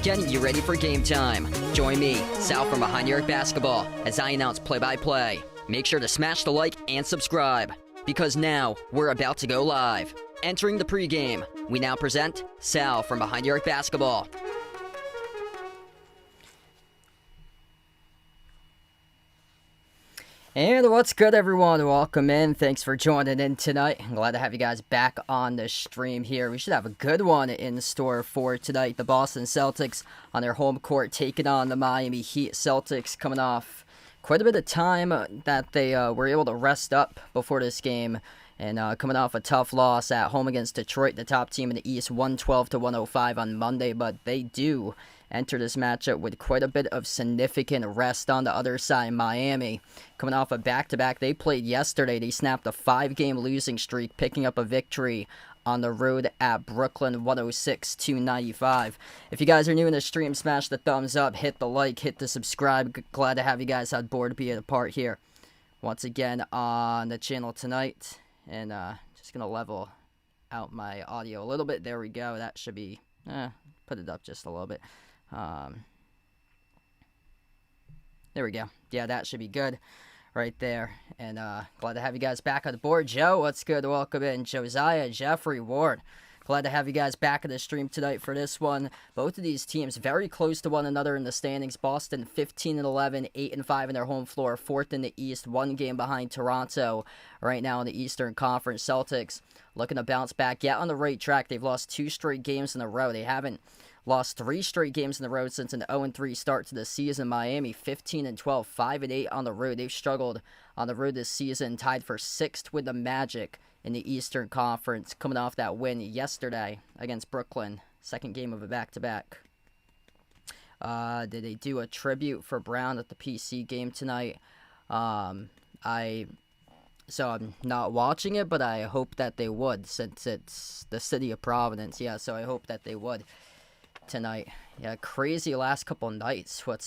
Getting you ready for game time. Join me, Sal from Behind the Arc Basketball, as I announce play-by-play. Make sure to smash the like and subscribe, because now we're about to go live. Entering the pregame, we now present Sal from Behind the Arc Basketball. And what's good, everyone? Welcome in. Thanks for joining in tonight. I'm glad to have you guys back on the stream here. We should have a good one in store for tonight. The Boston Celtics on their home court taking on the Miami Heat. Celtics coming off quite a bit of time that they were able to rest up before this game. And coming off a tough loss at home against Detroit, the top team in the East, 112-105 on Monday. But they do enter this matchup with quite a bit of significant rest on the other side. Miami, coming off a back-to-back they played yesterday. They snapped a 5-game losing streak, picking up a victory on the road at Brooklyn, 106-95. If you guys are new in the stream, smash the thumbs up, hit the like, hit the subscribe. Glad to have you guys on board to be a part here once again on the channel tonight. And just going to level out my audio a little bit. There we go. That should be, put it up just a little bit. There we go. Yeah, that should be good right there. And glad to have you guys back on the board. Joe, what's good? Welcome in. Josiah, Jeffrey, Ward. Glad to have you guys back in the stream tonight for this one. Both of these teams very close to one another in the standings. Boston 15-11, 8-5 in their home floor, 4th in the East, 1 game behind Toronto right now in the Eastern Conference. Celtics looking to bounce back, get on the right track. They've lost 2 straight games in a row. They haven't lost 3 straight games in the road since an 0-3 start to the season. Miami 15-12, 5-8 on the road. They've struggled on the road this season, tied for 6th with the Magic in the Eastern Conference, coming off that win yesterday against Brooklyn, 2nd game of a back-to-back. Did they do a tribute for Brown at the PC game tonight? So I'm not watching it, but I hope that they would, since it's the city of Providence. Yeah, so I hope that they would tonight. Yeah, crazy last couple nights. What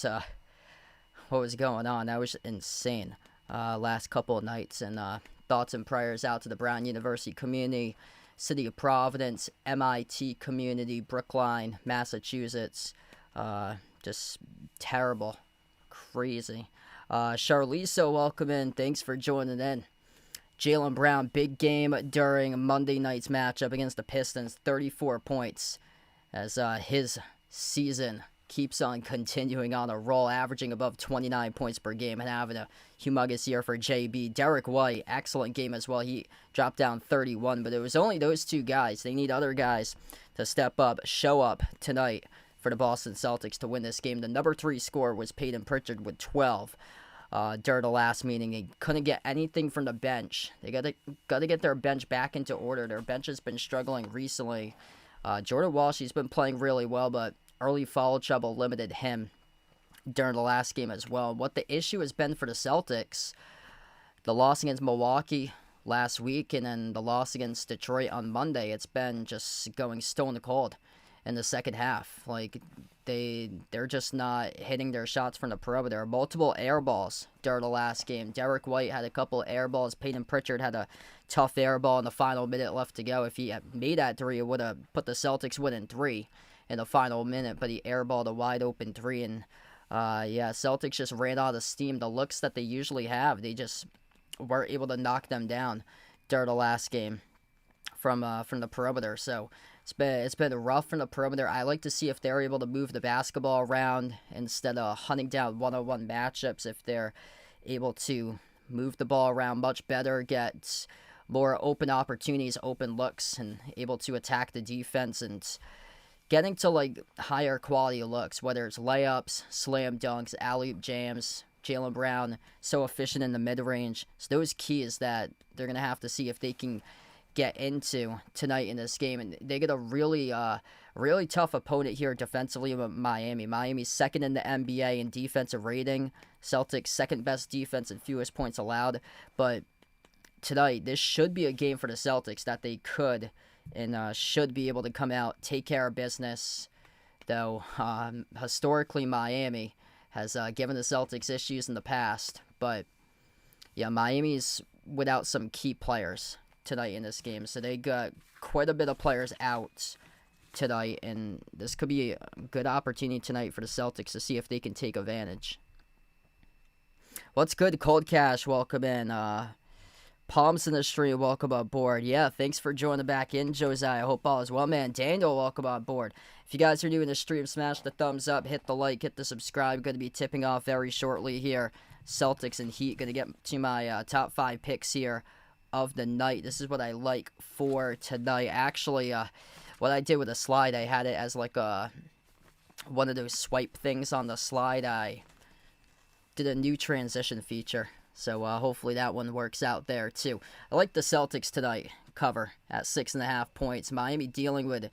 was going on? That was insane. Last couple of nights, and thoughts and prayers out to the Brown University community, City of Providence, MIT community, Brookline, Massachusetts. Just terrible. Crazy. Charlize, welcome in. Thanks for joining in. Jaylen Brown, big game during Monday night's matchup against the Pistons. 34 points as his season keeps on continuing on a roll, averaging above 29 points per game and having a humongous year for JB. Derek White, excellent game as well. He dropped down 31, but it was only those 2 guys. They need other guys to step up, show up tonight for the Boston Celtics to win this game. The number 3 scorer was Peyton Pritchard with 12 during the last meeting. They couldn't get anything from the bench. They got to get their bench back into order. Their bench has been struggling recently. Jordan Walsh, he's been playing really well, but early foul trouble limited him during the last game as well. What the issue has been for the Celtics, the loss against Milwaukee last week and then the loss against Detroit on Monday, it's been just going stone cold in the second half. Like, they're just not hitting their shots from the perimeter. Multiple air balls during the last game. Derek White had a couple air balls. Peyton Pritchard had a tough air ball in the final minute left to go. If he had made that 3, it would have put the Celtics winning 3 in the final minute, but he airballed a wide open 3, and Celtics just ran out of steam. The looks that they usually have, they just weren't able to knock them down during the last game from the perimeter. So it's been rough from the perimeter. I like to see if they're able to move the basketball around instead of hunting down one-on-one matchups. If they're able to move the ball around much better, get more open opportunities, open looks, and able to attack the defense and getting to like higher quality looks, whether it's layups, slam dunks, alley-oop jams. Jaylen Brown so efficient in the mid-range. So those keys that they're going to have to see if they can get into tonight in this game, and they get a really tough opponent here defensively with Miami. Miami's second in the NBA in defensive rating. Celtics second best defense and fewest points allowed. But tonight, this should be a game for the Celtics that they could and should be able to come out, take care of business. Though historically, Miami has given the Celtics issues in the past. But yeah, Miami's without some key players tonight in this game, so they got quite a bit of players out tonight, and this could be a good opportunity tonight for the Celtics to see if they can take advantage. What's good, Cold Cash? Welcome in. Palms in the stream, welcome aboard. Yeah, thanks for joining back in, Josiah. I hope all is well, man. Daniel, welcome on board. If you guys are new in the stream, smash the thumbs up, hit the like, hit the subscribe. Going to be tipping off very shortly here. Celtics and Heat. Going to get to my top 5 picks here of the night. This is what I like for tonight. Actually, what I did with the slide, I had it as like one of those swipe things on the slide. I did a new transition feature, so hopefully that one works out there too. I like the Celtics tonight cover at 6.5 points. Miami dealing with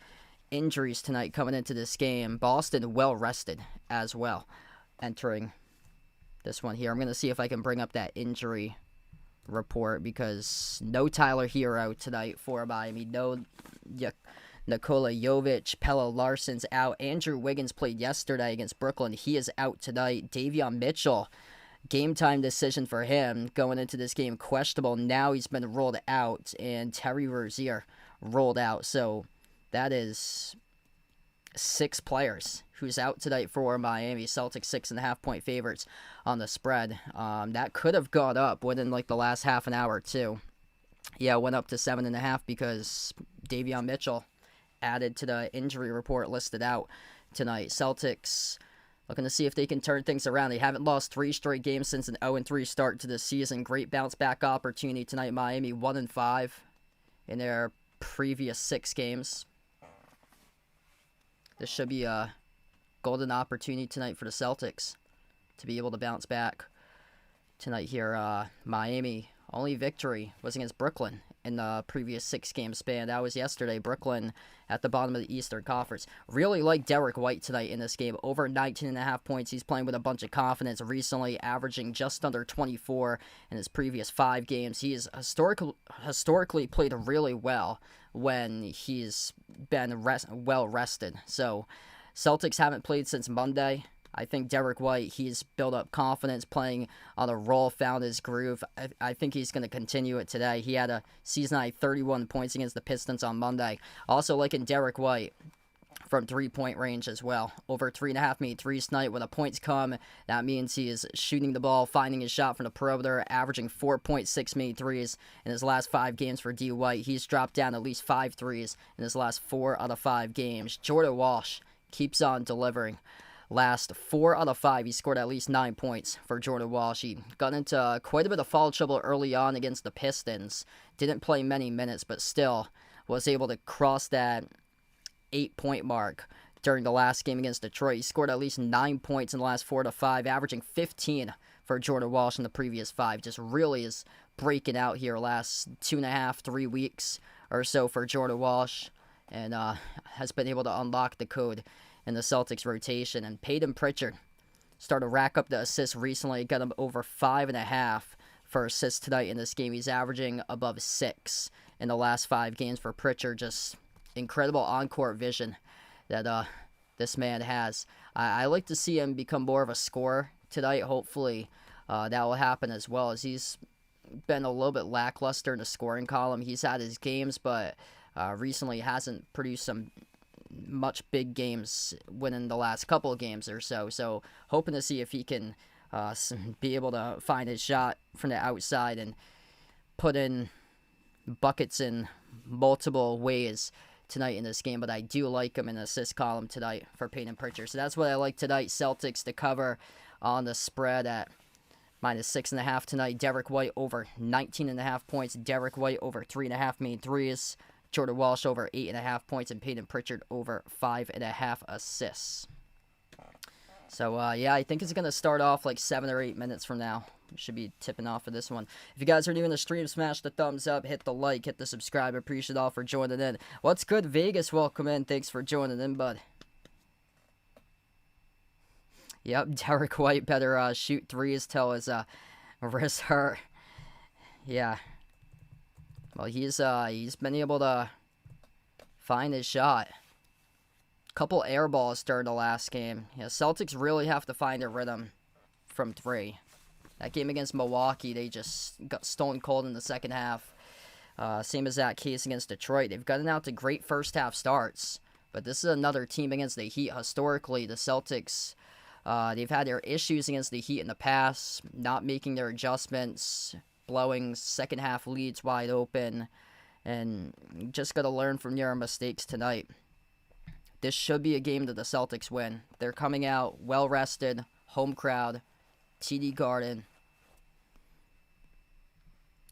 injuries tonight coming into this game. Boston well rested as well entering this one here. I'm going to see if I can bring up that injury report, because no Tyler Hero tonight for Miami. No Nikola Jovic. Pella Larson's out. Andrew Wiggins played yesterday against Brooklyn. He is out tonight. Davion Mitchell, game time decision for him going into this game, questionable. Now he's been rolled out, and Terry Rozier rolled out. So that is 6 players who's out tonight for Miami. Celtics 6.5 point favorites on the spread. That could have gone up within like the last half an hour too. Yeah, it went up to 7.5 because Davion Mitchell added to the injury report listed out tonight. Celtics looking to see if they can turn things around. They haven't lost 3 straight games since an 0-3 start to the season. Great bounce back opportunity tonight. Miami 1-5 in their previous 6 games. This should be a golden opportunity tonight for the Celtics to be able to bounce back tonight here. Miami only victory was against Brooklyn in the previous 6-game span. That was yesterday. Brooklyn at the bottom of the Eastern Conference. Really like Derek White tonight in this game. Over 19.5 points. He's playing with a bunch of confidence recently, averaging just under 24 in his previous 5 games. He has historically played really well when he's been well rested. So Celtics haven't played since Monday. I think Derek White, he's built up confidence playing on a roll, found his groove. I think he's going to continue it today. He had a season-high 31 points against the Pistons on Monday. Also liking Derek White from 3-point range as well. Over 3.5 made threes tonight. When the points come, that means he is shooting the ball, finding his shot from the perimeter, averaging 4.6 made threes in his last 5 games for D. White. He's dropped down at least 5 threes in his last 4 out of 5 games. Jordan Walsh keeps on delivering. Last 4 out of 5, he scored at least 9 points for Jordan Walsh. He got into quite a bit of foul trouble early on against the Pistons. Didn't play many minutes, but still was able to cross that 8-point mark during the last game against Detroit. He scored at least 9 points in the last 4 to 5, averaging 15 for Jordan Walsh in the previous 5. Just really is breaking out here last 2.5, 3 weeks or so for Jordan Walsh, and has been able to unlock the code in the Celtics rotation. And Peyton Pritchard started to rack up the assists recently. Got him over 5.5 for assists tonight in this game. He's averaging above 6 in the last 5 games for Pritchard. Just incredible on-court vision that this man has. I like to see him become more of a scorer tonight. Hopefully that will happen as well, as he's been a little bit lackluster in the scoring column. He's had his games, but recently hasn't produced some much big games within the last couple of games or so. So hoping to see if he can be able to find his shot from the outside and put in buckets in multiple ways tonight in this game. But I do like him in the assist column tonight for Peyton Pritchard. So that's what I like tonight. Celtics to cover on the spread at -6.5 tonight. Derek White over 19.5 points. Derek White over 3.5 made threes. Jordan Walsh over 8.5 points, and Peyton Pritchard over 5.5 assists. So, yeah, I think it's going to start off like 7 or 8 minutes from now should be tipping off for this one. If you guys are new in the stream, smash the thumbs up, hit the like, hit the subscribe. Appreciate all for joining in. What's good, Vegas? Welcome in. Thanks for joining in, bud. Yep, Derek White better shoot threes till his wrist hurt. Yeah. Well, he's been able to find his shot. Couple air balls during the last game. Yeah, Celtics really have to find a rhythm from three. That game against Milwaukee, they just got stone cold in the second half. Same as that case against Detroit. They've gotten out to great first half starts, but this is another team against the Heat. Historically, the Celtics, they've had their issues against the Heat in the past, not making their adjustments, blowing second half leads wide open, and just got to learn from your mistakes tonight. This should be a game that the Celtics win. They're coming out well-rested, home crowd, TD Garden.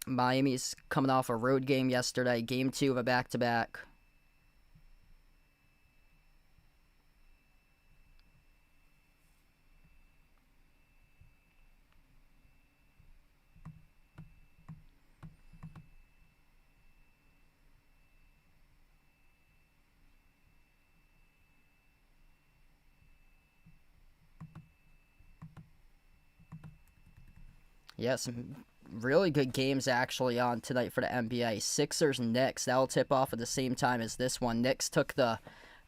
Miami's coming off a road game yesterday, game 2 of a back-to-back. Yeah, some really good games actually on tonight for the NBA. Sixers and Knicks, that'll tip off at the same time as this one. Knicks took the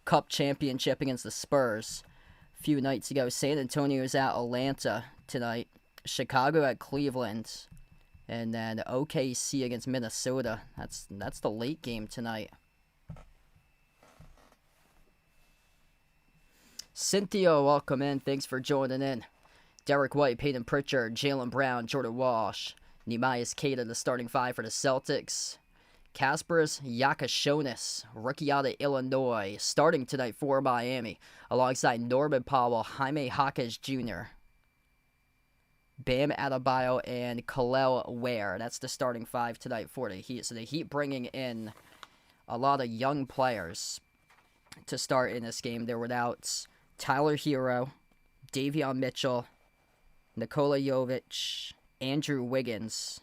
Cup championship against the Spurs a few nights ago. San Antonio's at Atlanta tonight. Chicago at Cleveland. And then OKC against Minnesota. That's the late game tonight. Cynthia, welcome in. Thanks for joining in. Derek White, Peyton Pritchard, Jaylen Brown, Jordan Walsh, Neemias Queta, the starting five for the Celtics. Kasparas Yakashonis, rookie out of Illinois, starting tonight for Miami, alongside Norman Powell, Jaime Jaquez Jr., Bam Adebayo, and Kel'el Ware. That's the starting five tonight for the Heat. So the Heat bringing in a lot of young players to start in this game. They're without Tyler Hero, Davion Mitchell, Nikola Jovic, Andrew Wiggins,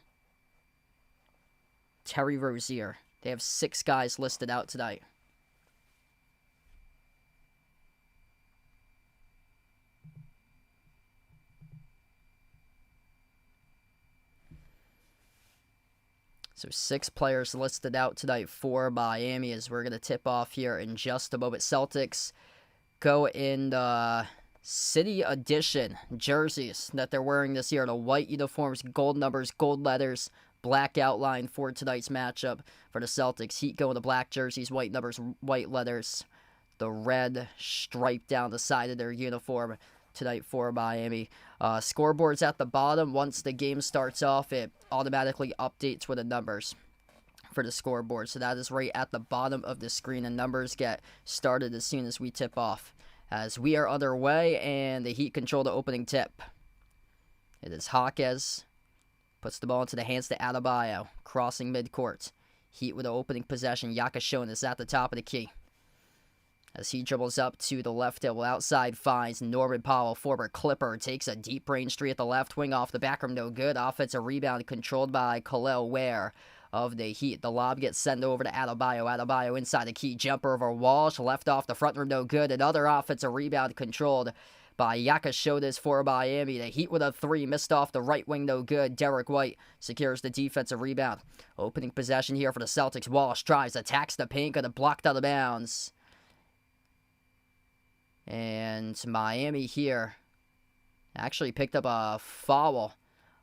Terry Rozier. They have 6 guys listed out tonight. So 6 players listed out tonight for Miami as we're going to tip off here in just a moment. Celtics go in the City Edition jerseys that they're wearing this year. The white uniforms, gold numbers, gold letters, black outline for tonight's matchup for the Celtics. Heat go in the black jerseys, white numbers, white letters. The red stripe down the side of their uniform tonight for Miami. Scoreboard's at the bottom. Once the game starts off, it automatically updates with the numbers for the scoreboard. So that is right at the bottom of the screen, and numbers get started as soon as we tip off. As we are underway, and the Heat control the opening tip. It is Jaquez. Puts the ball into the hands to Adebayo. Crossing midcourt. Heat with the opening possession. Yakashonis at the top of the key. As he dribbles up to the left elbow outside, finds Norman Powell, former Clipper. Takes a deep range three at the left wing off the back rim. No good. Offensive rebound controlled by Kel'el Ware of the Heat. The lob gets sent over to Adebayo. Adebayo inside the key. Jumper over Walsh. Left off the front rim. No good. Another offensive rebound controlled by Yakashonis for Miami. The Heat with a 3. Missed off the right wing. No good. Derek White secures the defensive rebound. Opening possession here for the Celtics. Walsh drives. Attacks the paint. Got it blocked out of bounds. And Miami here actually picked up a foul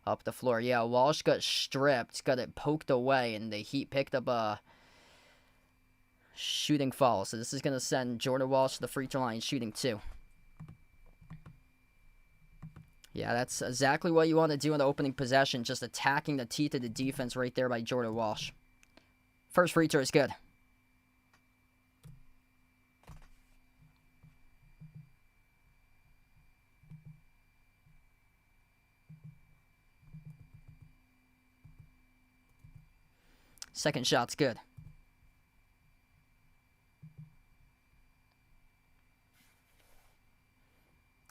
up the floor. Yeah, Walsh got stripped, got it poked away, and the Heat picked up a shooting foul. So this is going to send Jordan Walsh to the free throw line shooting 2. Yeah, that's exactly what you want to do in the opening possession, just attacking the teeth of the defense right there by Jordan Walsh. First free throw is good. Second shot's good.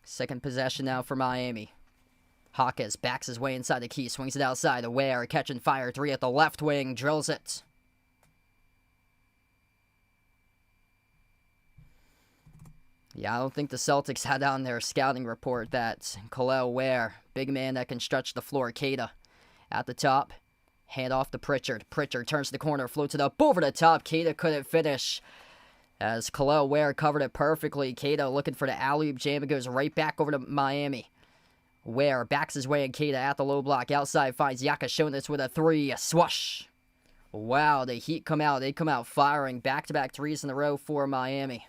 Second possession now for Miami. Hawkins backs his way inside the key, swings it outside. Ware catching fire, 3 at the left wing, drills it. Yeah, I don't think the Celtics had on their scouting report that Khalil Ware, big man that can stretch the floor. Keita at the top, hand off to Pritchard. Pritchard turns the corner, floats it up over the top. Keita couldn't finish as Khalil Ware covered it perfectly. Keita looking for the alley-oop jam. It goes right back over to Miami. Ware backs his way, and Keita at the low block. Outside finds Yakashonis with a 3. A swoosh. Wow, the Heat come out. They come out firing. Back-to-back 3s in a row for Miami.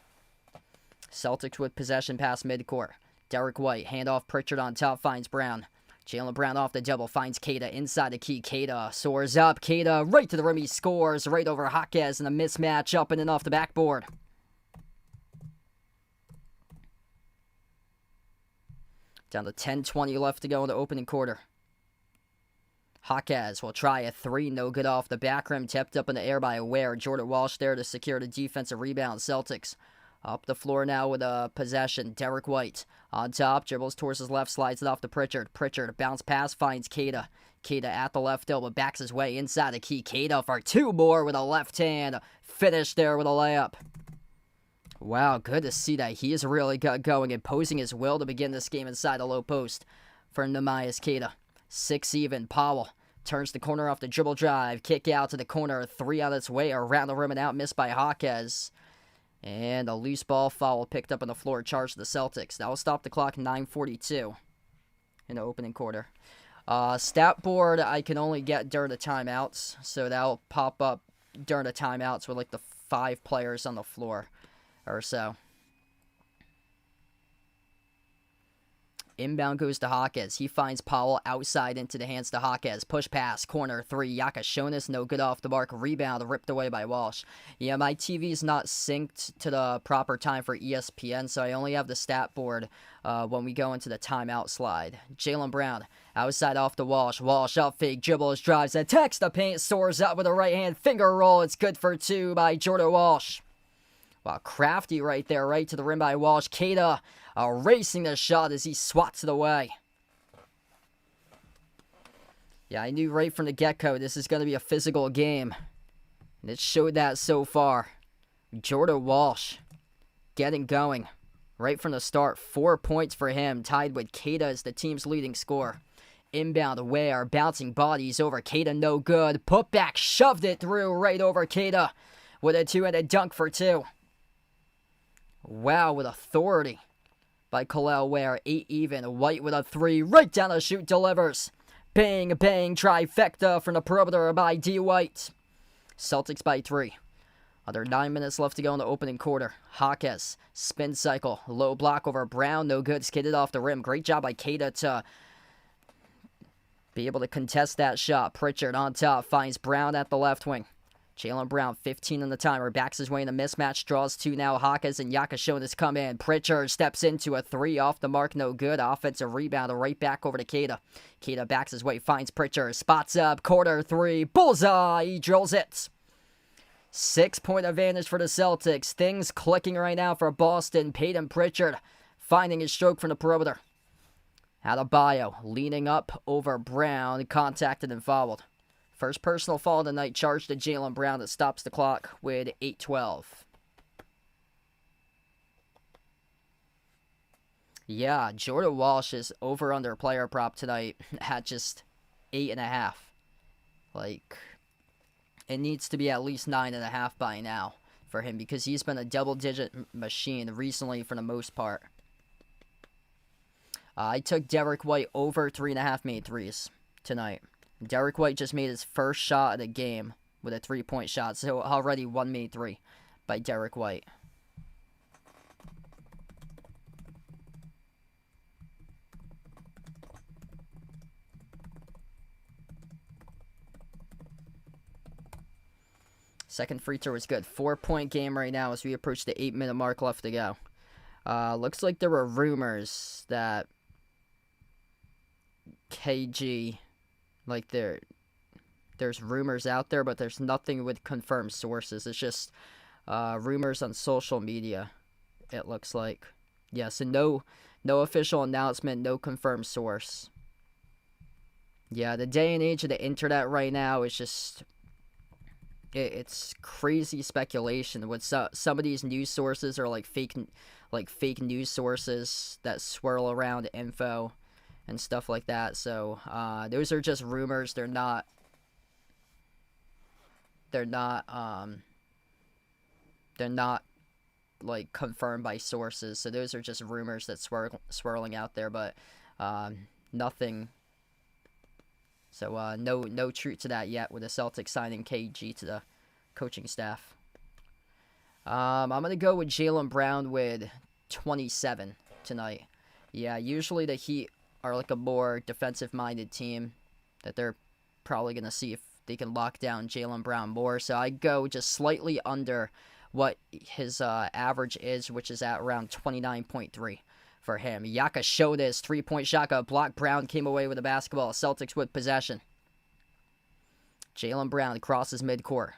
Celtics with possession past midcourt. Derek White, handoff Pritchard on top, finds Brown. Jaylen Brown off the double, finds Keita inside the key. Keita soars up. Keita right to the rim. He scores right over Hawkins in a mismatch up and off the backboard. Down to 10:20 left to go in the opening quarter. Hawkins will try a 3, no good off the back rim, tipped up in the air by Ware. Jordan Walsh there to secure the defensive rebound. Celtics up the floor now with a possession. Derek White on top, dribbles towards his left, slides it off to Pritchard. Pritchard, bounce pass, finds Keita. Keita at the left elbow, backs his way inside the key. Keita for 2 more with a left hand. Finish there with a layup. Wow, good to see that he has really got going, imposing his will to begin this game inside the low post for Neemias Keita. 6 even. Powell turns the corner off the dribble drive. Kick out to the corner. 3 on its way around the rim and out. Missed by Hawkins. And a loose ball foul picked up on the floor. Charged the Celtics. That will stop the clock. 9:42 in the opening quarter. Stat board I can only get during the timeouts. So that'll pop up during the timeouts with like the 5 players on the floor or so. Inbound goes to Hawkins. He finds Powell outside into the hands to Hawkins. Push pass, corner 3. Yakashonis, no good off the mark. Rebound ripped away by Walsh. Yeah, my TV's not synced to the proper time for ESPN, so I only have the stat board when we go into the timeout slide. Jaylen Brown outside off the Walsh. Walsh out fake, dribbles, drives, attacks the paint, soars up with a right hand finger roll. It's good for 2 by Jordan Walsh. Wow, crafty right there, right to the rim by Walsh. Keita erasing the shot as he swats it away. Yeah, I knew right from the get-go this is going to be a physical game. And it showed that so far. Jordan Walsh getting going right from the start. 4 points for him, tied with Keita as the team's leading scorer. Inbound Ware, bouncing bodies over Keita, no good. Put back, shoved it through right over Keita with a 2-handed dunk for 2. Wow, with authority by Khalil Ware. 8 even. White with a 3. Right down the chute, delivers. Bang, bang, trifecta from the perimeter by D. White. Celtics by 3. Under 9 minutes left to go in the opening quarter. Hawkins, spin cycle. Low block over Brown. No good. Skidded off the rim. Great job by Keita to be able to contest that shot. Pritchard on top. Finds Brown at the left wing. Jaylen Brown, 15 on the timer, backs his way in a mismatch, draws 2 now. Hawkins and Yakashonis come in. Pritchard steps into a 3 off the mark, no good. Offensive rebound, right back over to Keita. Keita backs his way, finds Pritchard, spots up, corner 3, bullseye, he drills it. 6-point advantage for the Celtics. Things clicking right now for Boston. Peyton Pritchard finding his stroke from the perimeter. Adebayo leaning up over Brown, contacted and fouled. First personal foul of the night charged to Jaylen Brown that stops the clock with 8:12. Yeah, Jordan Walsh is over-under player prop tonight at just 8.5. Like, it needs to be at least 9.5 by now for him because he's been a double-digit machine recently for the most part. I took Derek White over 3.5 made threes tonight. Derek White just made his first shot of the game with a 3-point shot, so already 1 made 3 by Derek White. Second free throw was good. 4-point game right now as we approach the 8-minute mark left to go. Looks like there were rumors that KG... Like, there's rumors out there, but there's nothing with confirmed sources. It's just rumors on social media, it looks like. Yeah, so no official announcement, no confirmed source Yeah, the day and age of the internet right now is just it's crazy speculation. With some of these news sources are like fake news sources that swirl around info and stuff like that. So those are just rumors. They're not. They're not. They're not like confirmed by sources. So those are just rumors that swirling out there, but nothing. So no truth to that yet with the Celtics signing KG to the coaching staff. I'm gonna go with Jaylen Brown with 27 tonight. Yeah, usually the Heat are like a more defensive-minded team that they're probably gonna see if they can lock down Jaylen Brown more. So I go just slightly under what his average is, which is at around 29.3 for him. Yaka showed his three-point shot, got blocked. Brown came away with the basketball. Celtics with possession. Jaylen Brown crosses midcourt.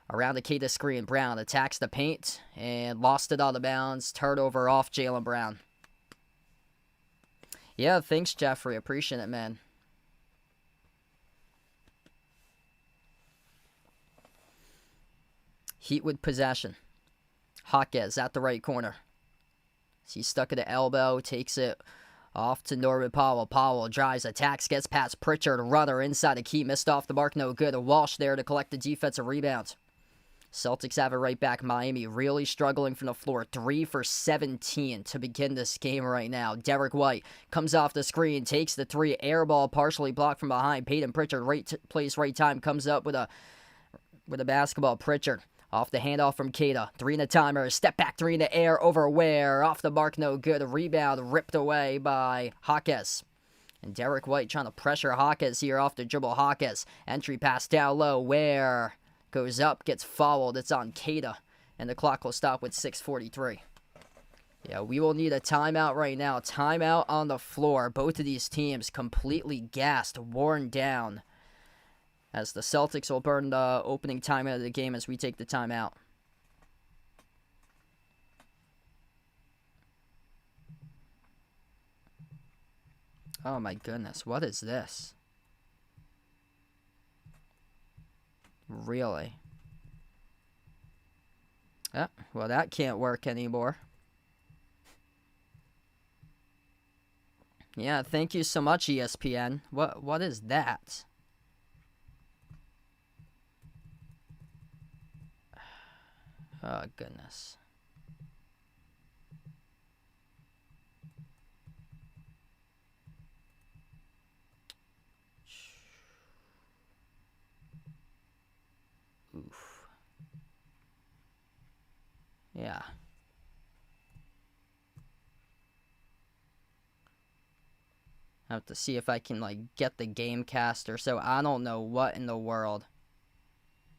Around the Keita screen, Brown attacks the paint and lost it out of bounds. Turnover off Jaylen Brown. Yeah, thanks, Jeffrey. Appreciate it, man. Heat with possession. Hawkes at the right corner. He's stuck at the elbow, takes it off to Norman Powell. Powell drives, attacks, gets past Pritchard. Runner inside the key, missed off the mark, no good. Walsh there to collect the defensive rebound. Celtics have it right back. Miami really struggling from the floor. 3 for 17 to begin this game right now. Derek White comes off the screen, takes the three. Air ball partially blocked from behind. Peyton Pritchard, right place, right time, comes up with a basketball. Pritchard off the handoff from Keita. 3 in the timer. Step back 3 in the air over Ware. Off the mark, no good. A rebound ripped away by Hawkes. And Derek White trying to pressure Hawkes here off the dribble. Hawkes. Entry pass down low. Ware goes up, gets fouled. It's on Keita. And the clock will stop with 6:43. Yeah, we will need a timeout right now. Timeout on the floor. Both of these teams completely gassed, worn down, as the Celtics will burn the opening timeout of the game as we take the timeout. Oh my goodness, what is this? Really? Oh, well, that can't work anymore. Yeah, thank you so much, ESPN. What is that? Oh, goodness. Oof. Yeah. I have to see if I can, like, get the game caster. So I don't know what in the world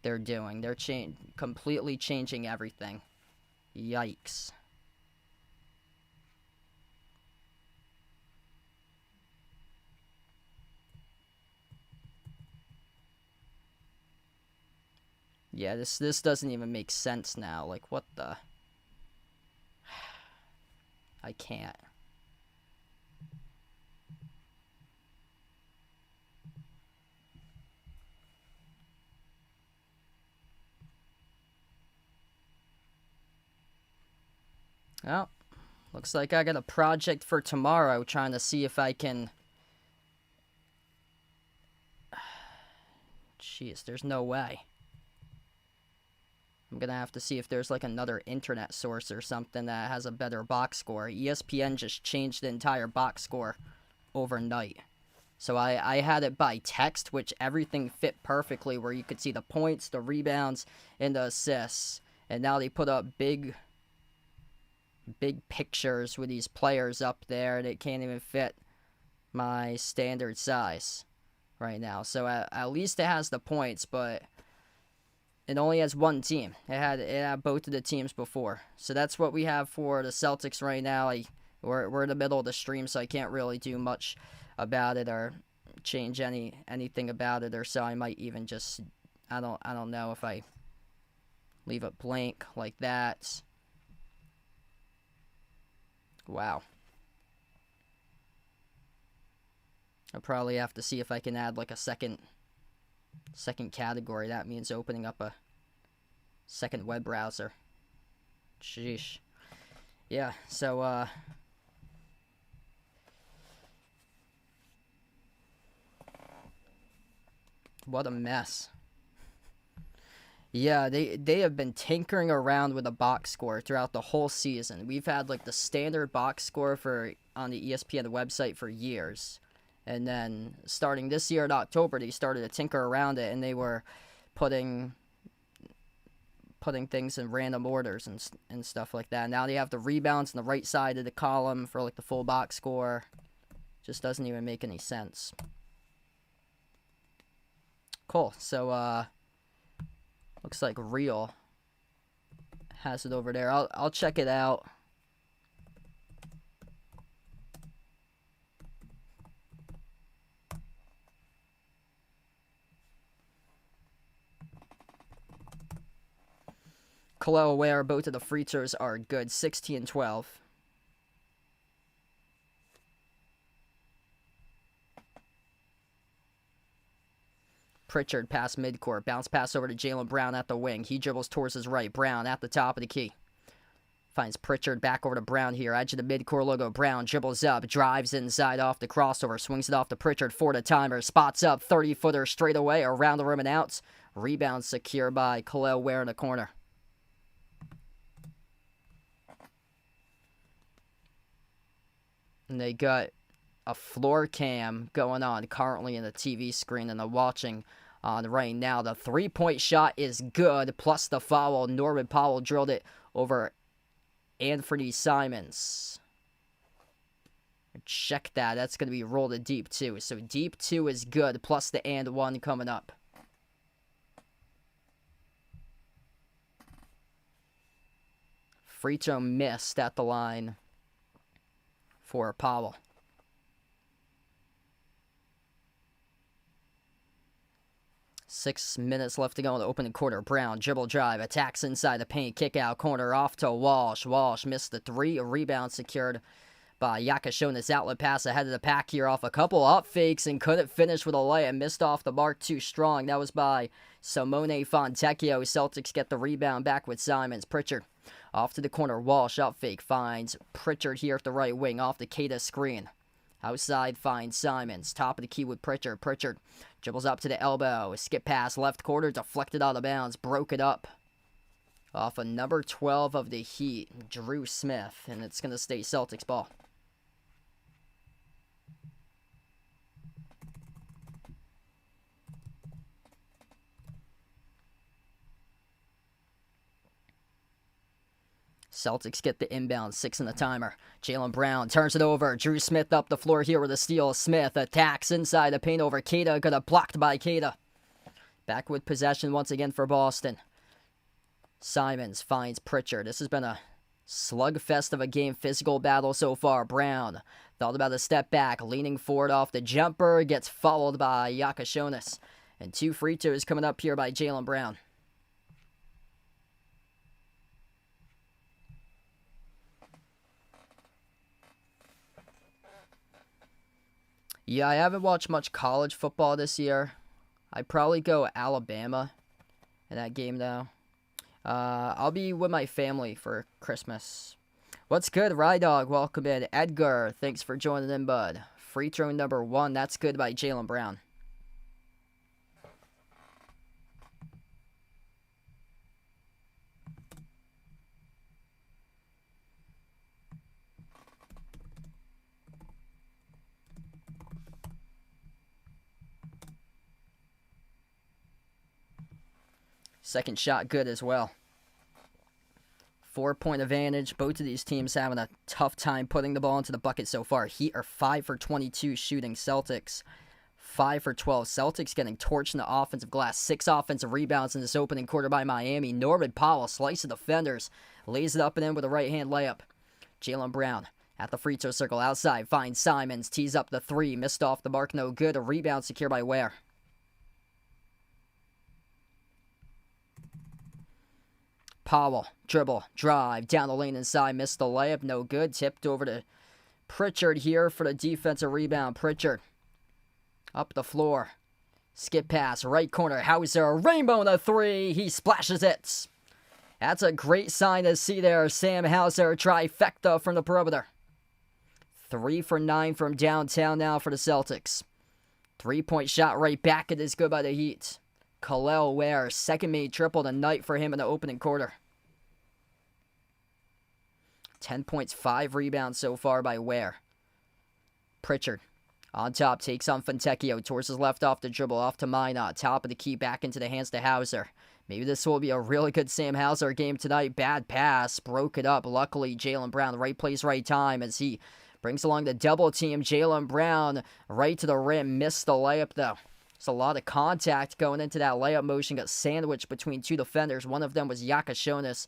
they're doing. They're completely changing everything. Yikes. Yeah, this doesn't even make sense now. Like, what the? I can't. Well, looks like I got a project for tomorrow trying to see if I can... Jeez, there's no way. I'm gonna have to see if there's like another internet source or something that has a better box score. ESPN just changed the entire box score overnight. So I had it by text, which everything fit perfectly, where you could see the points, the rebounds, and the assists. And now they put up big pictures with these players up there, and it can't even fit my standard size right now. So at least it has the points, but it only has one team. It had both of the teams before. So that's what we have for the Celtics right now. We're in the middle of the stream, so I can't really do much about it or change anything about it, or so I might even just I don't know if I leave it blank like that. Wow. I'll probably have to see if I can add like a second category. That means opening up a second web browser. Sheesh. Yeah, so what a mess. Yeah, they have been tinkering around with the box score throughout the whole season. We've had like the standard box score on the ESPN website for years. And then starting this year in October, they started to tinker around it, and they were putting things in random orders and stuff like that. Now they have the rebounds on the right side of the column for like the full box score. Just doesn't even make any sense. Cool. So looks like Real has it over there. I'll check it out. Kalel Ware, both of the free throws are good. 16 and 12. Pritchard pass midcourt. Bounce pass over to Jaylen Brown at the wing. He dribbles towards his right. Brown at the top of the key. Finds Pritchard back over to Brown here. Edge of the midcourt logo. Brown dribbles up. Drives inside off the crossover. Swings it off to Pritchard for the timer. Spots up. 30-footer straight away. Around the rim and out. Rebound secure by Kalel Ware in the corner. And they got a floor cam going on currently in the TV screen, and they're watching on right now. The three-point shot is good, plus the foul. Norman Powell drilled it over Anthony Simons. Check that. That's going to be rolled to deep two. So deep two is good, plus the and one coming up. Free throw missed at the line for Powell. 6 minutes left to go in the opening quarter. Brown, dribble drive, attacks inside the paint, kick out corner off to Walsh. Walsh missed the three. A rebound secured by Yakashona's outlet pass ahead of the pack here off a couple up fakes and couldn't finish with a layup. Missed off the mark too strong. That was by Simone Fontecchio. Celtics get the rebound back with Simons. Pritchard off to the corner. Walsh up fake finds Pritchard here at the right wing off the Keita screen. Outside finds Simons. Top of the key with Pritchard. Pritchard dribbles up to the elbow. Skip pass left quarter. Deflected out of bounds. Broke it up. Off a number 12 of the Heat, Drew Smith. And it's going to stay Celtics ball. Celtics get the inbound, 6 in the timer. Jaylen Brown turns it over. Drew Smith up the floor here with a steal. Smith attacks inside the paint over Keita. Got blocked by Keita. Back with possession once again for Boston. Simons finds Pritchard. This has been a slugfest of a game. Physical battle so far. Brown thought about a step back. Leaning forward off the jumper. Gets fouled by Yakashonas. And 2 free throws coming up here by Jaylen Brown. Yeah, I haven't watched much college football this year. I'd probably go Alabama in that game, though. I'll be with my family for Christmas. What's good, Rydog? Welcome in. Edgar, thanks for joining in, bud. Free throw number 1. That's good by Jaylen Brown. Second shot good as well. 4-point advantage. Both of these teams having a tough time putting the ball into the bucket so far. Heat are 5 for 22 shooting. Celtics 5 for 12. Celtics getting torched in the offensive glass. 6 offensive rebounds in this opening quarter by Miami. Norman Powell, slice of defenders, lays it up and in with a right-hand layup. Jaylen Brown at the free throw circle outside. Finds Simons. Tees up the 3. Missed off the mark. No good. A rebound secured by Ware. Powell, dribble, drive, down the lane inside, missed the layup, no good. Tipped over to Pritchard here for the defensive rebound. Pritchard Up the floor. Skip pass, right corner. Hauser, rainbow on a three. He splashes it. That's a great sign to see there. Sam Hauser, trifecta from the perimeter. 3 for 9 from downtown now for the Celtics. 3-point shot right back. It is good by the Heat. Khalil Ware, second made triple tonight for him in the opening quarter. 10 points, 5 rebounds so far by Ware. Pritchard on top, takes on Fontecchio. Towards his left off the dribble, off to Minot. Top of the key, back into the hands to Hauser. Maybe this will be a really good Sam Hauser game tonight. Bad pass, broke it up. Luckily, Jaylen Brown, right place, right time as he brings along the double team. Jaylen Brown right to the rim. Missed the layup, though. There's a lot of contact going into that layup motion. Got sandwiched between two defenders. One of them was Yakashonis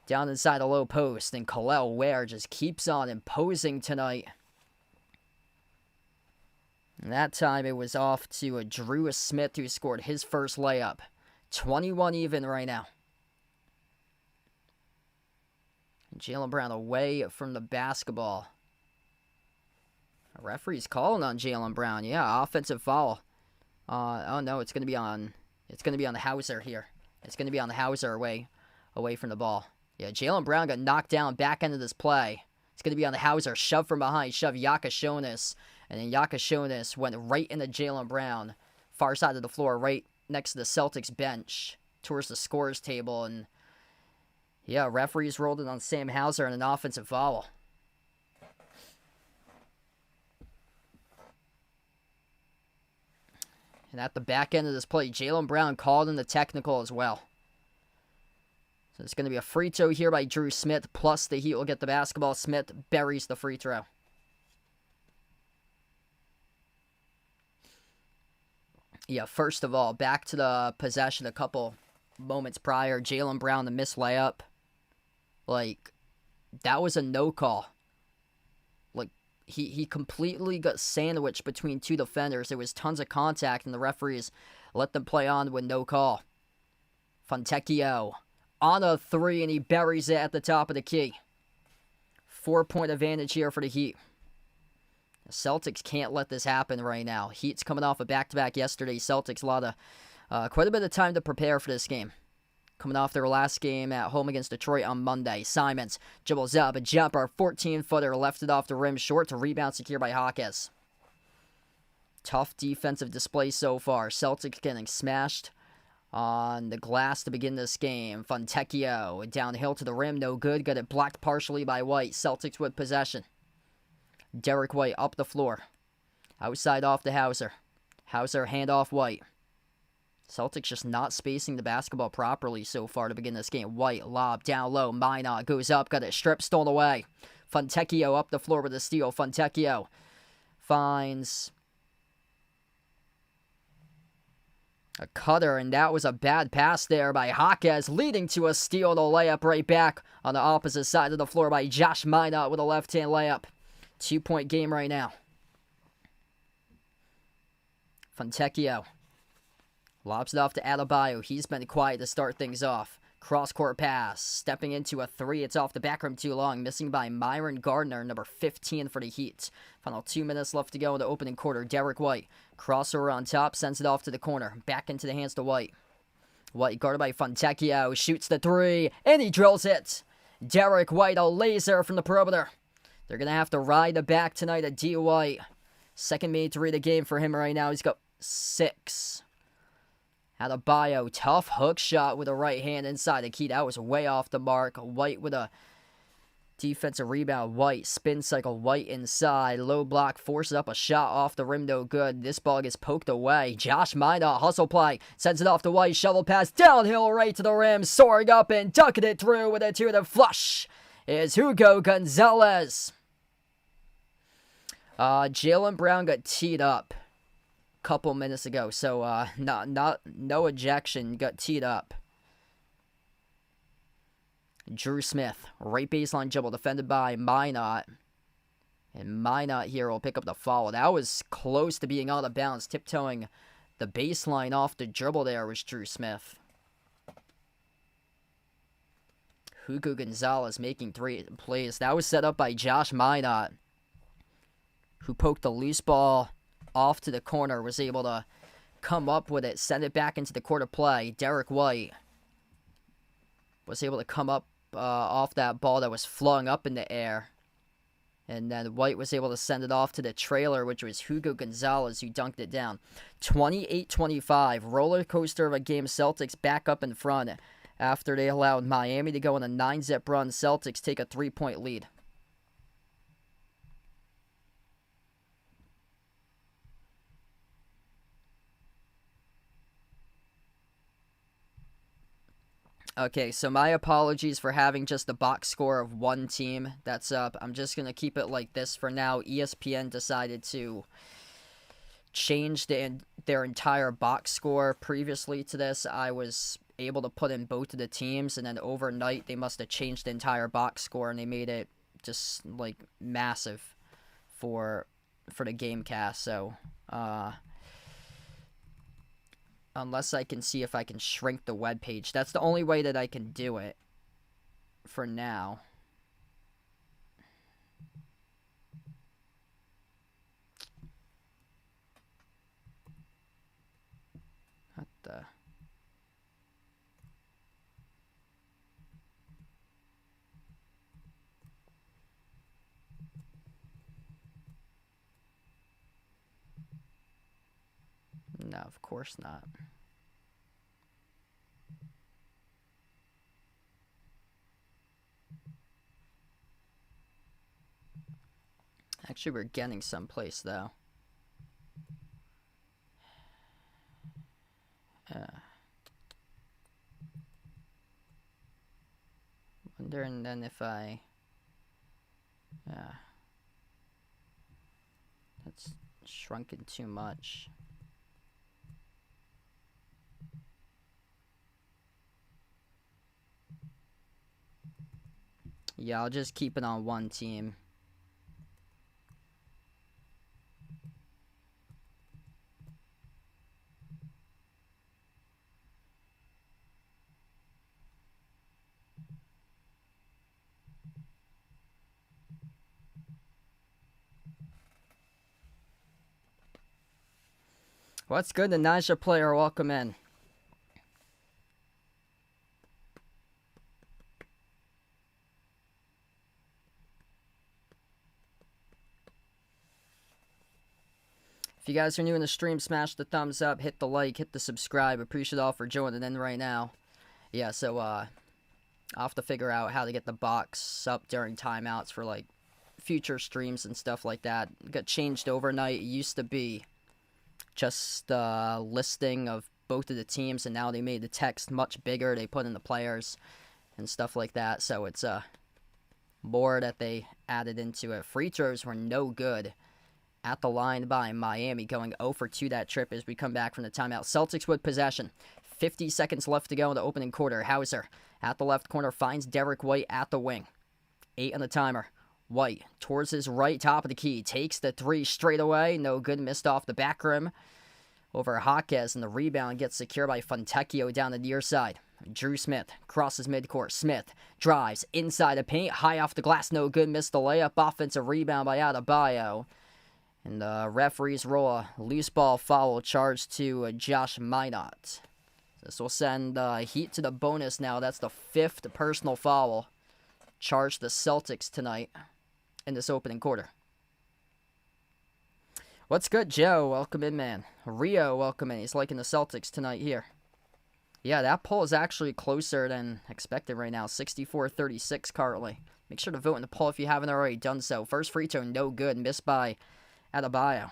down inside the low post. And Khalil Ware just keeps on imposing tonight. And that time it was off to Drew Smith, who scored his first layup. 21 even right now. Jaylen Brown away from the basketball. A referee's calling on Jaylen Brown. Yeah, offensive foul. Oh no, it's gonna be on the Hauser here. It's gonna be on the Hauser away from the ball. Yeah, Jaylen Brown got knocked down back end of this play. It's gonna be on the Hauser. Shove from behind, shove Yakashonis. And then Yakashonis went right into Jaylen Brown. Far side of the floor, right next to the Celtics bench. Towards the scorers table. And yeah, referees rolled it on Sam Hauser and an offensive foul. And at the back end of this play, Jaylen Brown called in the technical as well. So it's going to be a free throw here by Drew Smith. Plus the Heat will get the basketball. Smith buries the free throw. Yeah, first of all, back to the possession a couple moments prior. Jaylen Brown, the missed layup. Like, that was a no call. Like, he completely got sandwiched between two defenders. There was tons of contact, and the referees let them play on with no call. Fontecchio on a three, and he buries it at the top of the key. 4-point advantage here for the Heat. The Celtics can't let this happen right now. Heat's coming off a back-to-back yesterday. Celtics quite a bit of time to prepare for this game. Coming off their last game at home against Detroit on Monday. Simons dribbles up a jumper, 14-footer, left it off the rim, short to rebound, secure by Hawkes. Tough defensive display so far. Celtics getting smashed on the glass to begin this game. Fontecchio downhill to the rim, no good. Got it blocked partially by White. Celtics with possession. Derek White up the floor. Outside off to Hauser. Hauser handoff White. Celtics just not spacing the basketball properly so far to begin this game. White lob down low. Minot goes up. Got it stripped, stolen away. Fontecchio up the floor with a steal. Fontecchio finds a cutter, and that was a bad pass there by Hawkes, leading to a steal. The layup right back on the opposite side of the floor by Josh Minot with a left-hand layup. 2-point game right now. Fontecchio lobs it off to Adebayo. He's been quiet to start things off. Cross-court pass. Stepping into a three. It's off the back rim too long. Missing by Myron Gardner, number 15 for the Heat. Final 2 minutes left to go in the opening quarter. Derek White. Crossover on top. Sends it off to the corner. Back into the hands to White. White guarded by Fontecchio. Shoots the three. And he drills it. Derek White, a laser from the perimeter. They're going to have to ride the back tonight at D. White. Second made three of the game for him right now. He's got 6. Adebayo, tough hook shot with a right hand inside the key. That was way off the mark. White with a defensive rebound. White, spin cycle. White inside. Low block, forces up a shot off the rim. No good. This ball gets poked away. Josh Minot, hustle play. Sends it off to White. Shovel pass downhill right to the rim. Soaring up and ducking it through with a two-to flush is Hugo Gonzalez. Jaylen Brown got teed up a couple minutes ago, so no ejection, got teed up. Drew Smith, right baseline dribble, defended by Minot. And Minot here will pick up the foul. That was close to being out of bounds. Tiptoeing the baseline off the dribble there was Drew Smith. Hugo Gonzalez making 3 plays. That was set up by Josh Minot, who poked the loose ball off to the corner, was able to come up with it, send it back into the court of play. Derek White was able to come up off that ball that was flowing up in the air. And then White was able to send it off to the trailer, which was Hugo Gonzalez, who dunked it down. 28-25, roller coaster of a game. Celtics back up in front after they allowed Miami to go on a 9-zip run. Celtics take a 3-point lead. Okay, so my apologies for having just a box score of one team that's up. I'm just going to keep it like this for now. ESPN decided to change their entire box score. Previously to this, I was able to put in both of the teams, and then overnight they must have changed the entire box score, and they made it just, like, massive for the game cast. So, unless I can see if I can shrink the web page. That's the only way that I can do it for now. What the... No, of course not. Actually, we're getting someplace, though. Wondering then if I... that's shrunken too much. Yeah, I'll just keep it on one team. What's good, the Naja player? Welcome in. If you guys are new in the stream, smash the thumbs up, hit the like, hit the subscribe. Appreciate all for joining in right now. Yeah, so I'll have to figure out how to get the box up during timeouts for, like, future streams and stuff like that. It got changed overnight. It used to be just a listing of both of the teams, and now they made the text much bigger. They put in the players and stuff like that, so it's more that they added into it. Free throws were no good at the line by Miami, going 0 for 2 that trip as we come back from the timeout. Celtics with possession. 50 seconds left to go in the opening quarter. Hauser at the left corner finds Derek White at the wing. 8 on the timer. White towards his right, top of the key. Takes the 3 straight away. No good. Missed off the back rim over Jaquez, and the rebound gets secured by Fontecchio down the near side. Drew Smith crosses midcourt. Smith drives inside the paint. High off the glass. No good. Missed the layup. Offensive rebound by Adebayo. And the referees roll a loose ball foul charge to Josh Minot. This will send Heat to the bonus now. That's the 5th personal foul charged the Celtics tonight in this opening quarter. What's good, Joe? Welcome in, man. Rio, welcome in. He's liking the Celtics tonight here. Yeah, that poll is actually closer than expected right now. 64-36 currently. Make sure to vote in the poll if you haven't already done so. First free throw, no good. Missed by Adebayo.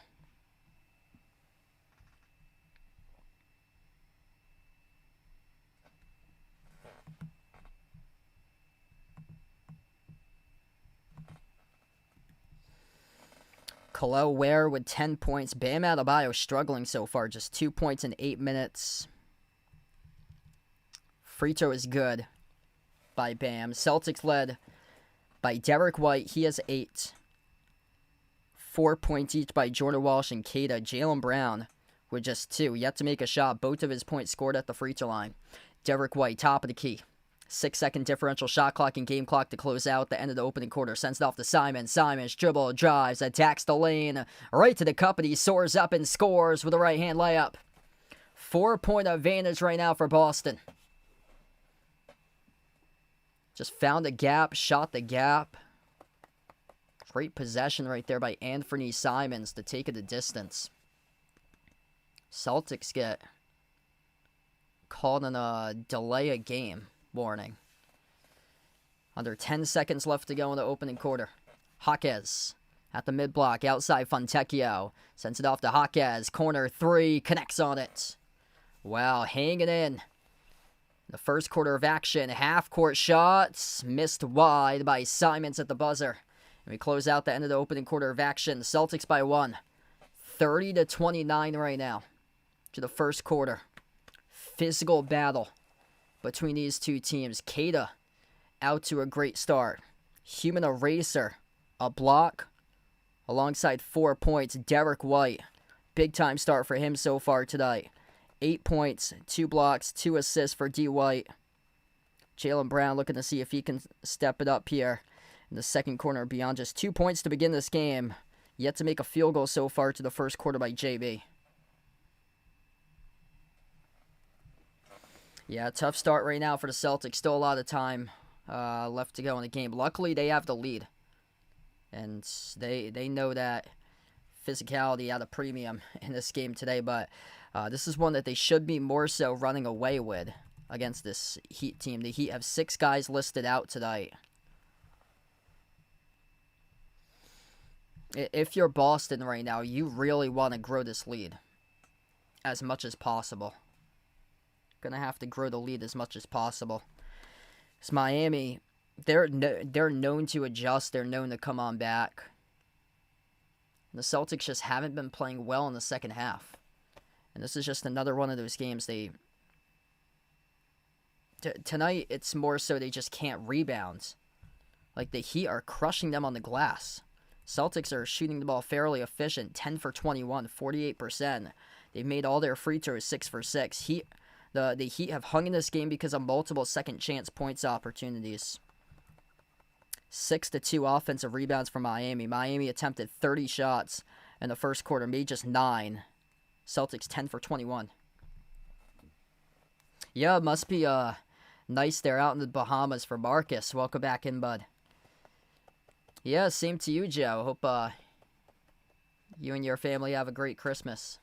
Khalil Ware with 10 points. Bam Adebayo struggling so far. Just 2 points in 8 minutes. Free throw is good by Bam. Celtics led by Derek White. He has 8. 4 points each by Jordan Walsh and Keita. Jaylen Brown with just 2. Yet to make a shot. Both of his points scored at the free throw line. Derek White, top of the key. 6-second differential shot clock and game clock to close out the end of the opening quarter. Sends it off to Simons. Simons dribble, drives, attacks the lane, right to the cup, and he soars up and scores with a right-hand layup. 4-point advantage right now for Boston. Just found a gap, shot the gap. Great possession right there by Anthony Simons to take it a distance. Celtics get called in a delay a game warning. Under 10 seconds left to go in the opening quarter. Jaquez at the mid-block, outside Fontecchio. Sends it off to Jaquez. Corner three, connects on it. Wow, hanging in. The first quarter of action, half-court shots, missed wide by Simons at the buzzer. And we close out the end of the opening quarter of action. Celtics by 1. 30-29 right now to the first quarter. Physical battle between these two teams. Queta out to a great start. Human eraser, a block, alongside 4 points. Derek White, big-time start for him so far tonight. 8 points, 2 blocks, 2 assists for D. White. Jaylen Brown looking to see if he can step it up here in the second quarter beyond just 2 points to begin this game. Yet to make a field goal so far to the first quarter by JB. Yeah, tough start right now for the Celtics. Still a lot of time left to go in the game. Luckily, they have the lead. And they know that physicality at a premium in this game today. But this is one that they should be more so running away with against this Heat team. The Heat have 6 guys listed out tonight. If you're Boston right now, you really want to grow this lead as much as possible. Gonna have to grow the lead as much as possible. It's Miami. They're known to adjust. They're known to come on back. The Celtics just haven't been playing well in the second half. And this is just another one of those games tonight, it's more so they just can't rebound. Like, the Heat are crushing them on the glass. Celtics are shooting the ball fairly efficient. 10 for 21, 48%. They've made all their free throws 6 for 6. The Heat have hung in this game because of multiple second chance points opportunities. 6-2 offensive rebounds for Miami. Miami attempted 30 shots in the first quarter, made just 9. Celtics 10 for 21. Yeah, it must be nice there out in the Bahamas for Marcus. Welcome back in, bud. Yeah, same to you, Joe. Hope you and your family have a great Christmas.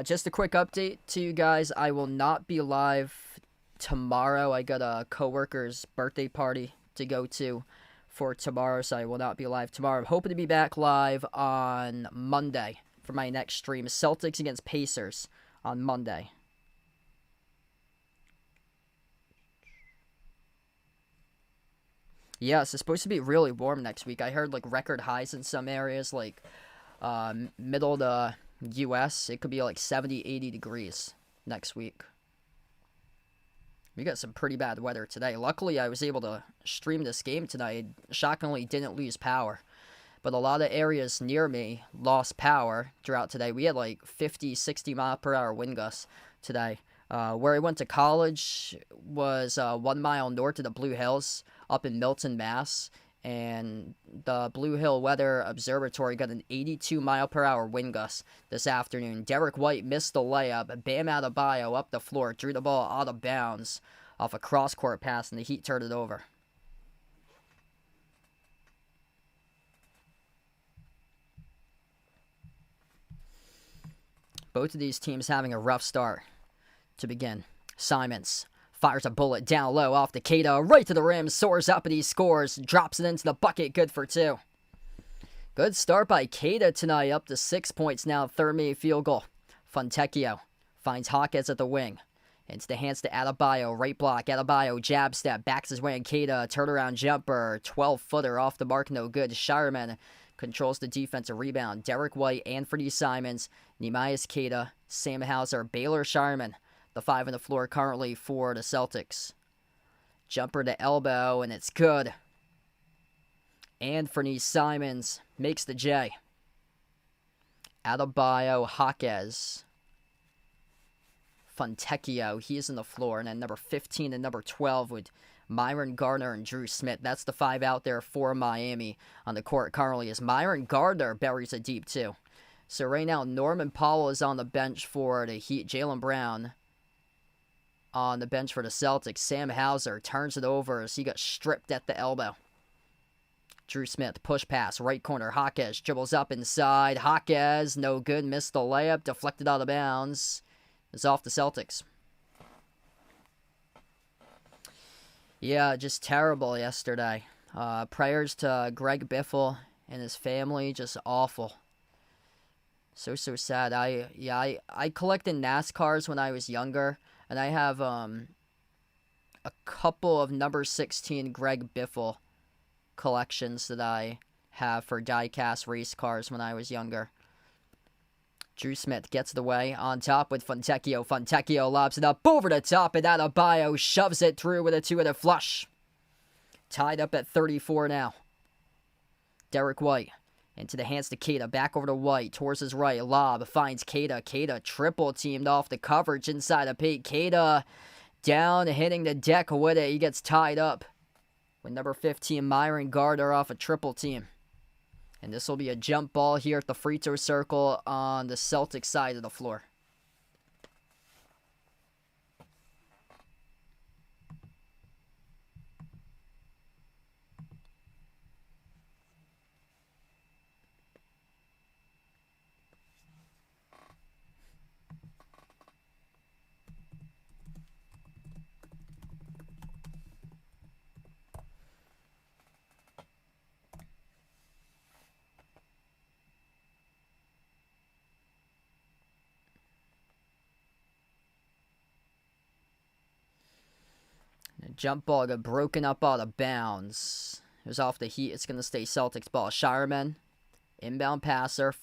Just a quick update to you guys. I will not be live tomorrow. I got a coworker's birthday party to go to for tomorrow, so I will not be live tomorrow. I'm hoping to be back live on Monday for my next stream. Celtics against Pacers on Monday. Yes, it's supposed to be really warm next week. I heard like record highs in some areas, like middle of the U.S. It could be like 70, 80 degrees next week. We got some pretty bad weather today. Luckily, I was able to stream this game tonight. Shockingly, didn't lose power. But a lot of areas near me lost power throughout today. We had like 50, 60 mile per hour wind gusts today. Where I went to college was 1 mile north of the Blue Hills up in Milton, Mass. And the Blue Hill Weather Observatory got an 82 mile per hour wind gust this afternoon. Derek White missed the layup. Bam Adebayo up the floor, drew the ball out of bounds off a cross-court pass, and the Heat turned it over. Both of these teams having a rough start to begin. Simons fires a bullet down low off the Queta, right to the rim, soars up and he scores, drops it into the bucket, good for 2. Good start by Queta tonight, up to 6 points now, third made field goal. Fontecchio finds Jaquez at the wing. Into the hands to Adebayo, right block, Adebayo jab step, backs his way on Queta, turnaround jumper, 12-footer off the mark, no good. Shireman controls the defensive rebound. Derek White, Anthony Simons, Neemias Queta, Sam Hauser, Baylor Shireman. The 5 on the floor currently for the Celtics. Jumper to elbow, and it's good. Anthony Simons makes the J. Adebayo, Jaquez, Fontecchio, he's on the floor. And then number 15 and number 12 with Myron Gardner and Drew Smith. That's the 5 out there for Miami on the court currently, as Myron Gardner buries it deep too. So right now, Norman Powell is on the bench for the Heat. Jaylen Brown on the bench for the Celtics. Sam Hauser turns it over as he got stripped at the elbow. Drew Smith, push pass, right corner. Jaquez dribbles up inside. Jaquez, no good, missed the layup, deflected out of bounds. It's off the Celtics. Yeah, just terrible yesterday. Prayers to Greg Biffle and his family, just awful. So sad. I collected NASCARs when I was younger, and I have a couple of number 16 Greg Biffle collections that I have for diecast race cars when I was younger. Drew Smith gets the way on top with Fontecchio. Fontecchio lobs it up over the top, and Adebayo shoves it through with a two-handed flush. Tied up at 34 now. Derek White into the hands to Keita. Back over to White towards his right. Lob finds Keita. Keita triple teamed off the coverage inside of paint. Keita down, hitting the deck with it. He gets tied up with number 15, Myron Gardner, off a triple team. And this will be a jump ball here at the free throw circle on the Celtics side of the floor. Jump ball got broken up out of bounds. It was off the Heat. It's going to stay Celtics ball. Shireman, inbound passer.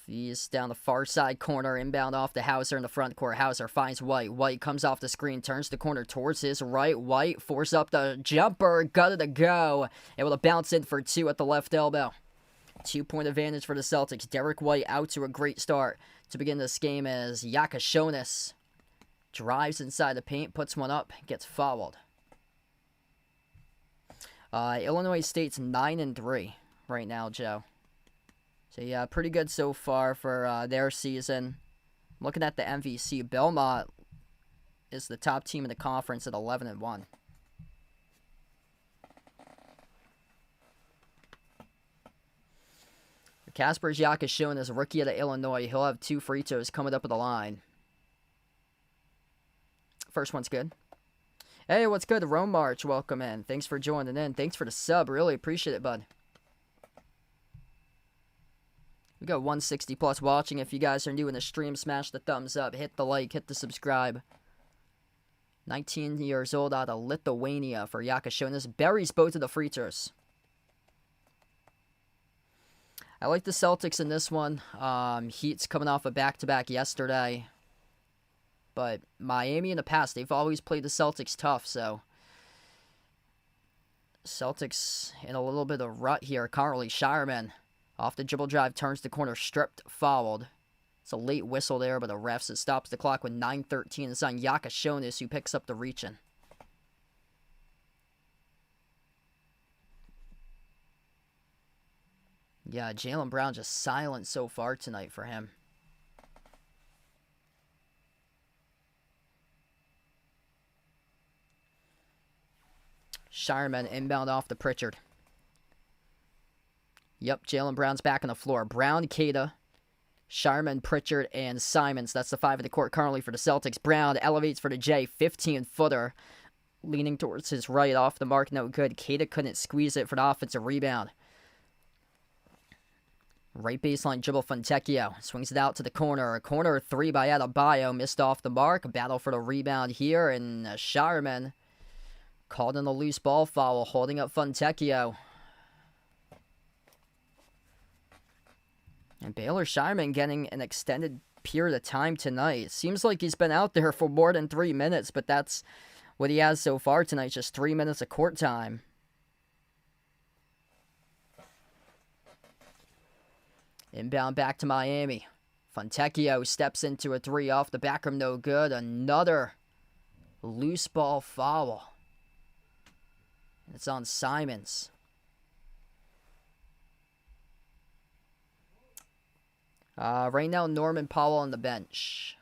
He's down the far side corner. Inbound off to Hauser in the front court. Hauser finds White. White comes off the screen, turns the corner towards his right. White forces up the jumper. Got it to go. Able to bounce in for 2 at the left elbow. 2-point advantage for the Celtics. Derek White out to a great start to begin this game as Yakashonis drives inside the paint, puts one up, gets fouled. Illinois State's 9-3 right now, Joe. So yeah, pretty good so far for their season. Looking at the MVC, Belmont is the top team in the conference at 11-1. Kasper Yakashonis, rookie out of Illinois. He'll have 2 free throws coming up at the line. First one's good. Hey, what's good? Rome March, welcome in. Thanks for joining in. Thanks for the sub. Really appreciate it, bud. We got 160 plus watching. If you guys are new in the stream, smash the thumbs up, hit the like, hit the subscribe. 19 years old out of Lithuania for Yakashonis. Buries both of the free throws. I like the Celtics in this one. Heat's coming off a back-to-back yesterday. But Miami in the past, they've always played the Celtics tough, so Celtics in a little bit of rut here. Currently, Shireman off the dribble drive, turns the corner, stripped, fouled. It's a late whistle there, but the refs, it stops the clock with 9:13. It's on Yakashonis, who picks up the reaching. Yeah, Jaylen Brown just silent so far tonight for him. Shireman inbound off to Pritchard. Yep, Jaylen Brown's back on the floor. Brown, Keita, Shireman, Pritchard, and Simons. That's the 5 of the court currently for the Celtics. Brown elevates for the J, 15-footer. Leaning towards his right, off the mark, no good. Keita couldn't squeeze it for the offensive rebound. Right baseline dribble, Fontecchio swings it out to the corner. A corner 3 by Adebayo, missed off the mark. A battle for the rebound here, and Shireman called in a loose ball foul, holding up Fontecchio. And Baylor Shireman getting an extended period of time tonight. It seems like he's been out there for more than 3 minutes, but that's what he has so far tonight, just 3 minutes of court time. Inbound back to Miami. Fontecchio steps into a three off the back rim, no good. Another loose ball foul. It's on Simons. Right now, Norman Powell on the bench.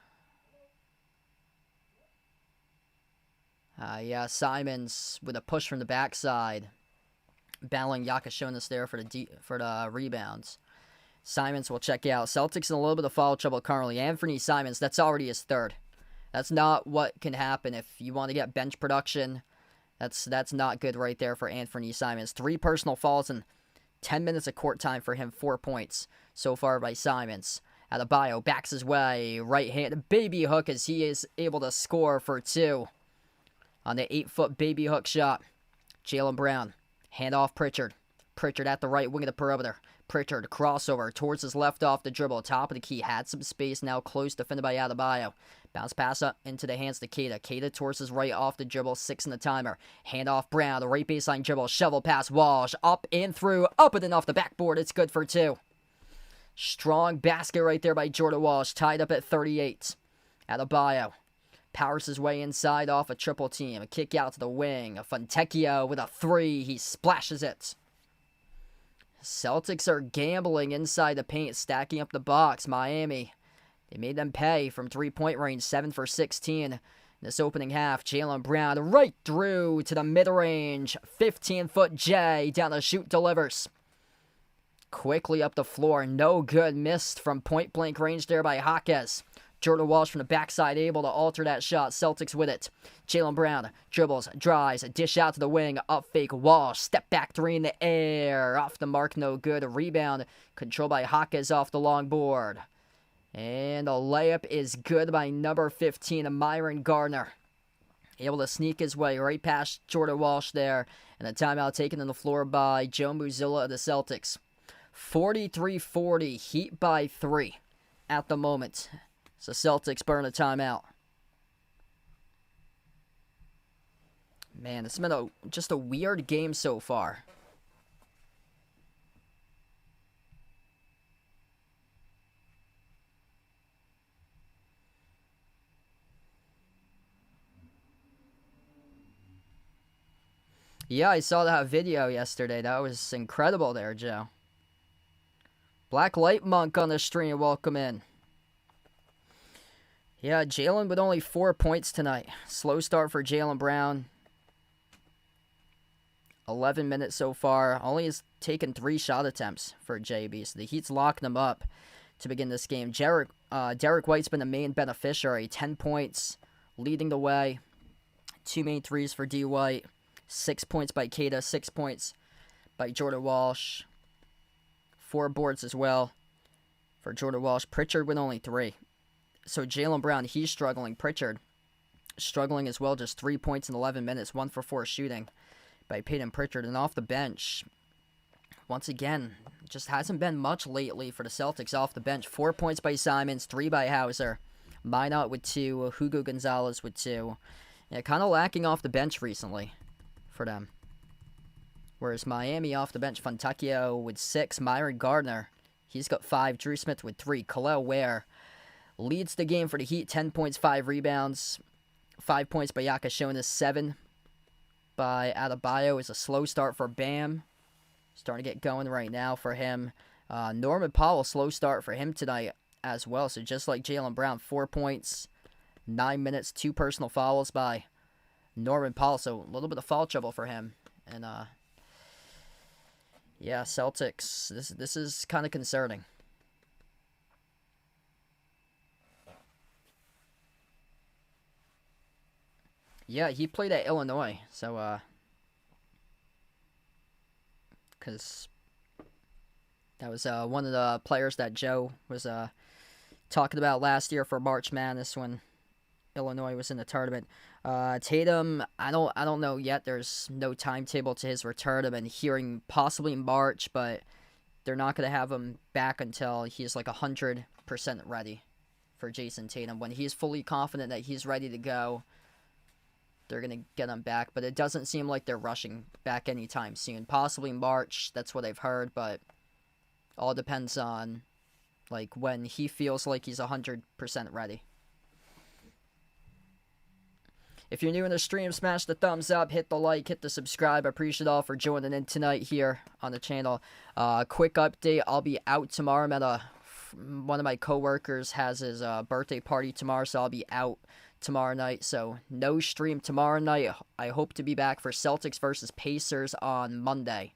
Yeah, Simons with a push from the backside. Battling Yakashonis there for the rebounds. Simons will check out. Celtics in a little bit of foul trouble currently. Anthony Simons, that's already his third. That's not what can happen if you want to get bench production. That's not good right there for Anthony Simons. 3 personal fouls and 10 minutes of court time for him. 4 points so far by Simons. Adebayo backs his way. Right hand baby hook as he is able to score for 2 on the 8-foot baby hook shot. Jaylen Brown. Hand off Pritchard. Pritchard at the right wing of the perimeter. Pritchard crossover towards his left off the dribble. Top of the key. Had some space. Now close. Defended by Adebayo. Bounce pass up into the hands to Keita. Keita towards his right off the dribble. 6 in the timer. Hand off Brown. The right baseline dribble. Shovel pass. Walsh. Up and through. Up and off the backboard. It's good for 2. Strong basket right there by Jordan Walsh. Tied up at 38. Adebayo. Powers his way inside off a triple team. A kick out to the wing. Fontecchio with a 3. He splashes it. Celtics are gambling inside the paint, stacking up the box. Miami, they made them pay from 3-point range, 7 for 16 in this opening half. Jaylen Brown right through to the mid-range. 15-foot J down the shoot, delivers. Quickly up the floor. No good. Missed from point-blank range there by Jaquez. Jordan Walsh from the backside able to alter that shot. Celtics with it. Jaylen Brown dribbles, drives, dish out to the wing, up fake Walsh. Step back 3 in the air. Off the mark, no good. A rebound controlled by Jaquez off the long board. And the layup is good by number 15, Myron Gardner. Able to sneak his way right past Jordan Walsh there. And a timeout taken on the floor by Joe Mazzulla of the Celtics. 43-40, Heat by 3 at the moment. So Celtics burn a timeout. Man, it's been just a weird game so far. Yeah, I saw that video yesterday. That was incredible there, Joe. Black Light Monk on the stream. Welcome in. Yeah, Jaylen with only 4 points tonight. Slow start for Jaylen Brown. 11 minutes so far. Only has taken 3 shot attempts for JB. So the Heat's locking them up to begin this game. Derek White's been the main beneficiary. 10 points, leading the way. 2 main threes for D. White. 6 points by Keita. 6 points by Jordan Walsh. 4 boards as well for Jordan Walsh. Pritchard with only 3. So Jaylen Brown, he's struggling. Pritchard struggling as well. Just 3 points in 11 minutes. 1 for 4 shooting by Peyton Pritchard. And off the bench, once again, just hasn't been much lately for the Celtics off the bench. 4 points by Simons. 3 by Hauser. Minot with 2. Hugo Gonzalez with 2. Yeah, kind of lacking off the bench recently for them. Whereas Miami off the bench, Fontecchio with 6. Myron Gardner, he's got 5. Drew Smith with 3. Khalil Ware leads the game for the Heat. 10 points, 5 rebounds. 5 points by Yakashonis. 7 by Adebayo. Is a slow start for Bam. Starting to get going right now for him. Norman Powell, slow start for him tonight as well. So just like Jaylen Brown, 4 points, 9 minutes, 2 personal fouls by Norman Powell. So a little bit of foul trouble for him. And yeah, Celtics, this is kind of concerning. Yeah, he played at Illinois, so, because that was one of the players that Joe was talking about last year for March Madness when Illinois was in the tournament. Tatum, I don't know yet. There's no timetable to his return. I've been hearing possibly March, but they're not going to have him back until he's like 100% ready for Jason Tatum. When he's fully confident that he's ready to go, they're going to get him back, but it doesn't seem like they're rushing back anytime soon. Possibly March, that's what I've heard, but all depends on like when he feels like he's 100% ready. If you're new in the stream, smash the thumbs up, hit the like, hit the subscribe. I appreciate all for joining in tonight here on the channel. Quick update, I'll be out tomorrow. I'm at one of my coworkers has his birthday party tomorrow, so I'll be out tomorrow night. So no stream tomorrow night. I hope to be back for Celtics versus Pacers on Monday.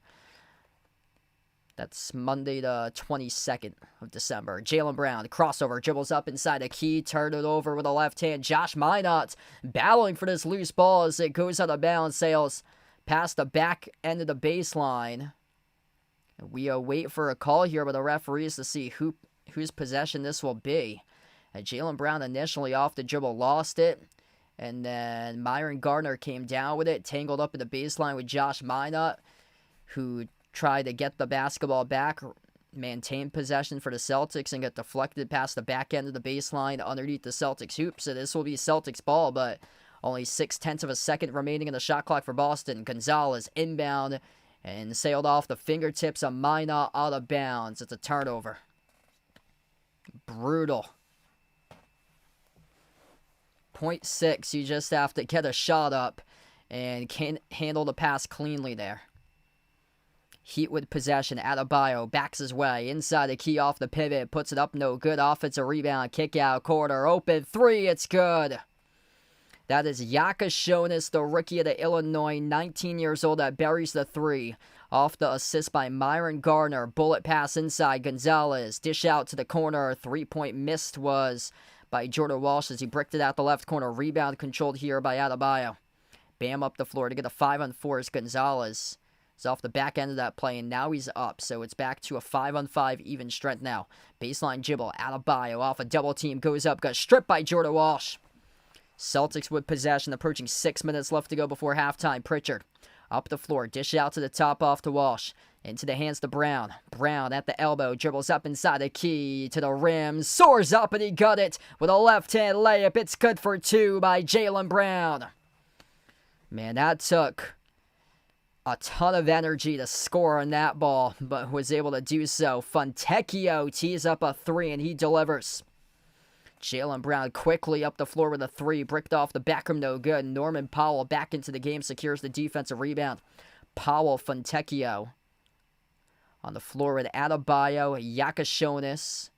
That's Monday the 22nd of December. Jaylen Brown, crossover, dribbles up inside the key, turned it over with a left hand. Josh Minott battling for this loose ball as it goes out of bounds, sails past the back end of the baseline. We wait for a call here by the referees to see whose possession this will be. Jaylen Brown initially off the dribble lost it, and then Myron Gardner came down with it, tangled up in the baseline with Josh Minott, who tried to get the basketball back, maintain possession for the Celtics, and get deflected past the back end of the baseline underneath the Celtics hoop. So this will be Celtics ball, but only 0.6 of a second remaining in the shot clock for Boston. Gonzalez inbound and sailed off the fingertips of Minott out of bounds. It's a turnover. Brutal. 0.6, you just have to get a shot up and can't handle the pass cleanly there. Heat with possession. Adebayo backs his way inside the key off the pivot. Puts it up, no good. Offensive rebound. Kick out. Corner. Open. Three. It's good. That is Yakashonis, the rookie of the Illinois. 19 years old. That buries the three. Off the assist by Myron Gardner. Bullet pass inside. Gonzalez. Dish out to the corner. 3-point missed was by Jordan Walsh as he bricked it out the left corner. Rebound controlled here by Adebayo. Bam up the floor to get a 5-on-4 is Gonzalez. He's off the back end of that play, and now he's up. So it's back to a 5-on-5 even strength now. Baseline dribble. Adebayo off a double team. Goes up. Got stripped by Jordan Walsh. Celtics with possession. Approaching 6 minutes left to go before halftime. Pritchard up the floor. Dish out to the top off to Walsh. Into the hands to Brown. Brown at the elbow. Dribbles up inside the key to the rim. Soars up, and he got it with a left-hand layup. It's good for two by Jaylen Brown. Man, that took a ton of energy to score on that ball, but was able to do so. Fontecchio tees up a three, and he delivers. Jaylen Brown quickly up the floor with a three. Bricked off the back rim, no good. Norman Powell back into the game, secures the defensive rebound. Powell, Fontecchio on the floor with Adebayo, Yakashonis,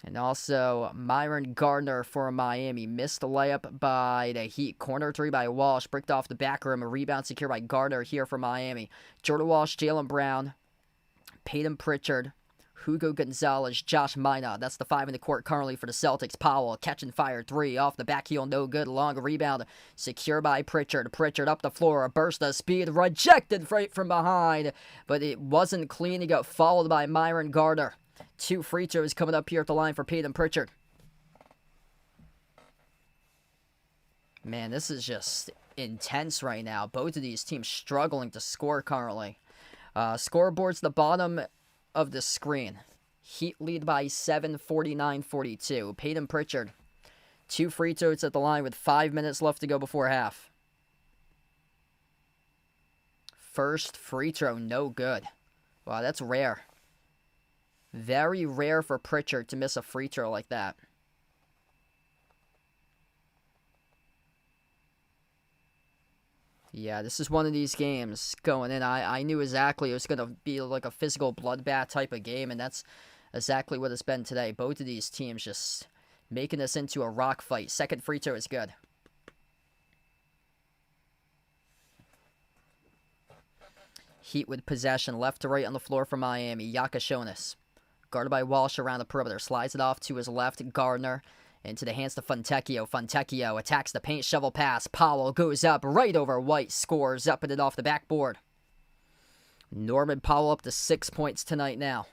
and also Myron Gardner for Miami. Missed the layup by the Heat. Corner three by Walsh. Bricked off the back rim. A rebound secured by Gardner here for Miami. Jordan Walsh, Jaylen Brown, Peyton Pritchard, Hugo Gonzalez, Josh Minott. That's the five in the court currently for the Celtics. Powell, catch and fire three. Off the back heel, no good. Long rebound. Secured by Pritchard. Pritchard up the floor. A burst of speed. Rejected right from behind. But it wasn't clean. He got followed by Myron Gardner. Two free throws coming up here at the line for Peyton Pritchard. Man, this is just intense right now. Both of these teams struggling to score currently. Scoreboard's the bottom of the screen. Heat lead by 7, 49-42. Peyton Pritchard, two free throws at the line with 5 minutes left to go before half. First free throw, no good. Wow, that's rare. Very rare for Pritchard to miss a free throw like that. Yeah, this is one of these games going in. I knew exactly it was going to be like a physical bloodbath type of game, and that's exactly what it's been today. Both of these teams just making this into a rock fight. Second free throw is good. Heat with possession, left to right on the floor for Miami. Yakashonis, guarded by Walsh around the perimeter. Slides it off to his left, Gardner. Into the hands to Fontecchio. Fontecchio attacks the paint, shovel pass. Powell goes up right over White. Scores up and it off the backboard. Norman Powell up to 6 points tonight now.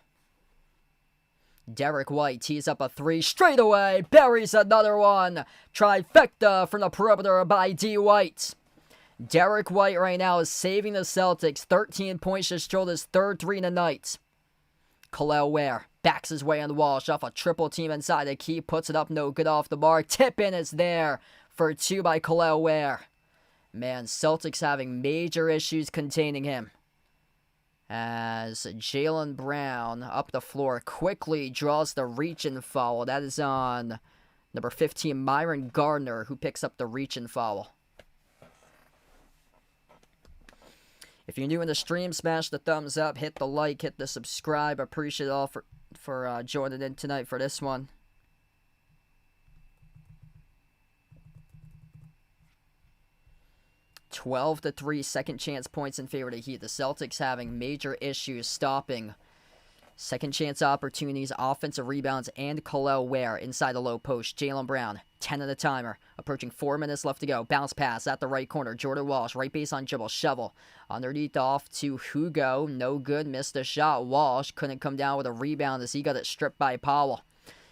Derek White tees up a three straight away. Buries another one. Trifecta from the perimeter by D. White. Derek White right now is saving the Celtics. 13 points, just drilled his third three tonight. Khalil Ware backs his way on Walsh off a triple team inside the key. Puts it up, no good off the mark. Tip in is there for two by Khalil Ware. Man, Celtics having major issues containing him. as Jaylen Brown up the floor quickly draws the reach-in foul. That is on number 15, Myron Gardner, who picks up the reach-in foul. If you're new in the stream, smash the thumbs up, hit the like, hit the subscribe. Appreciate it all for joining in tonight for this one. Twelve to 3 second chance points in favor of the Heat. The Celtics having major issues stopping second chance opportunities, offensive rebounds, and Khalil Ware inside the low post. Jaylen Brown, 10 of the timer, approaching 4 minutes left to go. Bounce pass at the right corner. Jordan Walsh, right baseline dribble, shovel. Underneath off to Hugo, no good, missed a shot. Walsh couldn't come down with a rebound as he got it stripped by Powell.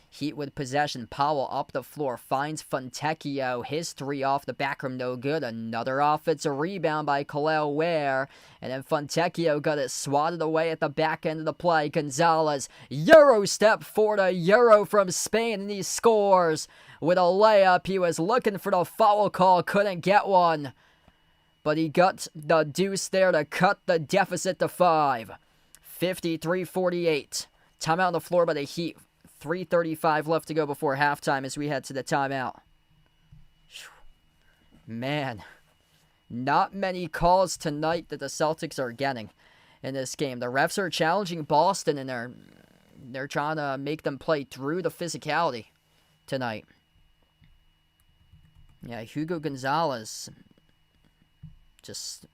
Heat with possession. Powell up the floor, finds Fontecchio. His three off the back rim, no good. Another offensive rebound by Khalil Ware. And then Fontecchio got it swatted away at the back end of the play. Gonzalez, Euro step forward, a Euro from Spain, and he scores with a layup. He was looking for the foul call, couldn't get one. But he got the deuce there to cut the deficit to 5. 53-48. Timeout on the floor by the Heat. 3:35 left to go before halftime as we head to the timeout. Man, not many calls tonight that the Celtics are getting in this game. The refs are challenging Boston, and they're trying to make them play through the physicality tonight. Yeah, Hugo Gonzalez just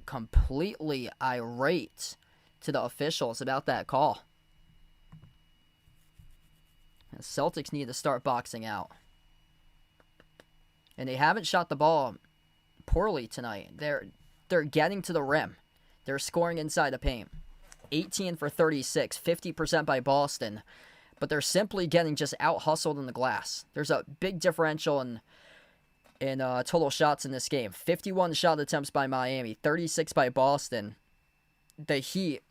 completely irate to the officials about that call. The Celtics need to start boxing out. And they haven't shot the ball poorly tonight. They're getting to the rim. They're scoring inside the paint. 18 for 36, 50% by Boston. But they're simply getting just out-hustled in the glass. There's a big differential in total shots in this game. 51 shot attempts by Miami, 36 by Boston. The Heat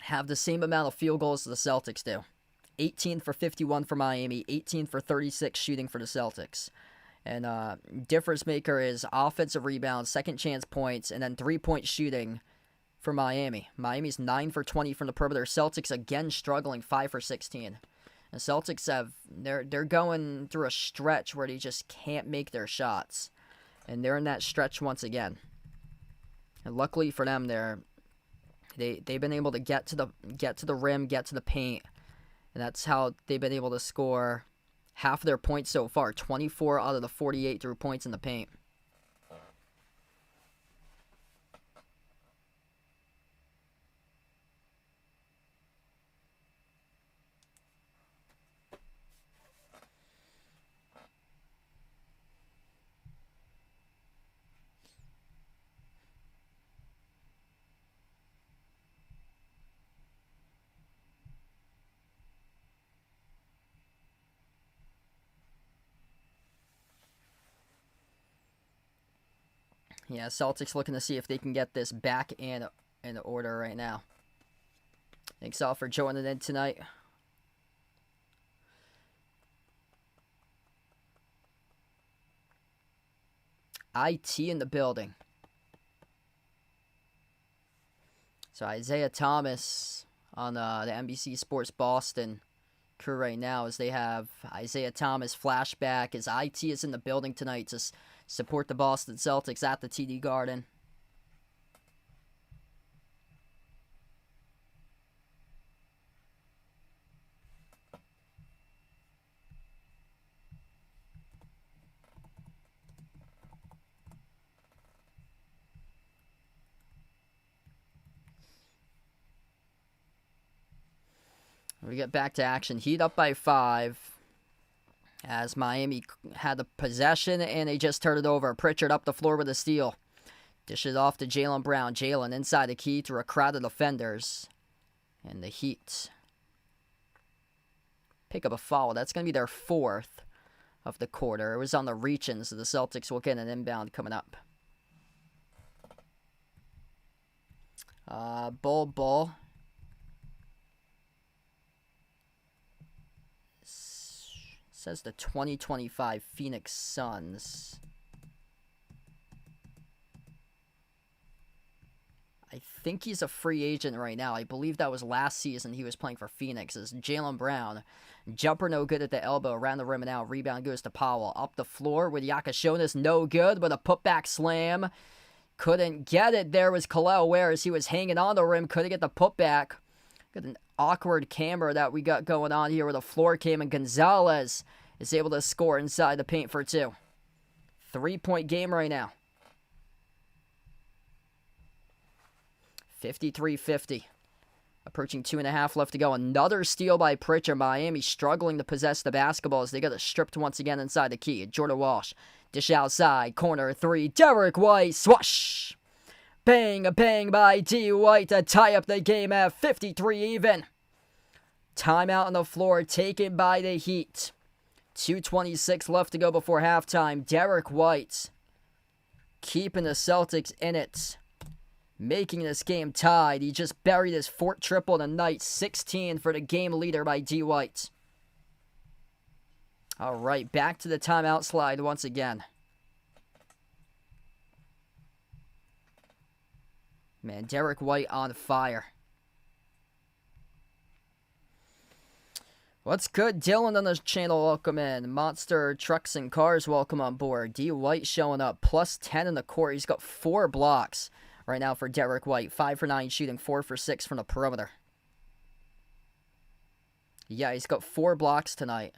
have the same amount of field goals as the Celtics do. 18 for 51 for Miami, 18 for 36 shooting for the Celtics. And difference maker is offensive rebounds, second chance points, and then 3-point shooting for Miami. Miami's 9 for 20 from the perimeter. Celtics again struggling, 5 for 16. And Celtics they're going through a stretch where they just can't make their shots. And they're in that stretch once again. And luckily for them, they've been able to get to the rim, get to the paint. And that's how they've been able to score half of their points so far. 24 out of the 48 through points in the paint. Yeah, Celtics looking to see if they can get this back in order right now. Thanks all for joining in tonight. IT in the building. So Isaiah Thomas on the NBC Sports Boston crew right now as they have Isaiah Thomas flashback as IT is in the building tonight to support the Boston Celtics at the TD Garden. We get back to action. Heat up by 5. As Miami had the possession, and they just turned it over. Pritchard up the floor with a steal. Dishes off to Jaylen Brown. Jaylen inside the key through a crowd of defenders. And the Heat pick up a foul. That's going to be their 4th of the quarter. It was on the reach-in, so the Celtics will get an inbound coming up. Bull. Says the 2025 Phoenix Suns. I think he's a free agent right now. I believe that was last season he was playing for Phoenix. Is Jaylen Brown. Jumper no good at the elbow. Around the rim and out. Rebound goes to Powell. Up the floor with Yakashonis. No good, but a putback slam. Couldn't get it. There was Kalel Ware as he was hanging on the rim. Couldn't get the putback. Got an awkward camera that we got going on here where the floor came, and Gonzalez is able to score inside the paint for 2. 3-point game right now. 53-50. Approaching 2.5 left to go. Another steal by Pritchard. Miami struggling to possess the basketball as they got it stripped once again inside the key. Jordan Walsh. Dish outside. Corner 3. Derek White. Swash. Bang, a bang by D. White to tie up the game at 53 even. Timeout on the floor taken by the Heat. 2:26 left to go before halftime. Derek White keeping the Celtics in it. Making this game tied. He just buried his 4th triple tonight. 16 for the game leader by D. White. All right, back to the timeout slide once again. Man, Derek White on fire. What's good? Dylan on the channel, welcome in. Monster Trucks and Cars, welcome on board. D. White showing up, plus 10 in the court. He's got 4 blocks right now for Derek White. 5 for 9 shooting, 4 for 6 from the perimeter. Yeah, he's got 4 blocks tonight.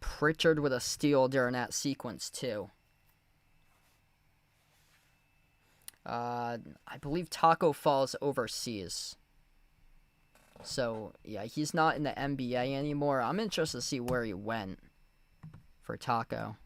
Pritchard with a steal during that sequence, too. I believe Taco Fall's overseas. So, yeah, he's not in the NBA anymore. I'm interested to see where he went for Taco.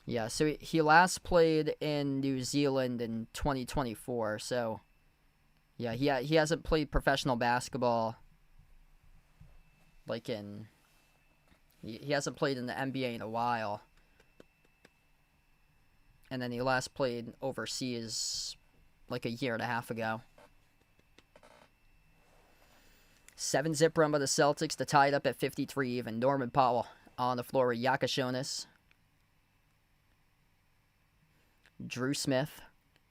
Yeah, so he last played in New Zealand in 2024. So, yeah, he hasn't played professional basketball. He hasn't played in the NBA in a while. And then he last played overseas like a year and a half ago. 7-zip run by the Celtics to tie it up at 53 even. Norman Powell on the floor with Yakashonis. Drew Smith.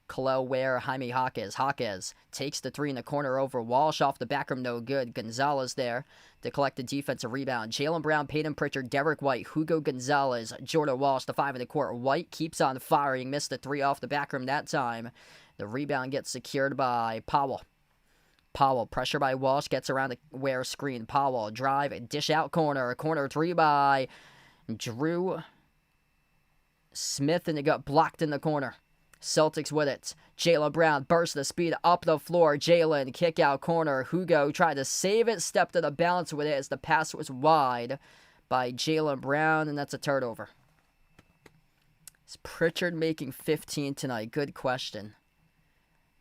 Kalel Ware, Jaime Jaquez. Jaquez takes the 3 in the corner over Walsh off the back rim, no good. Gonzalez there to collect the defensive rebound. Jaylen Brown, Peyton Pritchard, Derek White, Hugo Gonzalez, Jordan Walsh, the 5 in the court. White keeps on firing, missed the 3 off the back rim that time. The rebound gets secured by Powell. Powell, pressure by Walsh, gets around the Ware screen. Powell, drive, dish out corner. Corner 3 by Drew Smith, and it got blocked in the corner. Celtics with it. Jaylen Brown bursts the speed up the floor. Jaylen, kick out corner. Hugo tried to save it, stepped to the balance with it as the pass was wide by Jaylen Brown, and that's a turnover. Is Pritchard making 15 tonight? Good question.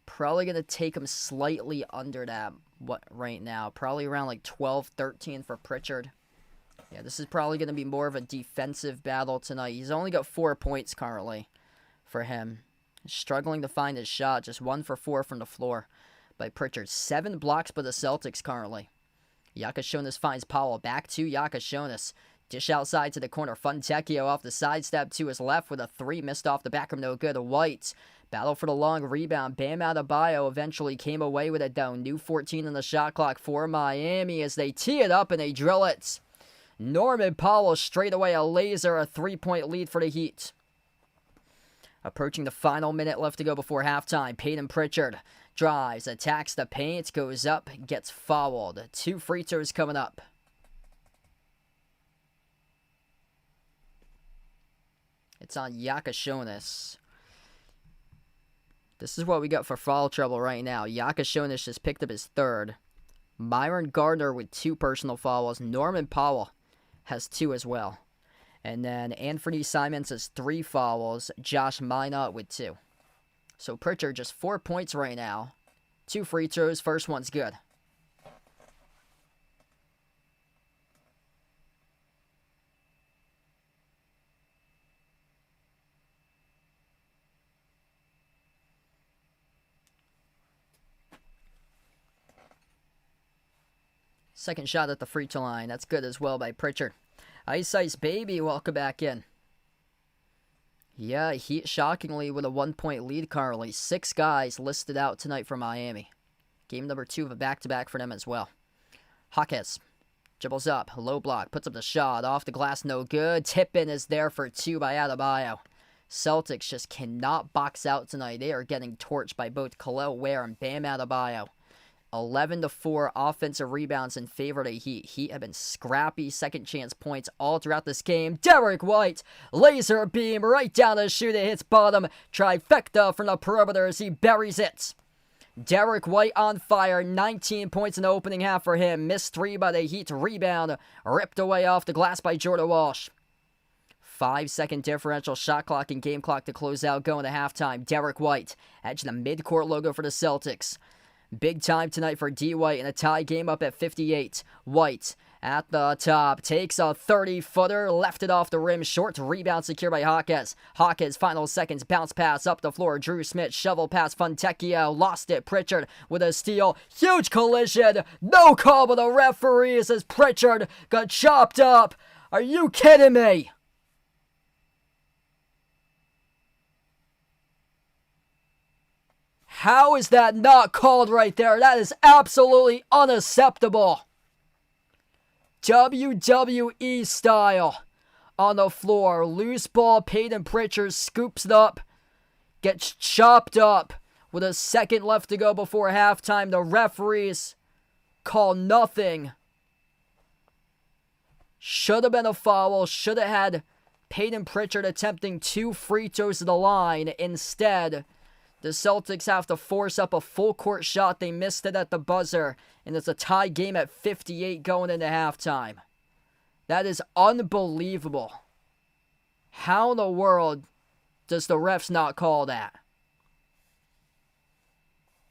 Probably going to take him slightly under that right now. Probably around like 12, 13 for Pritchard. Yeah, this is probably going to be more of a defensive battle tonight. He's only got 4 points currently for him. Struggling to find his shot. Just 1 for 4 from the floor by Pritchard. 7 blocks by the Celtics currently. Yakashonis finds Powell. Back to Yakashonis. Dish outside to the corner. Fontecchio off the sidestep to his left with a 3 missed off the back rim. No good. White. Battle for the long rebound. Bam Adebayo eventually came away with it though. New 14 on the shot clock for Miami as they tee it up and they drill it. Norman Powell straight away a laser. A 3-point lead for the Heat. Approaching the final minute left to go before halftime. Peyton Pritchard drives, attacks the paint, goes up, gets fouled. 2 free throws coming up. It's on Yakashonis. This is what we got for foul trouble right now. Yakashonis just picked up his 3rd. Myron Gardner with 2 personal fouls. Norman Powell has 2 as well. And then Anthony Simons has 3 fouls. Josh Minot with 2. So Pritchard just 4 points right now. 2 free throws. First one's good. Second shot at the free throw line. That's good as well by Pritchard. Ice Ice Baby, welcome back in. Yeah, Heat shockingly with a 1-point lead currently. 6 guys listed out tonight for Miami. Game number 2 of a back-to-back for them as well. Hawkes dribbles up, low block, puts up the shot, off the glass, no good. Tip-in is there for 2 by Adebayo. Celtics just cannot box out tonight. They are getting torched by both Khalil Ware and Bam Adebayo. 11-4 offensive rebounds in favor of the Heat. Heat have been scrappy second chance points all throughout this game. Derek White, laser beam right down the chute. It hits bottom. Trifecta from the perimeter as he buries it. Derek White on fire. 19 points in the opening half for him. Missed 3 by the Heat. Rebound ripped away off the glass by Jordan Walsh. 5-second differential shot clock and game clock to close out going to halftime. Derek White, edge the midcourt logo for the Celtics. Big time tonight for D. White in a tie game up at 58. White at the top takes a 30-footer, left it off the rim, short rebound secured by Hawkes. Hawkes, final seconds, bounce pass up the floor. Drew Smith, shovel pass, Fontecchio, lost it. Pritchard with a steal. Huge collision. No call by the referees as Pritchard got chopped up. Are you kidding me? How is that not called right there? That is absolutely unacceptable. WWE style on the floor. Loose ball, Peyton Pritchard scoops it up, gets chopped up with a second left to go before halftime. The referees call nothing. Should have been a foul. Should have had Peyton Pritchard attempting 2 free throws to the line. Instead, the Celtics have to force up a full court shot. They missed it at the buzzer. And it's a tie game at 58 going into halftime. That is unbelievable. How in the world does the refs not call that?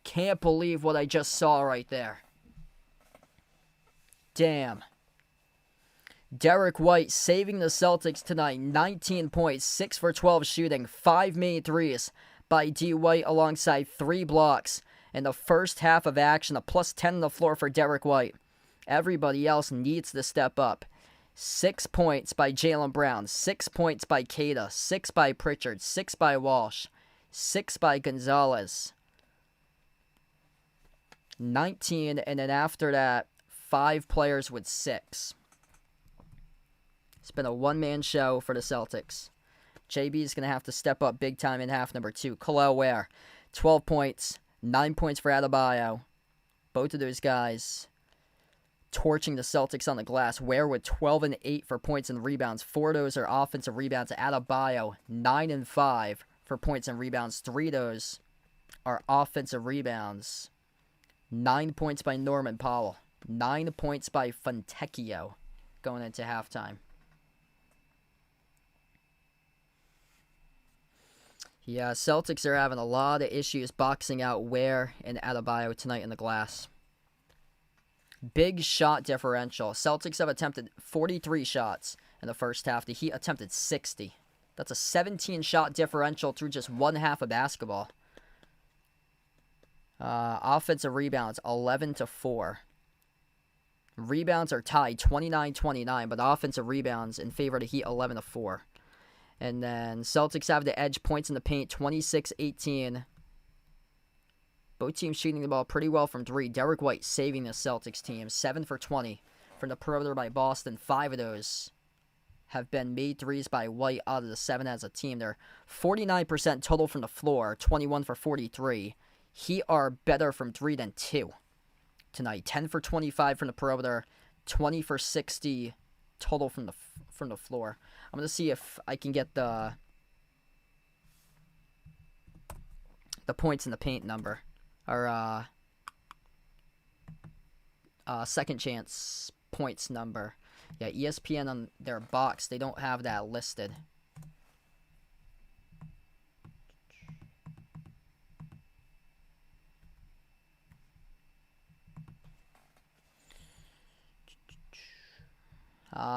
Can't believe what I just saw right there. Damn. Derek White saving the Celtics tonight. 19 points, 6 for 12 shooting, 5 made threes by D. White alongside 3 blocks in the first half of action. A plus 10 on the floor for Derek White. Everybody else needs to step up. 6 points by Jaylen Brown, 6 points by Keita, 6 by Pritchard, 6 by Walsh, 6 by Gonzalez. 19, and then after that, 5 players with 6. It's been a one-man show for the Celtics. JB is going to have to step up big time in half number 2. Khalil Ware, 12 points, 9 points for Adebayo. Both of those guys torching the Celtics on the glass. Ware with 12 and 8 for points and rebounds. 4 of those are offensive rebounds. Adebayo, 9 and 5 for points and rebounds. 3 of those are offensive rebounds. 9 points by Norman Powell. 9 points by Fontecchio going into halftime. Yeah, Celtics are having a lot of issues boxing out Ware and Adebayo tonight in the glass. Big shot differential. Celtics have attempted 43 shots in the first half. The Heat attempted 60. That's a 17-shot differential through just one half of basketball. Offensive rebounds, 11-4. Rebounds are tied, 29-29, but offensive rebounds in favor of the Heat, 11-4. And then Celtics have the edge, points in the paint, 26-18. Both teams shooting the ball pretty well from 3. Derek White saving the Celtics team, 7 for 20 from the perimeter by Boston. 5 of those have been made threes by White out of the 7 as a team. They're 49% total from the floor, 21 for 43. Heat are better from 3 than 2 tonight. 10 for 25 from the perimeter, 20 for 60 total from the floor. I'm going to see if I can get the points in the paint number. Or second chance points number. Yeah, ESPN on their box, they don't have that listed.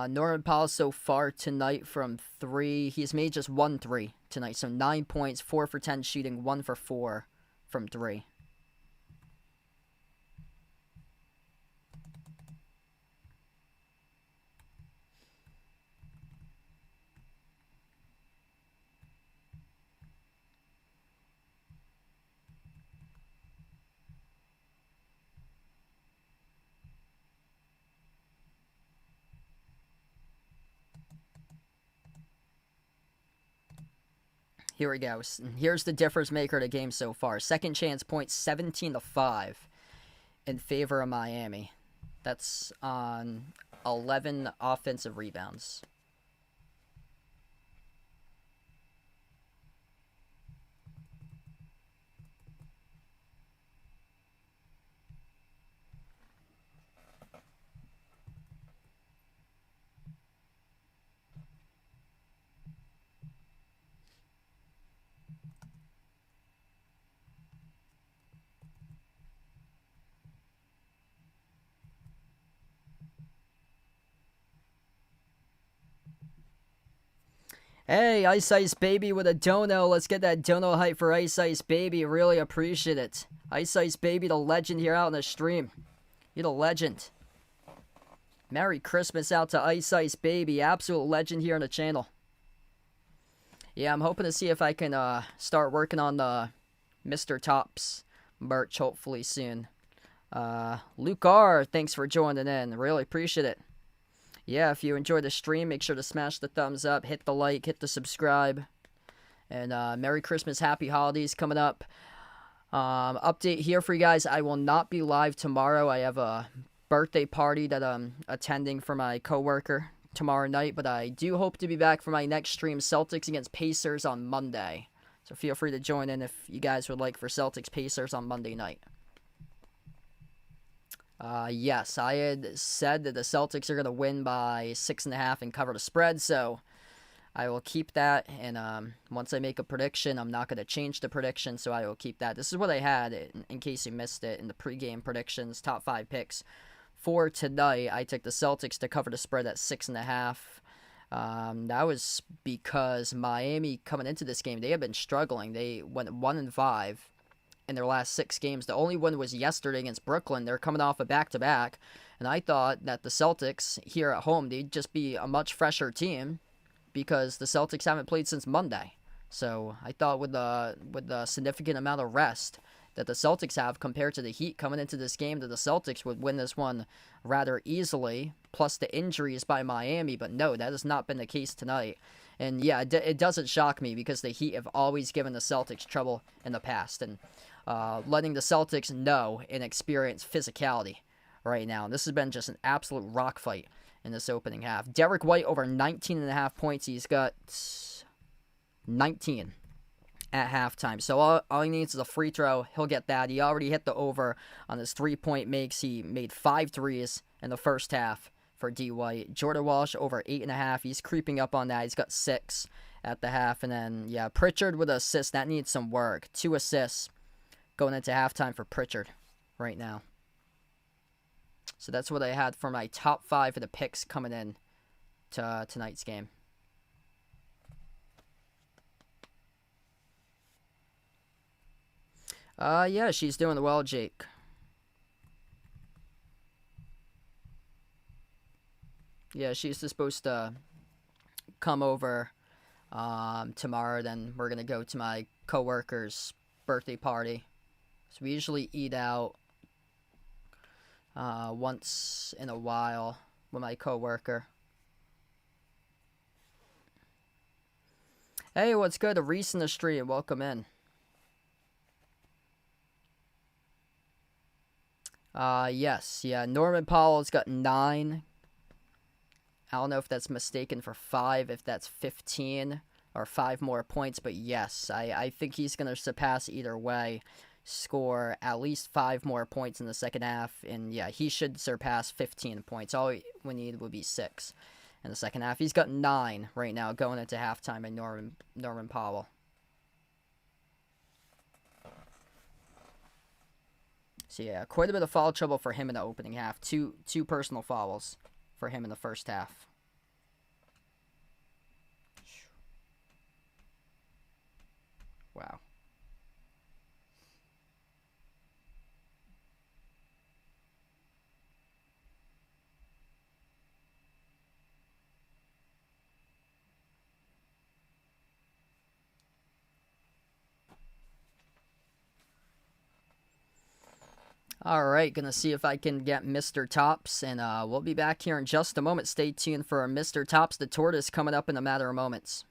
Norman Powell so far tonight from 3. He's made just 1 3 tonight. So 9 points, 4 for 10 shooting, 1 for 4 from 3. Here we go. Here's the difference maker of the game so far. Second chance points 17-5 in favor of Miami. That's on 11 offensive rebounds. Hey, Ice Ice Baby with a dono. Let's get that dono hype for Ice Ice Baby. Really appreciate it. Ice Ice Baby, the legend here out in the stream. You're the legend. Merry Christmas out to Ice Ice Baby. Absolute legend here on the channel. Yeah, I'm hoping to see if I can start working on the Mr. Tops merch hopefully soon. Luke R, thanks for joining in. Really appreciate it. Yeah, if you enjoyed the stream, make sure to smash the thumbs up, hit the like, hit the subscribe. And Merry Christmas, Happy Holidays coming up. Update here for you guys. I will not be live tomorrow. I have a birthday party that I'm attending for my coworker tomorrow night. But I do hope to be back for my next stream, Celtics against Pacers on Monday. So feel free to join in if you guys would like for Celtics Pacers on Monday night. Yes, I had said that the Celtics are going to win by 6.5 and cover the spread, so I will keep that, and once I make a prediction, I'm not going to change the prediction, so I will keep that. This is what I had, in case you missed it, in the pregame predictions, top 5 picks. For tonight, I took the Celtics to cover the spread at 6.5. That was because Miami, coming into this game, they have been struggling. They went 1-5. In their last 6 games. The only one was yesterday against Brooklyn. They're coming off a back-to-back, and I thought that the Celtics here at home, they'd just be a much fresher team because the Celtics haven't played since Monday. So I thought with the significant amount of rest that the Celtics have compared to the Heat coming into this game, that the Celtics would win this one rather easily, plus the injuries by Miami. But no, that has not been the case tonight. And yeah, it doesn't shock me because the Heat have always given the Celtics trouble in the past. And letting the Celtics know and experience physicality right now. And this has been just an absolute rock fight in this opening half. Derek White over 19.5 points. He's got 19 at halftime. So all he needs is a free throw. He'll get that. He already hit the over on his 3-point makes. He made 5 threes in the first half for D. White. Jordan Walsh over 8.5. He's creeping up on that. He's got 6 at the half. And then, yeah, Pritchard with an assist. That needs some work. 2 assists going into halftime for Pritchard right now. So that's what I had for my top 5 of the picks coming in to tonight's game. Yeah, she's doing well, Jake. Yeah, she's supposed to come over tomorrow. Then we're going to go to my coworker's birthday party. So we usually eat out once in a while with my coworker. Hey, what's good? A Reese in the street. Welcome in. Yes. Yeah, Norman Powell's got 9. I don't know if that's mistaken for 5, if that's 15 or 5 more points, but yes, I think he's going to surpass either way. Score at least 5 more points in the second half, and yeah, he should surpass 15 points. All we need would be 6 in the second half. He's got 9 right now going into halftime in Norman Powell. So yeah, quite a bit of foul trouble for him in the opening half. Two personal fouls for him in the first half. Wow. Alright, gonna see if I can get Mr. Tops, and we'll be back here in just a moment. Stay tuned for Mr. Tops the Tortoise coming up in a matter of moments.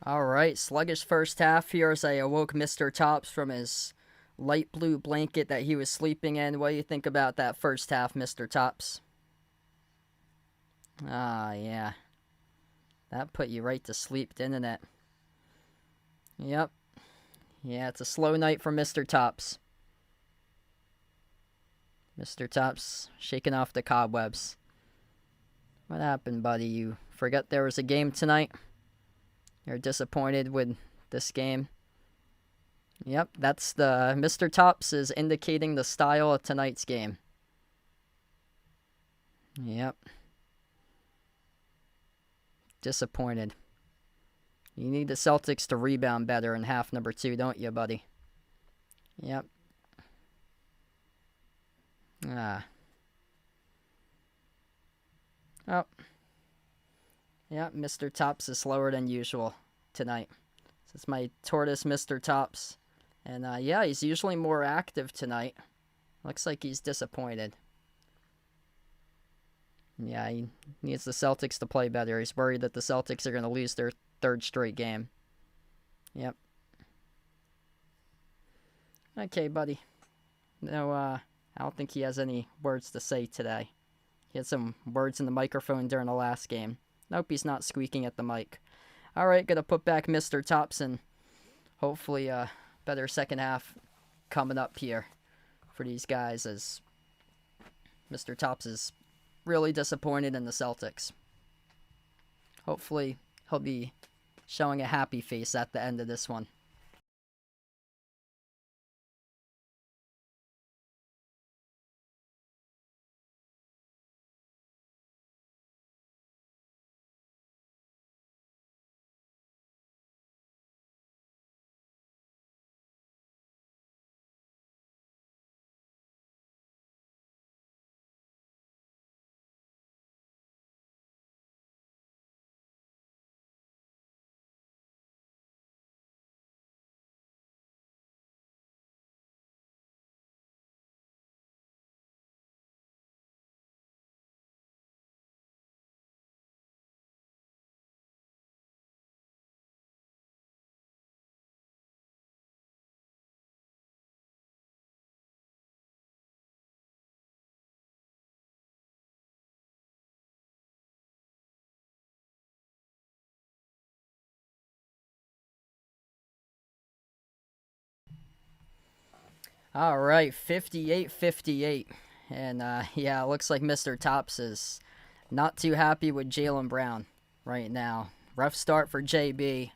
All right, sluggish first half here as I awoke Mr. Tops from his light blue blanket that he was sleeping in. What do you think about that first half, Mr. Tops? Ah, yeah. That put you right to sleep, didn't it? Yep. Yeah, it's a slow night for Mr. Tops. Mr. Tops shaking off the cobwebs. What happened, buddy? You forgot there was a game tonight? You're disappointed with this game? Yep, that's the... Mr. Tops is indicating the style of tonight's game. Yep. Disappointed. You need the Celtics to rebound better in half number 2, don't you, buddy? Yep. Ah. Oh. Yep, Mr. Tops is slower than usual tonight. This is my tortoise, Mr. Tops. And, yeah, he's usually more active tonight. Looks like he's disappointed. Yeah, he needs the Celtics to play better. He's worried that the Celtics are going to lose their third straight game. Yep. Okay, buddy. No, I don't think he has any words to say today. He had some words in the microphone during the last game. Nope, he's not squeaking at the mic. All right, gonna put back Mr. Thompson. Hopefully, better second half coming up here for these guys, as Mr. Tops is really disappointed in the Celtics. Hopefully, he'll be showing a happy face at the end of this one. All right, 58-58. And, yeah, it looks like Mr. Tops is not too happy with Jaylen Brown right now. Rough start for JB.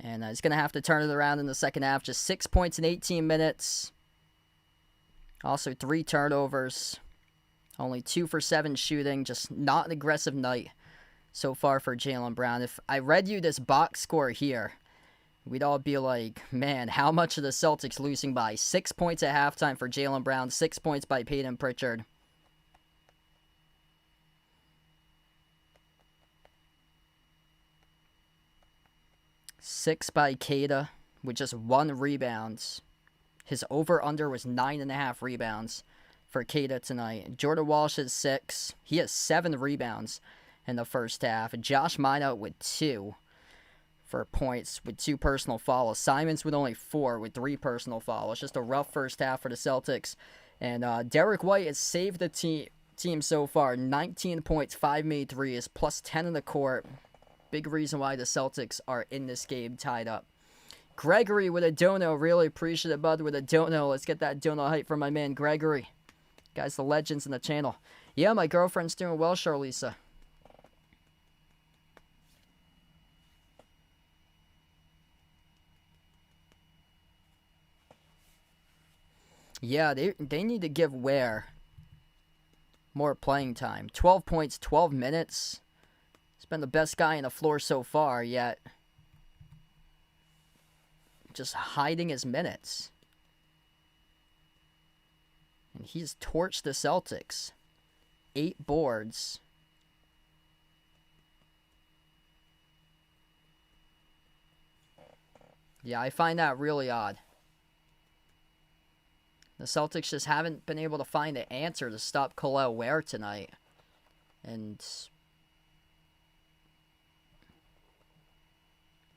And he's going to have to turn it around in the second half. Just 6 points in 18 minutes. Also 3 turnovers. Only 2 for 7 shooting. Just not an aggressive night so far for Jaylen Brown. If I read you this box score here, we'd all be like, man, how much are the Celtics losing by? 6 points at halftime for Jaylen Brown. 6 points by Peyton Pritchard. Six by Kada with just 1 rebound. His over-under was 9.5 rebounds for Kada tonight. Jordan Walsh has 6. He has 7 rebounds in the first half. Josh Minot with 2 for points with 2 personal fouls. Simons with only 4 with 3 personal fouls. Just a rough first half for the Celtics. And Derek White has saved the team so far. 19 points, 5 made threes, plus 10 in the court. Big reason why the Celtics are in this game tied up. Gregory with a dono. Really appreciate it, bud, with a dono. Let's get that dono hype from my man Gregory. Guys, the legends in the channel. Yeah, my girlfriend's doing well, Charlisa. Yeah, they need to give Ware more playing time. 12 points, 12 minutes. He's been the best guy on the floor so far, yet just hiding his minutes. And he's torched the Celtics. 8 boards. Yeah, I find that really odd. The Celtics just haven't been able to find an answer to stop Khalil Ware tonight. And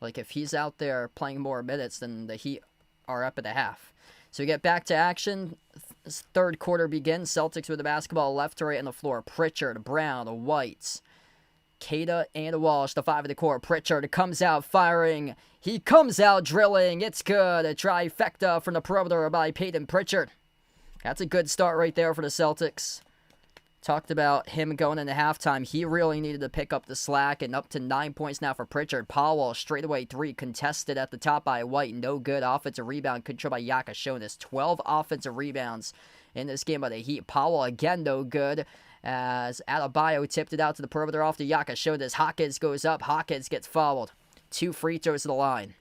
Like, if he's out there playing more minutes, then the Heat are up at the half. So we get back to action. Third quarter begins. Celtics with the basketball left to right on the floor. Pritchard, Brown, White, Cada, and Walsh, the five of the court. Pritchard comes out firing. He comes out drilling. It's good. A trifecta from the perimeter by Peyton Pritchard. That's a good start right there for the Celtics. Talked about him going into halftime. He really needed to pick up the slack, and up to 9 points now for Pritchard. Powell, straightaway three, contested at the top by White. No good. Offensive rebound controlled by Yakashonis. 12 offensive rebounds in this game by the Heat. Powell, again, no good, as Adebayo tipped it out to the perimeter off the Yakashonis. Hawkins goes up. Hawkins gets fouled. 2 free throws to the line.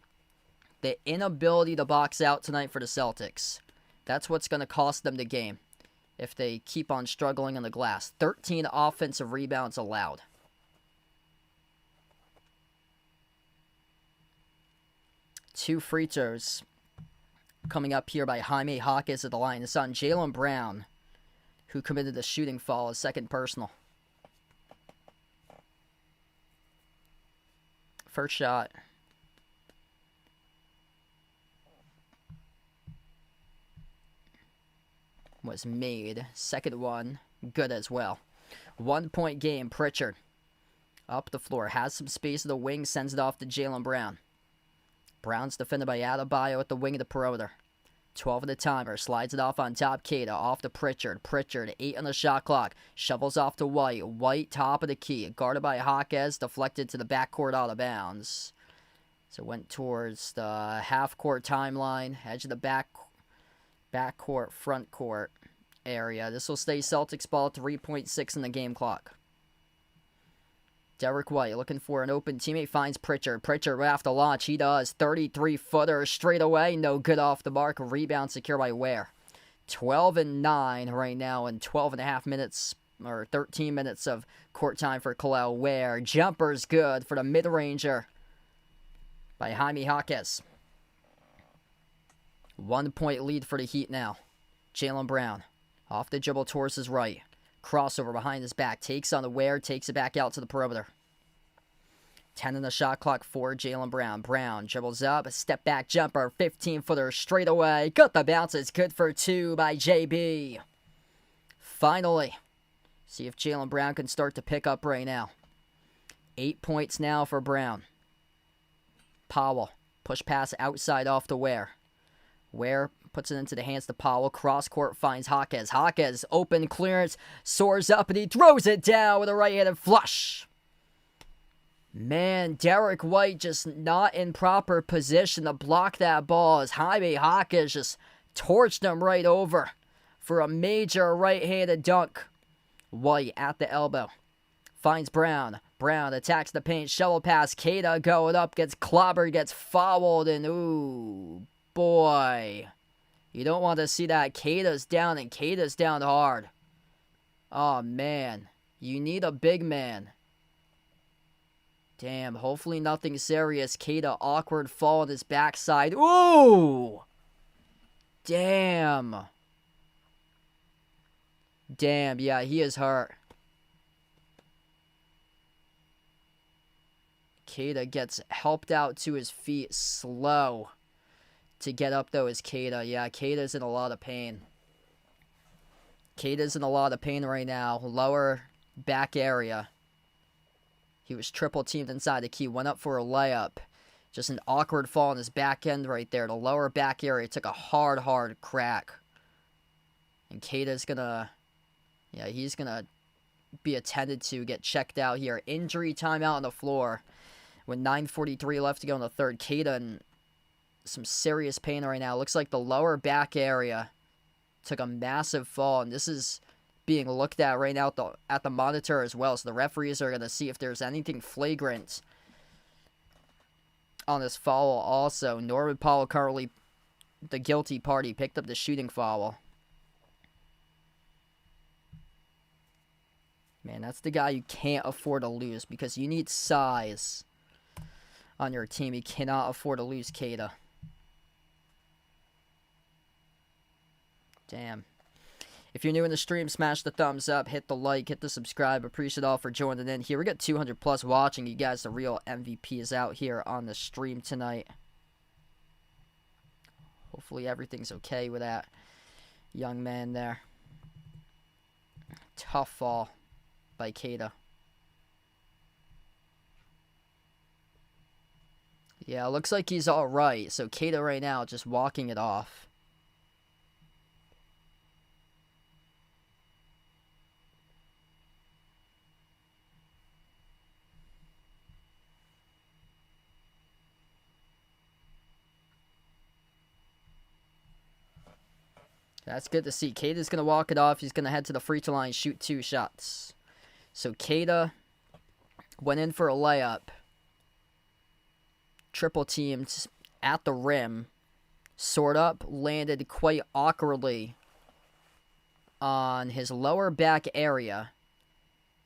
The inability to box out tonight for the Celtics. That's what's going to cost them the game if they keep on struggling on the glass. 13 offensive rebounds allowed. Two free throws coming up here by Jaime Hawkins at the line. It's on Jaylen Brown, who committed the shooting foul, his second personal. First shot. Was made. Second one, good as well. 1 point game. Pritchard up the floor, has some space at the wing, sends it off to Jaylen Brown. Brown's defended by Adebayo at the wing of the perimeter. 12 of the timer, slides it off on top. Cada off to Pritchard. Pritchard, 8 on the shot clock, shovels off to White. White, top of the key, guarded by Hawkins, deflected to the backcourt out of bounds. So went towards the half-court timeline, edge of the backcourt, front court area. This will stay Celtics ball, 3.6 in the game clock. Derek White looking for an open teammate, finds Pritchard. Pritchard right off the launch, he does. 33-footer straight away, no good off the mark. Rebound secure by Ware. 12-9 right now, and 12 and a half minutes, or 13 minutes of court time for Kel'el Ware. Jumper's good for the mid-ranger by Jaime Hawkins. 1 point lead for the Heat now. Jaylen Brown off the dribble towards his right. Crossover behind his back. Takes on the Ware. Takes it back out to the perimeter. 10 in the shot clock for Jaylen Brown. Brown dribbles up. A step back jumper. 15-footer straight away. Got the bounce. It's good for 2 by JB. Finally. See if Jaylen Brown can start to pick up right now. 8 points now for Brown. Powell. Push pass outside off to Ware. Ware puts it into the hands to Powell. Cross court finds Hawkins. Hawkins, open clearance, soars up, and he throws it down with a right-handed flush. Man, Derek White just not in proper position to block that ball as Jaime Hawkins just torched him right over for a major right-handed dunk. White at the elbow. Finds Brown. Brown attacks the paint. Shovel pass. Cada going up. Gets clobbered. Gets fouled. And ooh, boy. You don't want to see that. Cada's down, and Cada's down hard. Oh, man. You need a big man. Damn, hopefully nothing serious. Cada, awkward fall on his backside. Ooh! Damn. Damn, yeah, he is hurt. Cada gets helped out to his feet slow. To get up, though, is Cada. Yeah, Cada's in a lot of pain. Cada's in a lot of pain right now. Lower back area. He was triple teamed inside the key. Went up for a layup. Just an awkward fall on his back end right there. The lower back area took a hard crack. And Cada's gonna... Yeah, he's gonna be attended to, get checked out here. Injury timeout on the floor. With 9:43 left to go in the third. Cada in some serious pain right now. Looks like the lower back area took a massive fall, and this is being looked at right now at the monitor as well. So the referees are going to see if there's anything flagrant on this foul also. Norman Powell, currently the guilty party, picked up the shooting foul. Man, that's the guy you can't afford to lose because you need size on your team. You cannot afford to lose Cada. Damn. If you're new in the stream, smash the thumbs up, hit the like, hit the subscribe. Appreciate all for joining in here. We got 200 plus watching. You guys, the real MVPs out here on the stream tonight. Hopefully everything's okay with that young man there. Tough fall by Keita. Yeah, looks like he's all right. So Keita right now just walking it off. That's good to see. Keita's going to walk it off. He's going to head to the free throw line, shoot 2 shots. So Keita went in for a layup. Triple teamed at the rim. Sort up, landed quite awkwardly on his lower back area.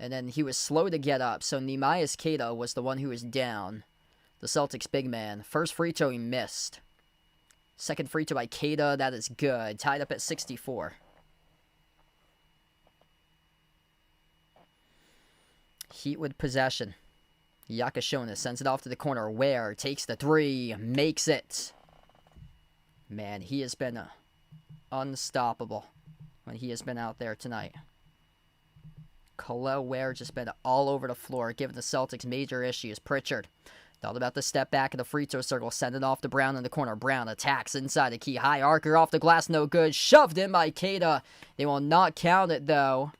And then he was slow to get up. So Neemias Keita was the one who was down. The Celtics big man. First free throw he missed. Second free throw by Keita, that is good. Tied up at 64. Heat with possession. Yakashona sends it off to the corner. Ware takes the 3, makes it. Man, he has been unstoppable when he has been out there tonight. Khalil Ware just been all over the floor, giving the Celtics major issues. Pritchard. Thought about the step back in the free throw circle. Send it off to Brown in the corner. Brown attacks inside the key. High arcer off the glass. No good. Shoved in by Keita. They will not count it, though,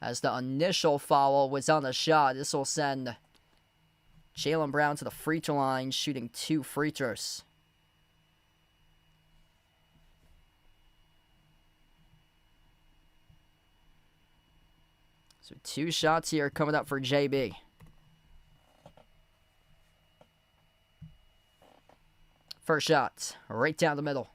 as the initial foul was on the shot. This will send Jaylen Brown to the free throw line, shooting 2 free throws. So 2 shots here coming up for JB. First shot, right down the middle.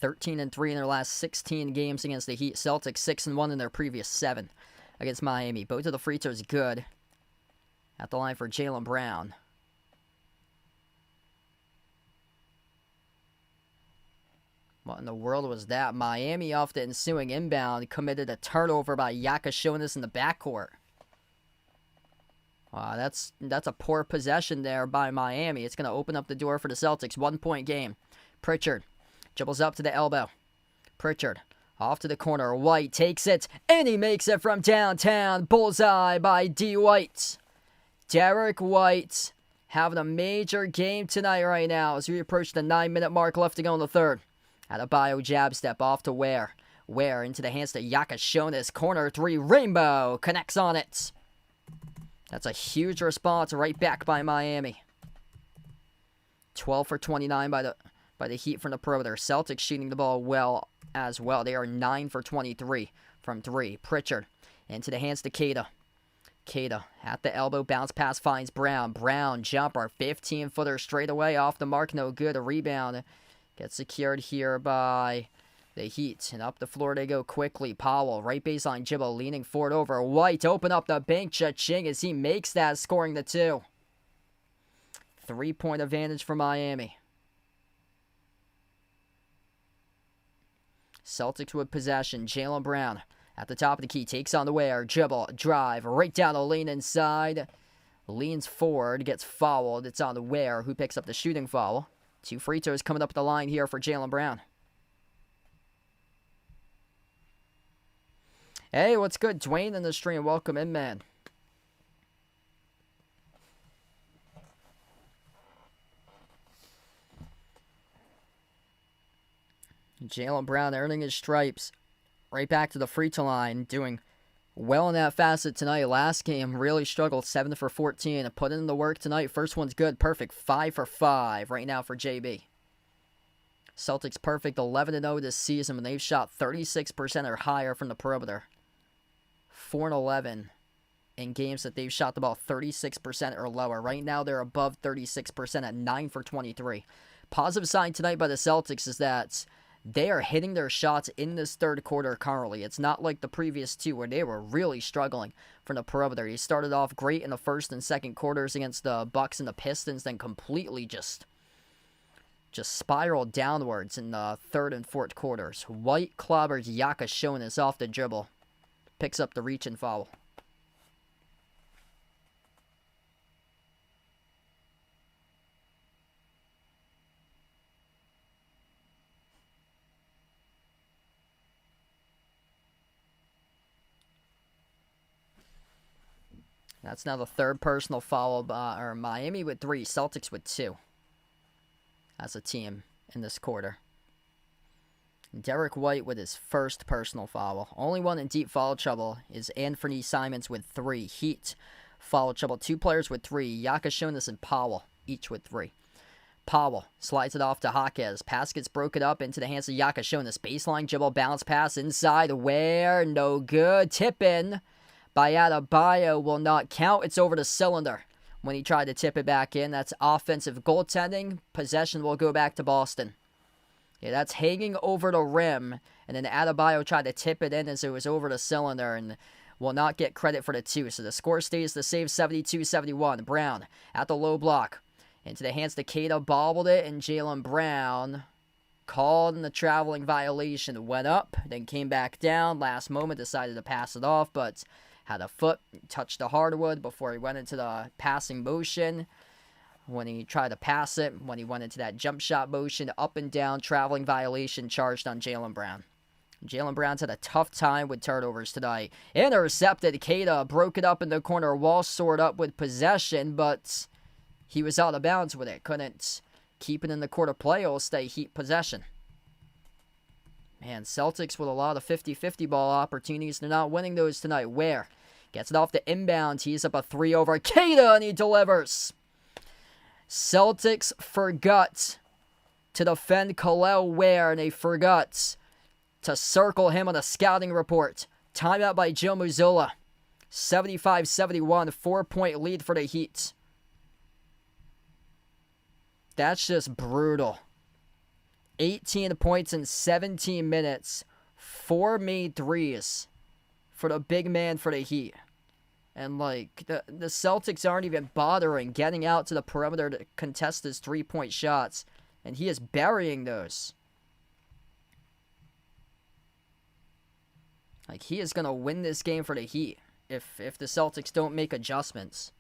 (13-3) in their last 16 games against the Heat. Celtics 6-1 in their previous 7 against Miami. Both of the free throws good. At the line for Jaylen Brown. What in the world was that? Miami off the ensuing inbound committed a turnover by Yakashonis in the backcourt. Wow, that's a poor possession there by Miami. It's going to open up the door for the Celtics. 1-point game. Pritchard dribbles up to the elbow. Pritchard off to the corner. White takes it, and he makes it from downtown. Bullseye by D. White. Derek White having a major game tonight right now as we approach the 9-minute mark left to go in the third. Adebayo jab step off to Ware. Ware into the hands to Yakashonis. Corner 3. Rainbow connects on it. That's a huge response right back by Miami. 12 for 29 by the Heat from the perimeter. Celtics shooting the ball well as well. They are 9 for 23 from 3. Pritchard into the hands to Keita. Keita at the elbow. Bounce pass finds Brown. Brown jumper. 15-footer straight away off the mark. No good. A rebound. Gets secured here by the Heat. And up the floor they go quickly. Powell, right baseline. Jibbo leaning forward over. White open up the bank. Cha-ching as he makes that, scoring the 2. 3-point advantage for Miami. Celtics with possession. Jaylen Brown at the top of the key. Takes on the Ware. Dribble. Drive. Right down the lane inside. Leans forward. Gets fouled. It's on the Ware, who picks up the shooting foul. 2 free throws coming up the line here for Jaylen Brown. Hey, what's good? Dwayne in the stream. Welcome in, man. Jaylen Brown earning his stripes. Right back to the free throw line. Doing well in that facet tonight. Last game really struggled. 7 for 14. Put in the work tonight. First one's good. Perfect. 5 for 5 right now for JB. Celtics perfect. 11-0 this season when they've shot 36% or higher from the perimeter. 4-11 in games that they've shot the ball 36% or lower. Right now they're above 36% at 9 for 23. Positive sign tonight by the Celtics is that They are hitting their shots in this third quarter currently. It's not like the previous two where they were really struggling from the perimeter. He started off great in the first and second quarters against the Bucks and the Pistons, then completely just spiraled downwards in the third and fourth quarters. White clobbers Yakashonis off the dribble. Picks up the reach and foul. That's now the third personal foul by Miami with 3, Celtics with 2 as a team in this quarter. Derek White with his first personal foul. Only one in deep foul trouble is Anthony Simons with 3. Heat foul trouble. 2 players with 3. Yakashonis and Powell each with 3. Powell slides it off to Jaquez. Pass gets broken up into the hands of Yakashonis. Baseline dribble, bounce pass inside. Where? No good. Tip in by Adebayo will not count. It's over the cylinder when he tried to tip it back in. That's offensive goaltending. Possession will go back to Boston. Yeah, that's hanging over the rim. And then Adebayo tried to tip it in as it was over the cylinder and will not get credit for the 2. So the score stays the same, 72-71. Brown at the low block. Into the hands of Keita, bobbled it, and Jaylen Brown called in the traveling violation. Went up, then came back down. Last moment decided to pass it off, but had a foot, touched the hardwood before he went into the passing motion. When he tried to pass it, when he went into that jump shot motion, up and down, traveling violation charged on Jaylen Brown. Jaylen Brown's had a tough time with turnovers tonight. Intercepted. Keita broke it up in the corner. Wall soared up with possession, but he was out of bounds with it. Couldn't keep it in the quarter play. It'll stay Heat possession. Man, Celtics with a lot of 50-50 ball opportunities. They're not winning those tonight. Ware gets it off the inbound. He's up a 3 over Keita, and he delivers. Celtics forgot to defend Kel'el Ware, and they forgot to circle him on a scouting report. Timeout by Joe Mazzulla. 75-71, 4-point lead for the Heat. That's just brutal. 18 points in 17 minutes. 4 made threes for the big man for the Heat. And, the Celtics aren't even bothering getting out to the perimeter to contest his 3-point shots. And he is burying those. He is going to win this game for the Heat if the Celtics don't make adjustments.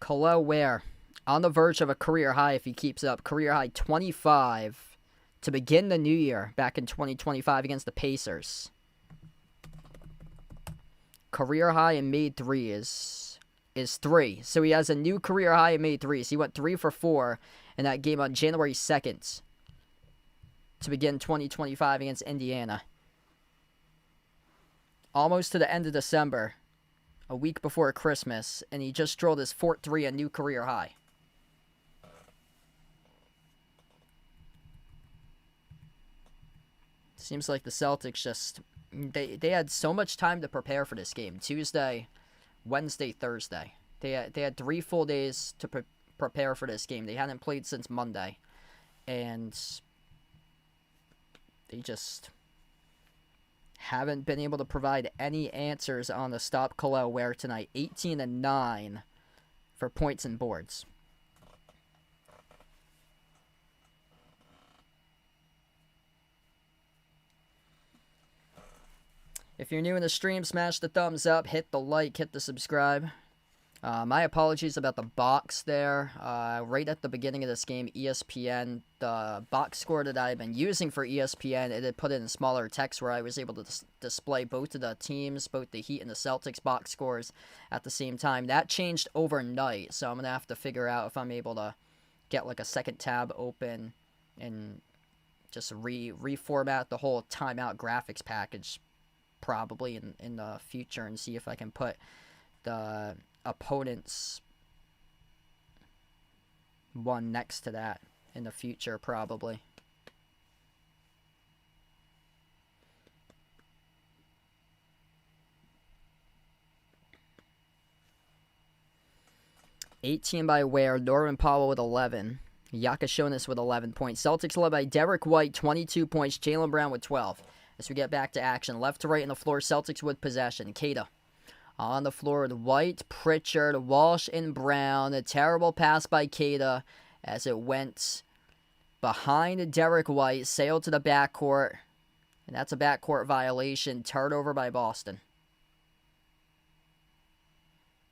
Kel'el Ware on the verge of a career high if he keeps up. Career high 25 to begin the new year back in 2025 against the Pacers. Career high in made three is 3. So he has a new career high in made threes. He went 3 for 4 in that game on January 2nd to begin 2025 against Indiana. Almost to the end of December. A week before Christmas, and he just drilled his 4th 3, a new career high. Seems like the Celtics just, they had so much time to prepare for this game. Tuesday, Wednesday, Thursday. They had 3 full days to prepare for this game. They hadn't played since Monday, and they just haven't been able to provide any answers on the stop Kel'el Ware tonight. 18-9 for points and boards. If you're new in the stream, smash the thumbs up, hit the like, hit the subscribe. My apologies about the box there. Right at the beginning of this game, ESPN, the box score that I've been using for ESPN, it had put in smaller text where I was able to display both of the teams, both the Heat and the Celtics box scores at the same time. That changed overnight, so I'm going to have to figure out if I'm able to get a second tab open and just reformat the whole timeout graphics package probably in the future and see if I can put the opponent's one next to that in the future, probably. 18 by Ware, Norman Powell with 11. Yakashonis with 11 points. Celtics led by Derek White, 22 points. Jaylen Brown with 12. As we get back to action, left to right on the floor, Celtics with possession. Cada on the floor with White, Pritchard, Walsh, and Brown. A terrible pass by Cada as it went behind Derek White, sailed to the backcourt. And that's a backcourt violation. Turned over by Boston.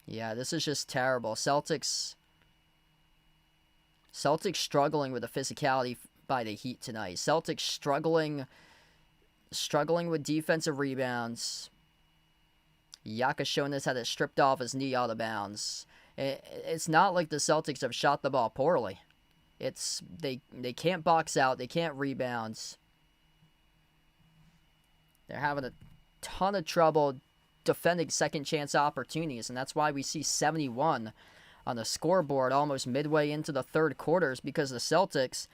Yeah, this is just terrible. Celtics struggling with the physicality by the Heat tonight. Celtics struggling with defensive rebounds. Yakashonis had it stripped off his knee out of bounds. It's not like the Celtics have shot the ball poorly. It's they can't box out. They can't rebound. They're having a ton of trouble defending second chance opportunities, and that's why we see 71 on the scoreboard almost midway into the third quarters, because the Celtics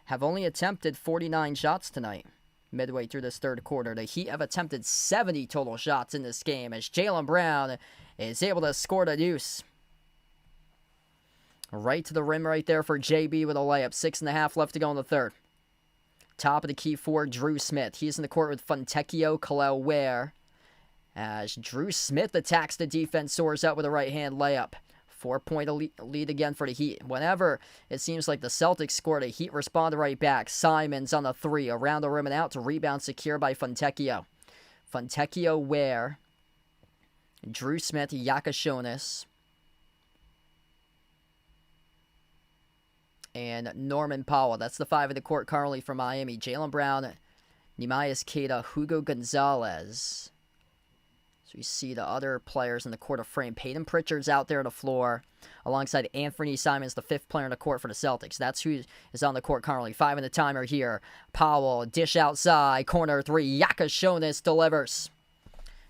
have only attempted 49 shots tonight midway through this third quarter. The Heat have attempted 70 total shots in this game as Jaylen Brown is able to score the deuce. Right to the rim right there for JB with a layup. 6.5 left to go in the third. Top of the key for Drew Smith. He's in the court with Fontecchio, Kel'el Ware. As Drew Smith attacks the defense, soars out with a right-hand layup. 4-point lead again for the Heat. Whenever it seems like the Celtics scored, a Heat respond right back. Simons on the three, around the rim and out to rebound secure by Fontecchio. Fontecchio, Ware, Drew Smith, Yakashonis, and Norman Powell. That's the five in the court currently for Miami. Jaylen Brown, Neemias Queta, Hugo Gonzalez. So you see the other players in the court of frame. Peyton Pritchard's out there on the floor alongside Anthony Simons, the fifth player in the court for the Celtics. That's who is on the court currently. 5 in the timer here. Powell, dish outside, corner three. Yakashonis delivers.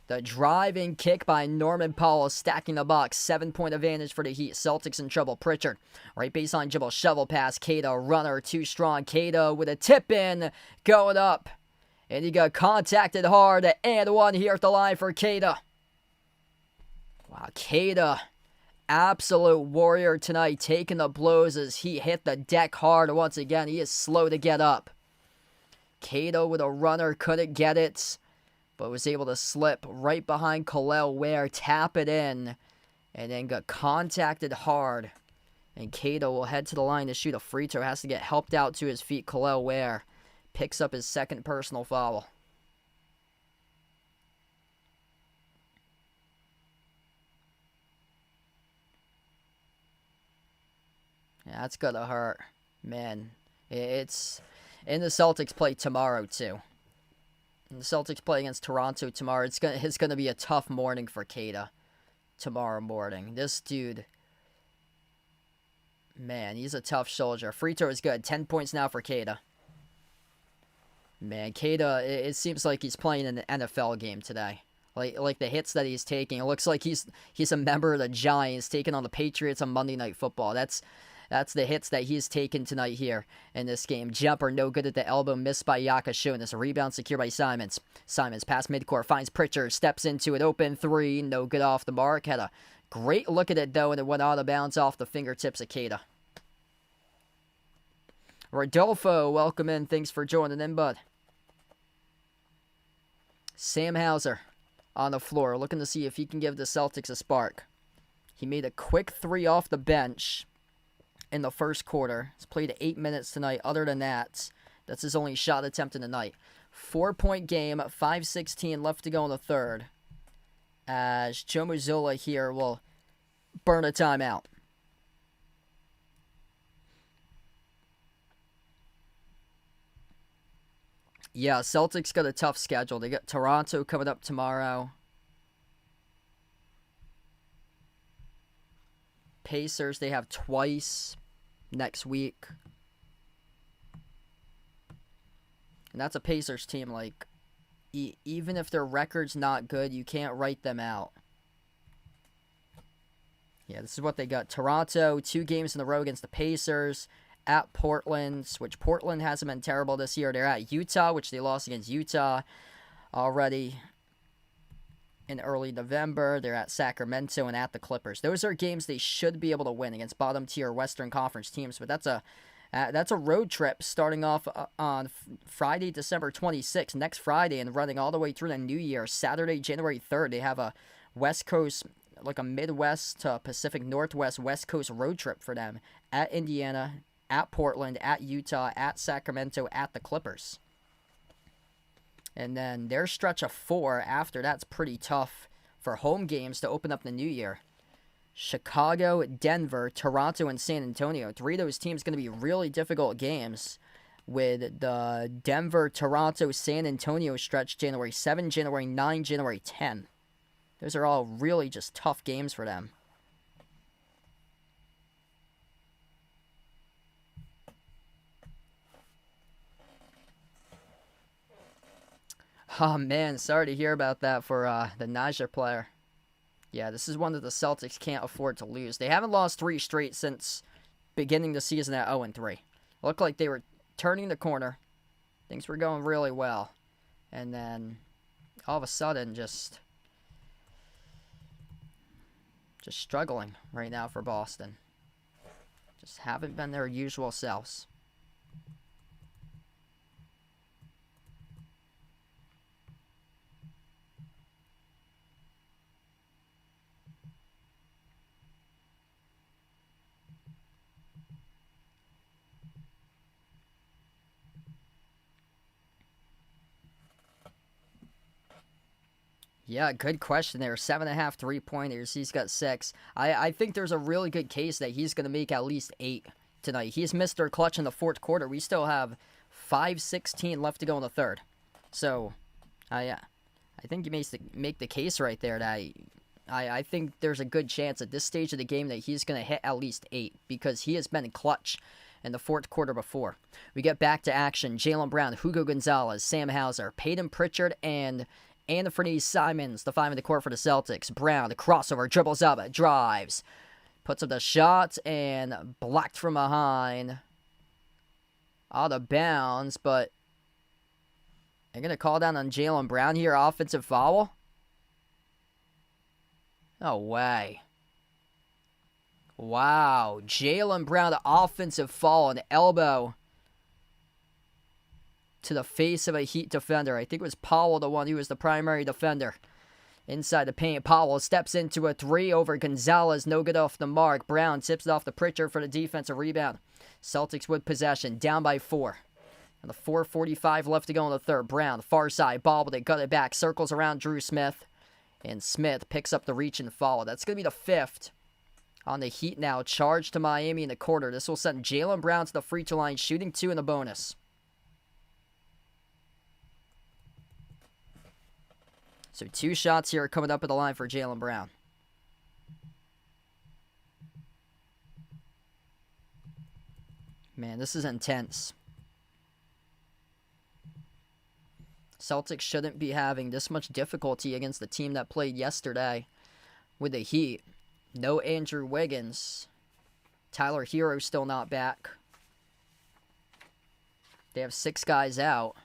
The driving kick by Norman Powell, stacking the box. 7-point advantage for the Heat. Celtics in trouble. Pritchard, right baseline dribble, shovel pass. Cada, runner, too strong. Cada with a tip in, going up. And he got contacted hard, and one here at the line for Cada. Wow, Cada, absolute warrior tonight, taking the blows as he hit the deck hard once again. He is slow to get up. Cada with a runner, couldn't get it, but was able to slip right behind Kel'el Ware, tap it in, and then got contacted hard. And Cada will head to the line to shoot a free throw. Has to get helped out to his feet. Kel'el Ware picks up his second personal foul. Yeah, that's gonna hurt. Man, it's... And the Celtics play tomorrow, too. And the Celtics play against Toronto tomorrow. It's gonna be a tough morning for Cada tomorrow morning. This dude... Man, he's a tough soldier. Free throw is good. 10 points now for Cada. Man, Cada, it seems like he's playing in an NFL game today. Like the hits that he's taking, it looks like he's a member of the Giants taking on the Patriots on Monday Night Football. That's the hits that he's taken tonight here in this game. Jumper, no good at the elbow, missed by Yakashonis. A rebound secured by Simons. Simons, pass midcourt, finds Pritchard, steps into it, open three, no good off the mark. Had a great look at it, though, and it went out of bounds off the fingertips of Cada. Rodolfo, welcome in. Thanks for joining in, bud. Sam Hauser on the floor, looking to see if he can give the Celtics a spark. He made a quick three off the bench in the first quarter. He's played 8 minutes tonight. Other than that, that's his only shot attempt in the night. 4-point game, 5:16 left to go in the third. As Joe Mazzulla here will burn a timeout. Yeah, Celtics got a tough schedule. They got Toronto coming up tomorrow. Pacers, they have twice next week. And that's a Pacers team, like, even if their record's not good, you can't write them out. Yeah, this is what they got. Toronto, 2 games in a row against the Pacers. At Portland, which Portland hasn't been terrible this year. They're at Utah, which they lost against Utah already. in early November. They're at Sacramento and at the Clippers. Those are games they should be able to win against bottom-tier Western Conference teams, but that's a road trip starting off on Friday, December 26th, next Friday, and running all the way through the New Year. Saturday, January 3rd, they have a West Coast, like a Midwest to Pacific Northwest West Coast road trip for them at Indiana, at Portland, at Utah, at Sacramento, at the Clippers. And then their stretch of 4 after that's pretty tough for home games to open up the new year. Chicago, Denver, Toronto, and San Antonio. 3 of those teams going to be really difficult games, with the Denver, Toronto, San Antonio stretch January 7, January 9, January 10. Those are all really just tough games for them. Oh, man, sorry to hear about that for the Niger player. Yeah, this is one that the Celtics can't afford to lose. They haven't lost 3 straight since beginning the season at 0-3. Looked like they were turning the corner. Things were going really well. And then, all of a sudden, just struggling right now for Boston. Just haven't been their usual selves. Yeah, good question there. 7.5 3-pointers. He's got 6. I think there's a really good case that he's going to make at least 8 tonight. He's Mr. Clutch in the fourth quarter. We still have 5:16 left to go in the third. So, I think you make the case right there that I think there's a good chance at this stage of the game that he's going to hit at least 8 because he has been clutch in the fourth quarter before. We get back to action. Jaylen Brown, Hugo Gonzalez, Sam Hauser, Peyton Pritchard, and Anthony Simons, the 5 in the court for the Celtics. Brown, the crossover, dribbles up, drives, puts up the shot, and blocked from behind. Out of bounds, but they're going to call down on Jaylen Brown here, offensive foul? No way. Wow, Jaylen Brown, the offensive foul, an elbow to the face of a Heat defender. I think it was Powell, the one who was the primary defender. Inside the paint, Powell steps into a 3 over Gonzalez. No good off the mark. Brown tips it off to Pritchard for the defensive rebound. Celtics with possession, down by 4. And the 4:45 left to go in the third. Brown, far side, ball, but they got it back. Circles around Drew Smith. And Smith picks up the reach and follow. That's going to be the 5th on the Heat now. Charge to Miami in the quarter. This will send Jaylen Brown to the free throw line, shooting 2 in the bonus. So 2 shots here coming up at the line for Jaylen Brown. Man, this is intense. Celtics shouldn't be having this much difficulty against the team that played yesterday with the Heat. No Andrew Wiggins. Tyler Hero's still not back. They have 6 guys out.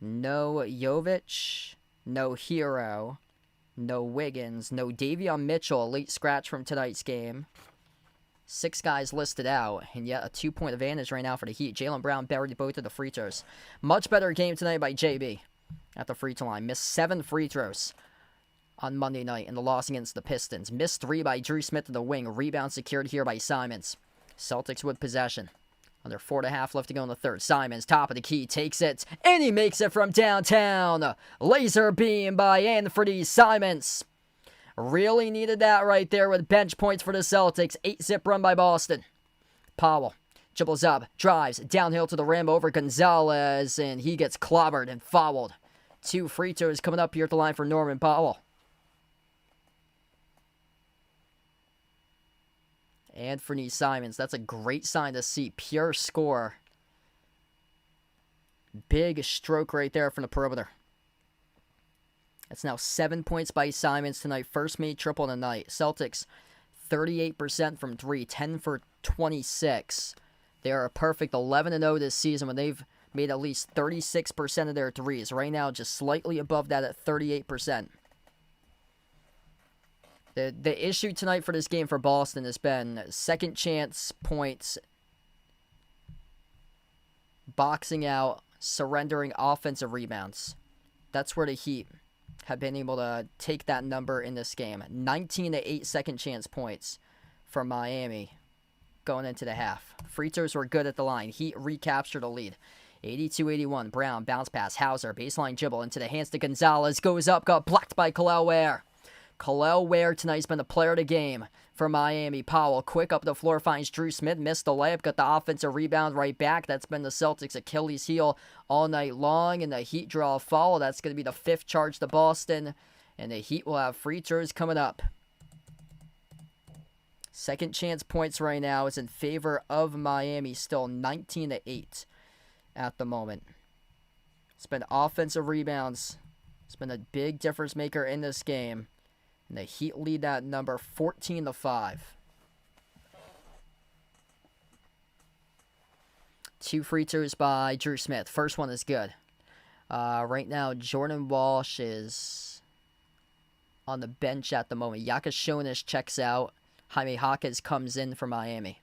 No Jovic, no Hero, no Wiggins, no Davion Mitchell, a late scratch from tonight's game. 6 guys listed out, and yet a 2-point advantage right now for the Heat. Jaylen Brown buried both of the free throws. Much better game tonight by JB at the free throw line. Missed 7 free throws on Monday night in the loss against the Pistons. Missed 3 by Drew Smith in the wing. Rebound secured here by Simons. Celtics with possession. Under 4.5 left to go in the third. Simons, top of the key, takes it, and he makes it from downtown. Laser beam by Anthony Simons. Really needed that right there with bench points for the Celtics. 8-zip run by Boston. Powell dribbles up, drives, downhill to the rim over Gonzalez, and he gets clobbered and fouled. 2 free throws coming up here at the line for Norman Powell. Anthony Simons, that's a great sign to see. Pure score. Big stroke right there from the perimeter. That's now 7 points by Simons tonight. First made triple in the night. Celtics, 38% from 3, 10 for 26. They are a perfect 11-0 this season when they've made at least 36% of their threes. Right now, just slightly above that at 38%. The issue tonight for this game for Boston has been second chance points, boxing out, surrendering offensive rebounds. That's where the Heat have been able to take that number in this game. 19-8 second chance points for Miami going into the half. Free throws were good at the line. Heat recaptured the lead. 82-81. Brown, bounce pass. Hauser, baseline dribble into the hands to Gonzalez. Goes up, got blocked by Kel'el Ware. Kel'el Ware tonight's been the player of the game for Miami. Powell, quick up the floor, finds Drew Smith. Missed the layup, got the offensive rebound right back. That's been the Celtics' Achilles heel all night long. And the Heat draw a foul. That's going to be the 5th charge to Boston. And the Heat will have free throws coming up. Second chance points right now is in favor of Miami, still 19-8 at the moment. It's been offensive rebounds. It's been a big difference maker in this game. And the Heat lead that number 14-5. 2 free throws by Drew Smith. First one is good. Right now, Jordan Walsh is on the bench at the moment. Yakashonis checks out. Jaime Jaquez comes in for Miami.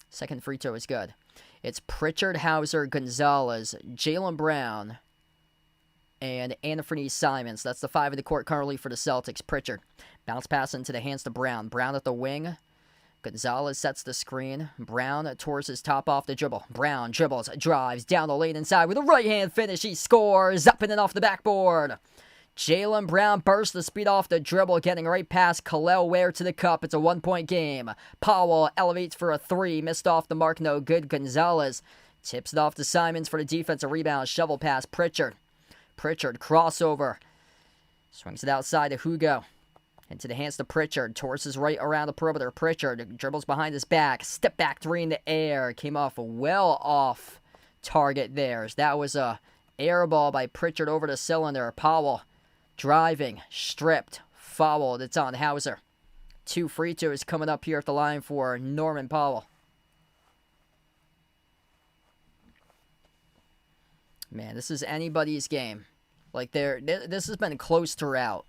Second free throw is good. It's Pritchard, Hauser, Gonzalez, Jaylen Brown, and Anthony Simons. That's the 5 in the court currently for the Celtics. Pritchard. Bounce pass into the hands to Brown. Brown at the wing. Gonzalez sets the screen. Brown towards his top off the dribble. Brown dribbles, drives down the lane inside with a right-hand finish. He scores. Up and in off the backboard. Jaylen Brown bursts the speed off the dribble, getting right past Kel'el Ware to the cup. It's a 1-point game. Powell elevates for a 3. Missed off the mark, no good. Gonzalez tips it off to Simons for the defensive rebound. Shovel pass, Pritchard. Pritchard, crossover. Swings it outside to Hugo. Into the hands to Pritchard. Towards his right around the perimeter. Pritchard dribbles behind his back. Step back 3 in the air. Came off well off target there. That was a air ball by Pritchard over the cylinder. Powell driving, stripped, fouled. It's on Hauser. 2 free throws coming up here at the line for Norman Powell. Man, this is anybody's game. Like, this has been close throughout.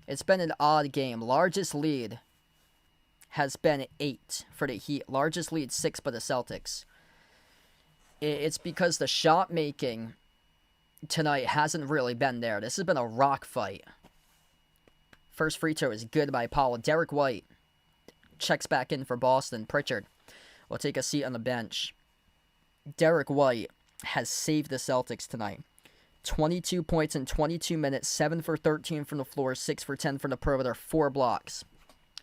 It's been an odd game. Largest lead has been 8 for the Heat. Largest lead 6 by the Celtics. It's because the shot making tonight hasn't really been there. This has been a rock fight. First free throw is good by Powell. Derek White checks back in for Boston. Pritchard will take a seat on the bench. Derek White has saved the Celtics tonight. 22 points in 22 minutes, 7 for 13 from the floor, 6 for 10 from the perimeter, 4 blocks.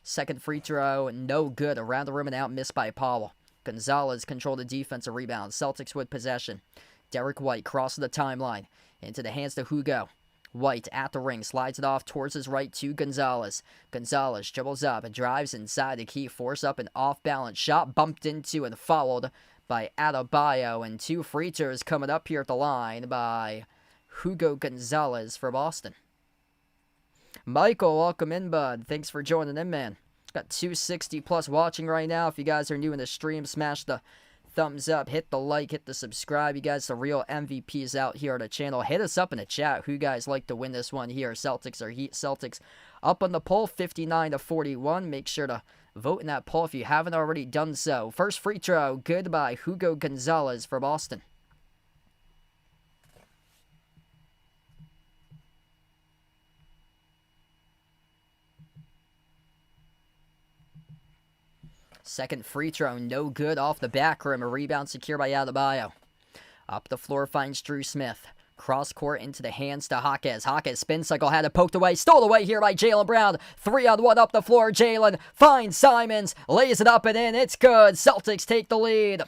Second free throw, no good. Around the rim and out, missed by Powell. Gonzalez controlled the defensive rebound. Celtics with possession. Derek White crosses the timeline. Into the hands to Hugo. White at the ring, slides it off towards his right to Gonzalez. Gonzalez dribbles up and drives inside the key, force up an off-balance shot, bumped into and fouled by Adebayo. And 2 free throws coming up here at the line by Hugo Gonzalez for Boston. Michael, welcome in, bud. Thanks for joining in, man. Got 260 plus watching right now. If you guys are new in the stream, smash the thumbs up, hit the like, hit the subscribe. You guys, the real MVPs out here on the channel. Hit us up in the chat. Who you guys like to win this one here? Celtics or Heat? Celtics up on the poll, 59-41. Make sure to vote in that poll if you haven't already done so. First free throw, good by Hugo Gonzalez for Boston. Second free throw, no good off the back rim. A rebound secure by Adebayo. Up the floor finds Drew Smith. Cross court into the hands to Jaquez. Jaquez spin cycle, had it poked away. Stole away here by Jaylen Brown. 3-on-1 up the floor. Jaylen finds Simons. Lays it up and in. It's good. Celtics take the lead.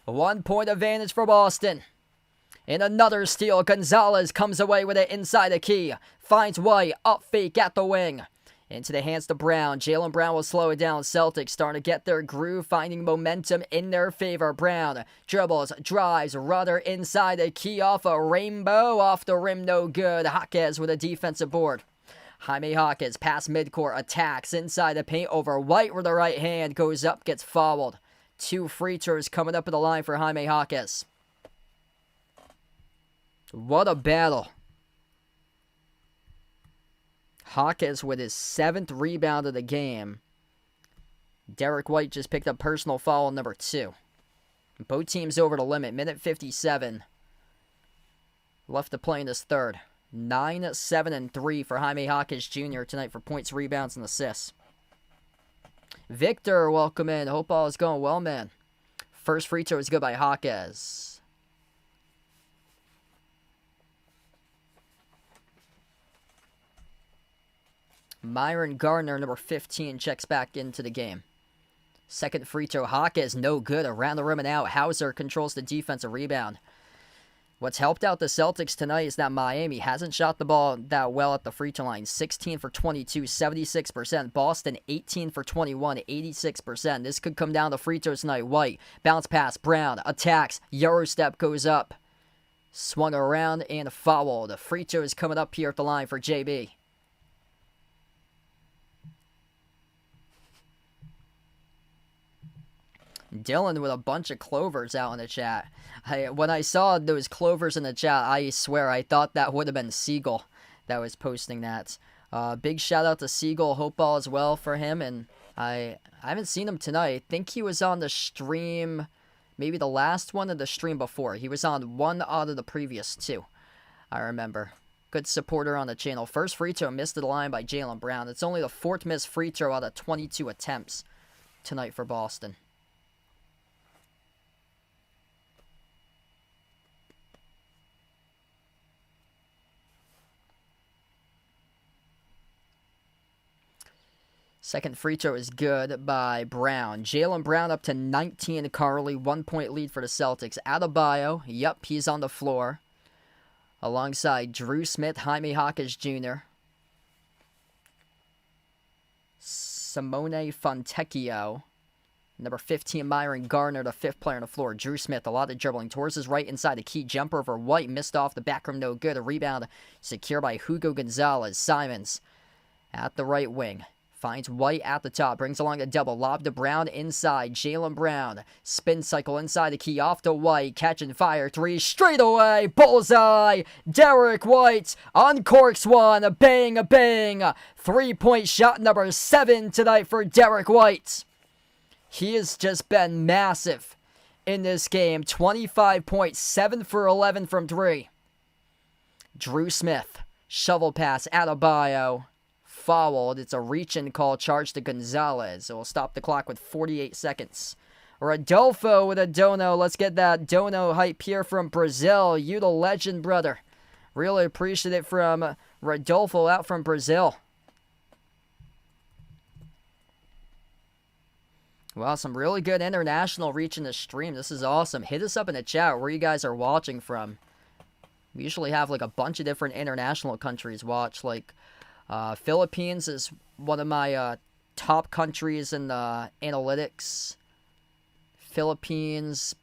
1 point advantage for Boston. In another steal, Gonzalez comes away with it inside the key. Finds White. Up fake at the wing. Into the hands to Brown. Jaylen Brown will slow it down. Celtics starting to get their groove, finding momentum in their favor. Brown dribbles, drives, rudder inside the key off a rainbow. Off the rim, no good. Jaquez with a defensive board. Jaime Hawkins, past midcourt, attacks inside the paint over White with the right hand, goes up, gets fouled. 2 free throws coming up at the line for Jaime Hawkins. What a battle. Hawkins with his 7th rebound of the game. Derek White just picked up personal foul number 2. Both teams over the limit. Minute 57 left to play in this third. 9, 7, and 3 for Jaime Hawkins Jr. tonight for points, rebounds, and assists. Victor, welcome in. Hope all is going well, man. First free throw is good by Hawkins. Myron Gardner, number 15, checks back into the game. Second free throw, Hawkins, no good. Around the rim and out. Hauser controls the defensive rebound. What's helped out the Celtics tonight is that Miami hasn't shot the ball that well at the free throw line. 16 for 22, 76%. Boston, 18 for 21, 86%. This could come down to free throws tonight. White, bounce pass, Brown, attacks, Eurostep goes up. Swung around and fouled. The free throw is coming up here at the line for JB. Dylan with a bunch of clovers out in the chat. When I saw those clovers in the chat, I swear I thought that would have been Siegel that was posting that. Big shout out to Siegel. Hope all is well for him. And I haven't seen him tonight. I think he was on the stream, maybe the last one of the stream before. He was on one out of the previous 2, I remember. Good supporter on the channel. First free throw missed at the line by Jaylen Brown. It's only the 4th missed free throw out of 22 attempts tonight for Boston. Second free throw is good by Brown. Jaylen Brown up to 19 currently. 1-point lead for the Celtics. Adebayo, yep, he's on the floor. Alongside Drew Smith, Jaime Hawkins Jr. Simone Fontecchio. Number 15, Myron Gardner, the 5th player on the floor. Drew Smith, a lot of dribbling. Towards his right inside the key. Jumper over White. Missed off the back rim, no good. A rebound secured by Hugo Gonzalez. Simons at the right wing. Finds White at the top. Brings along a double. Lob to Brown inside. Jaylen Brown. Spin cycle inside the key. Off to White. Catch and fire. 3 straight away. Bullseye. Derek White uncorks one. A bang, a bang. 3-point shot number 7 tonight for Derek White. He has just been massive in this game. 25 points. 7 for 11 from 3. Drew Smith. Shovel pass. Adebayo. Fouled. It's a reach-in call charged to Gonzalez. It will stop the clock with 48 seconds. Rodolfo with a dono. Let's get that dono hype here from Brazil. You the legend, brother. Really appreciate it from Rodolfo out from Brazil. Wow, some really good international reach in the stream. This is awesome. Hit us up in the chat where you guys are watching from. We usually have like a bunch of different international countries watch, like Philippines is one of my top countries in analytics. Philippines,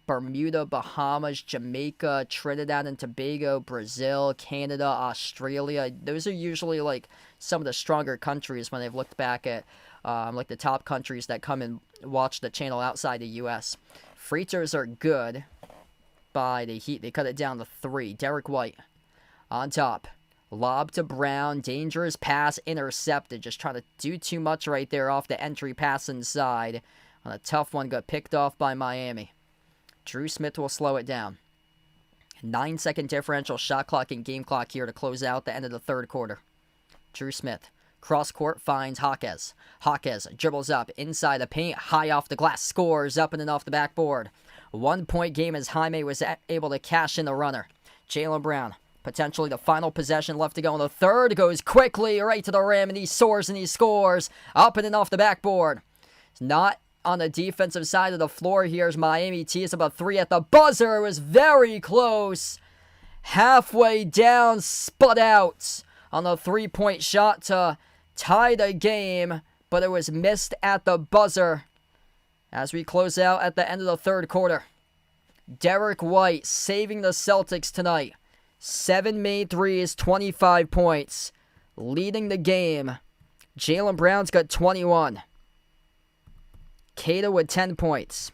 Bermuda, Bahamas, Jamaica, Trinidad and Tobago, Brazil, Canada, Australia. Those are usually like some of the stronger countries when they've looked back at like the top countries that come and watch the channel outside the U.S. Free throws are good by the Heat. They cut it down to 3. Derek White on top. Lob to Brown. Dangerous pass intercepted. Just trying to do too much right there off the entry pass inside. On a tough one, got picked off by Miami. Drew Smith will slow it down. 9-second differential shot clock and game clock here to close out the end of the third quarter. Drew Smith. Cross court finds Hawkins. Hawkins dribbles up inside the paint. High off the glass. Scores up and off the backboard. 1-point game as Jaime was able to cash in the runner. Jaylen Brown. Potentially the final possession left to go in the third. Goes quickly right to the rim, and he soars and he scores. Up and off the backboard. It's not on the defensive side of the floor here as Miami tees up a 3 at the buzzer. It was very close. Halfway down, sput out on the 3-point shot to tie the game, but it was missed at the buzzer as we close out at the end of the third quarter. Derek White saving the Celtics tonight. 7 made threes, 25 points. leading the game. Jaylen Brown's got 21. Cato with 10 points.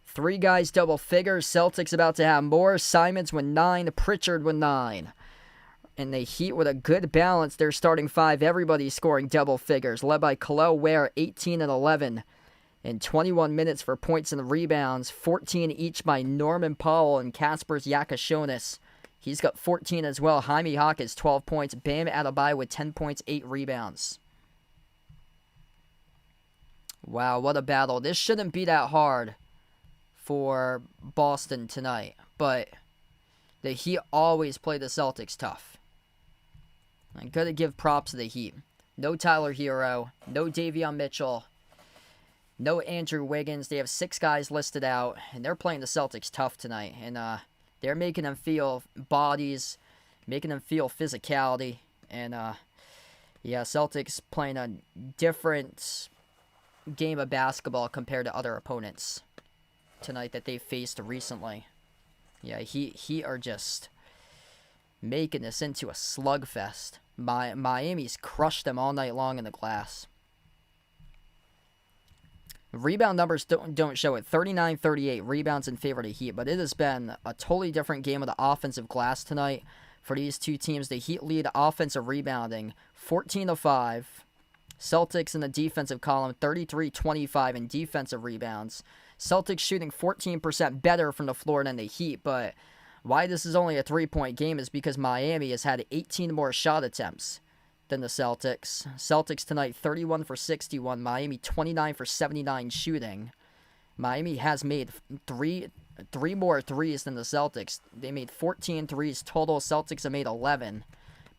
3 guys double figures. Celtics about to have more. Simons with 9. Pritchard with 9. And the Heat with a good balance. They're starting 5. Everybody scoring double figures. Led by Kel'el Ware, 18 and 11. In 21 minutes for points and rebounds. 14 each by Norman Powell and Kaspers Yakashonis. He's got 14 as well. Jaime Hawkins, 12 points. Bam Adebayo with 10 points, 8 rebounds. Wow, what a battle. This shouldn't be that hard for Boston tonight. But the Heat always play the Celtics tough. I'm going to give props to the Heat. No Tyler Hero. No Davion Mitchell. No Andrew Wiggins. They have 6 guys listed out. And they're playing the Celtics tough tonight. And they're making them feel bodies. Making them feel physicality. And Celtics playing a different game of basketball compared to other opponents tonight that they've faced recently. Yeah, Heat are just making this into a slugfest. Miami's crushed them all night long in the glass. Rebound numbers don't show it. 39-38 rebounds in favor of the Heat, but it has been a totally different game of the offensive glass tonight for these two teams. The Heat lead offensive rebounding 14-5. Celtics in the defensive column 33-25 in defensive rebounds. Celtics shooting 14% better from the floor than the Heat, but why this is only a 3-point game is because Miami has had 18 more shot attempts than the Celtics. Celtics tonight 31 for 61. Miami 29 for 79 shooting. Miami has made three more threes than the Celtics. They made 14 threes total. Celtics have made 11.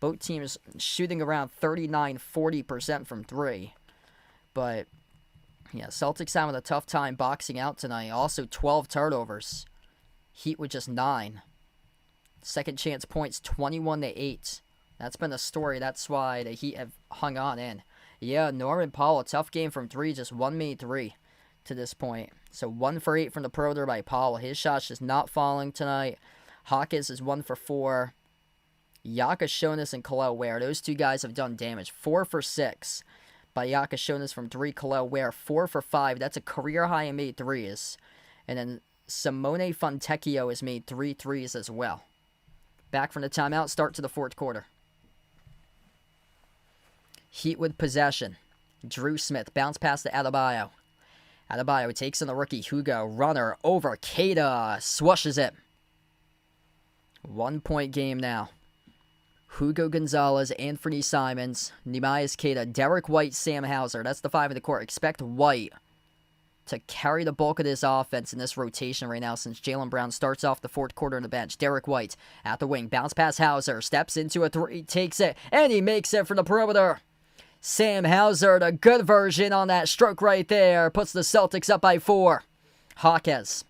Both teams shooting around 39-40% from 3. But yeah, Celtics having a tough time boxing out tonight. Also 12 turnovers. Heat with just 9. Second chance points 21-8. That's been a story. That's why the Heat have hung on in. Yeah, Norman Powell, a tough game from 3. Just 1 made 3 to this point. So 1 for 8 from the perimeter by Powell. His shot's just not falling tonight. Hawkins is 1 for 4. Yakashonis and Kel'el Ware. Those 2 guys have done damage. 4 for 6 by Yakashonis from 3. Kel'el Ware 4 for 5. That's a career high in made 3s. And then Simone Fontecchio has made 3 threes as well. Back from the timeout. Start to the 4th quarter. Heat with possession. Drew Smith. Bounce pass to Adebayo. Adebayo takes in the rookie Hugo. Runner over Keita. Swushes it. 1-point game now. Hugo Gonzalez, Anthony Simons, Neemias Queta, Derek White, Sam Hauser. That's the 5 in the court. Expect White to carry the bulk of this offense in this rotation right now since Jaylen Brown starts off the 4th quarter on the bench. Derek White at the wing. Bounce pass Hauser. Steps into a 3. Takes it. And he makes it from the perimeter. Sam Hauser, the good version on that stroke right there. Puts the Celtics up by 4. Hawkins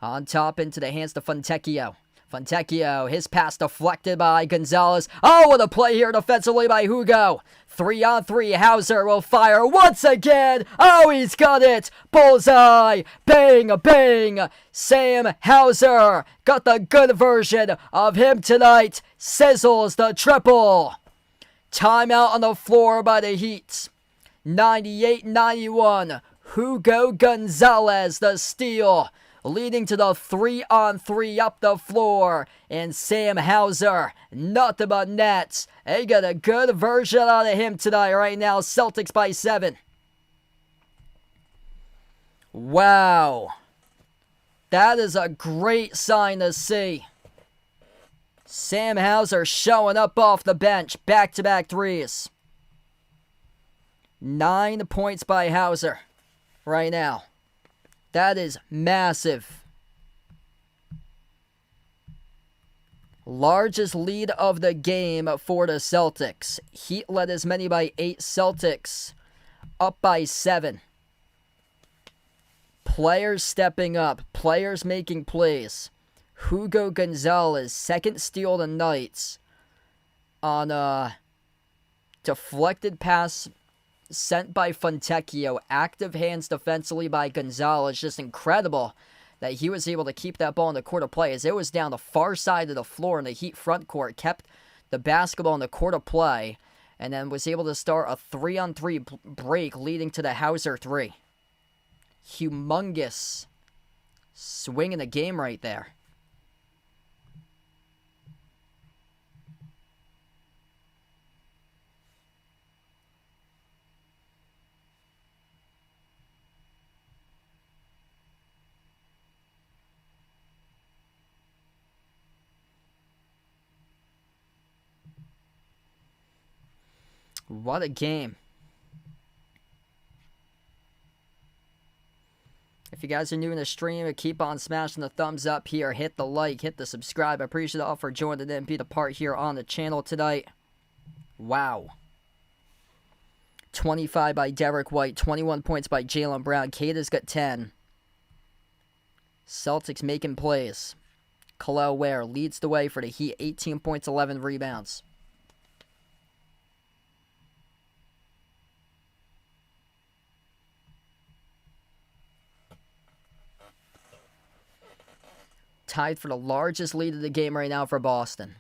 on top into the hands to Fontecchio. Fontecchio, his pass deflected by Gonzalez. Oh, what a play here defensively by Hugo. 3-on-3, Hauser will fire once again. Oh, he's got it. Bullseye. Bang, bang. Sam Hauser got the good version of him tonight. Sizzles the triple. Timeout on the floor by the Heat. 98-91. Hugo Gonzalez, the steal. Leading to the 3-on-3 up the floor. And Sam Hauser, nothing but nets. They got a good version out of him tonight right now. Celtics by 7. Wow. That is a great sign to see. Sam Hauser showing up off the bench. Back-to-back threes. 9 points by Hauser right now. That is massive. Largest lead of the game for the Celtics. Heat led as many by 8. Celtics up by 7. Players stepping up. Players making plays. Hugo Gonzalez, 2nd steal of the night on a deflected pass sent by Fontecchio. Active hands defensively by Gonzalez. Just incredible that he was able to keep that ball in the court of play as it was down the far side of the floor in the Heat front court. Kept the basketball in the court of play. and then was able to start a 3-on-3 break leading to the Hauser 3. Humongous swing in the game right there. What a game. If you guys are new in the stream, keep on smashing the thumbs up here. Hit the like, hit the subscribe. I appreciate all for joining in and being a part here on the channel tonight. Wow. 25 by Derek White, 21 points by Jaylen Brown. Kata's got 10. Celtics making plays. Khalil Ware leads the way for the Heat, 18 points, 11 rebounds. Tied for the largest lead of the game right now for Boston.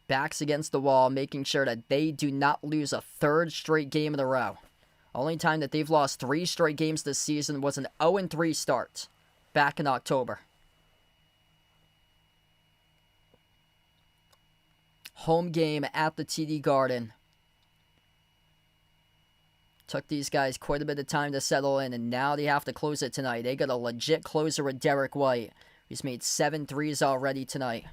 Backs against the wall, making sure that they do not lose a third straight game in a row. Only time that they've lost 3 straight games this season was an 0-3 start back in October. Home game at the TD Garden. Took these guys quite a bit of time to settle in, and now they have to close it tonight. They got a legit closer with Derek White. He's made 7 threes already tonight.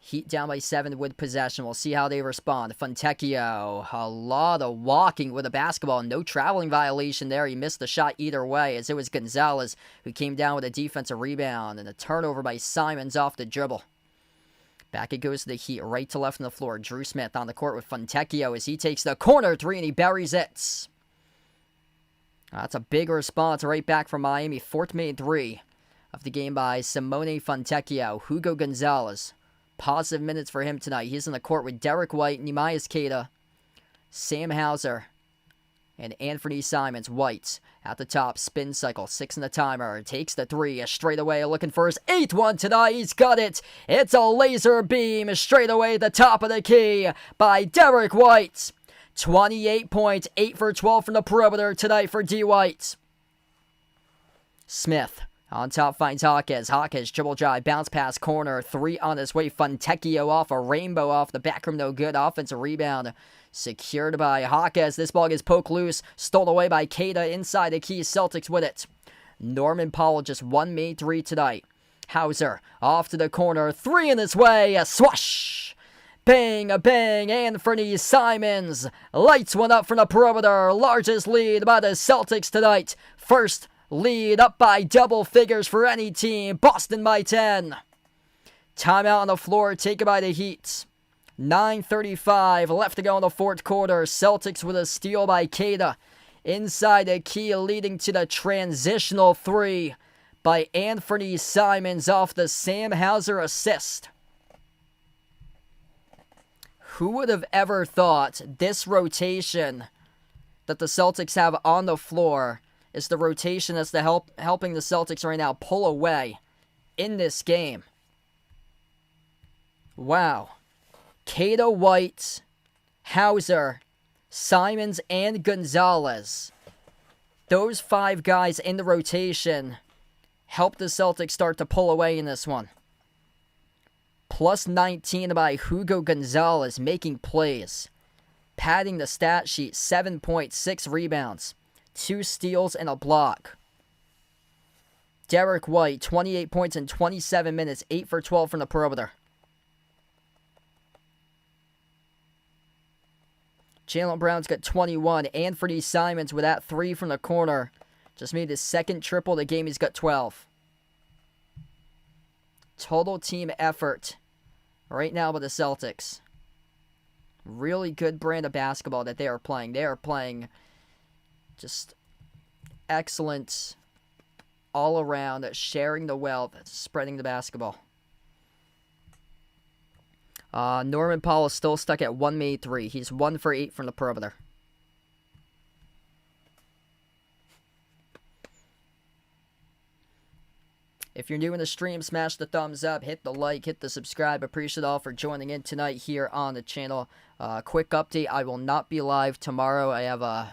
Heat down by 7 with possession. We'll see how they respond. Fontecchio, a lot of walking with a basketball. No traveling violation there. He missed the shot either way, as it was Gonzalez who came down with a defensive rebound. And a turnover by Simons off the dribble. Back it goes to the Heat, right to left on the floor. Drew Smith on the court with Fontecchio as he takes the corner 3 and he buries it. That's a big response right back from Miami. Fourth made 3 of the game by Simone Fontecchio. Hugo Gonzalez. Positive minutes for him tonight. He's in the court with Derek White, Neemias Queta, Sam Hauser, and Anthony Simons. White at the top, spin cycle, 6 in the timer. Takes the 3, straight away, looking for his 8th one tonight. He's got it. It's a laser beam straight away at the top of the key by Derek White. 28 points, 8 for 12 from the perimeter tonight for D. White. Smith on top finds Hawkes. Hawkes dribble drive, bounce pass, corner, 3 on his way. Fontecchio off a rainbow off the back rim, no good. Offensive rebound secured by Hawkes. This ball gets poked loose, stole away by Queta inside the key. Celtics with it. Norman Powell just 1 made 3 tonight. Hauser off to the corner, 3 in his way. A swash. Bang, a bang. Anthony Simons lights one up from the perimeter. Largest lead by the Celtics tonight. First lead up by double figures for any team. Boston by 10. Timeout on the floor taken by the Heat. 9:35 left to go in the fourth quarter. Celtics with a steal by Queta. Inside the key, leading to the transitional 3 by Anthony Simons off the Sam Hauser assist. Who would have ever thought this rotation that the Celtics have on the floor is the rotation that's helping the Celtics right now pull away in this game? Wow. Queta, White, Hauser, Simons, and Gonzalez. Those 5 guys in the rotation helped the Celtics start to pull away in this one. Plus 19 by Hugo Gonzalez making plays. Padding the stat sheet, 7.6 rebounds. 2 steals and a block. Derek White, 28 points in 27 minutes, 8 for 12 from the perimeter. Jaylen Brown's got 21. Anthony Simons with that 3 from the corner. Just made his 2nd triple of the game. He's got 12. Total team effort right now by the Celtics. Really good brand of basketball that they are playing. They are playing just excellent all around, sharing the wealth, spreading the basketball. Norman Powell is still stuck at 1 made 3. He's 1 for 8 from the perimeter. If you're new in the stream, smash the thumbs up, hit the like, hit the subscribe. Appreciate all for joining in tonight here on the channel. Quick update, I will not be live tomorrow. I have a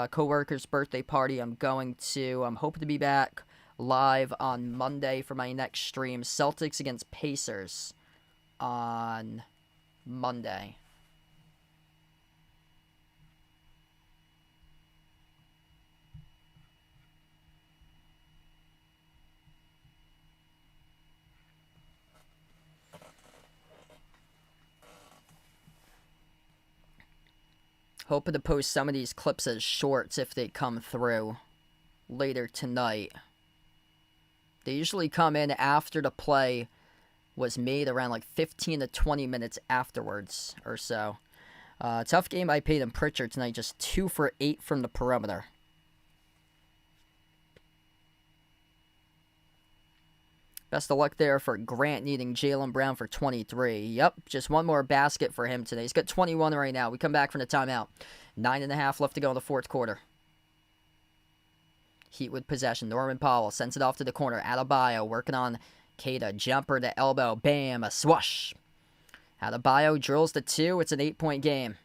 co-worker's birthday party I'm hoping to be back live on Monday for my next stream. Celtics against Pacers on Monday. Hoping to post some of these clips as shorts if they come through later tonight. They usually come in after the play was made, around like 15 to 20 minutes afterwards or so. Tough game by Peyton Pritchard tonight, just 2 for 8 from the perimeter. Best of luck there for Grant, needing Jaylen Brown for 23. Yep, just one more basket for him today. He's got 21 right now. We come back from the timeout. 9.5 left to go in the fourth quarter. Heat with possession. Norman Powell sends it off to the corner. Adebayo working on Keita. Jumper to elbow. Bam, a swash. Adebayo drills the 2. It's an 8-point game.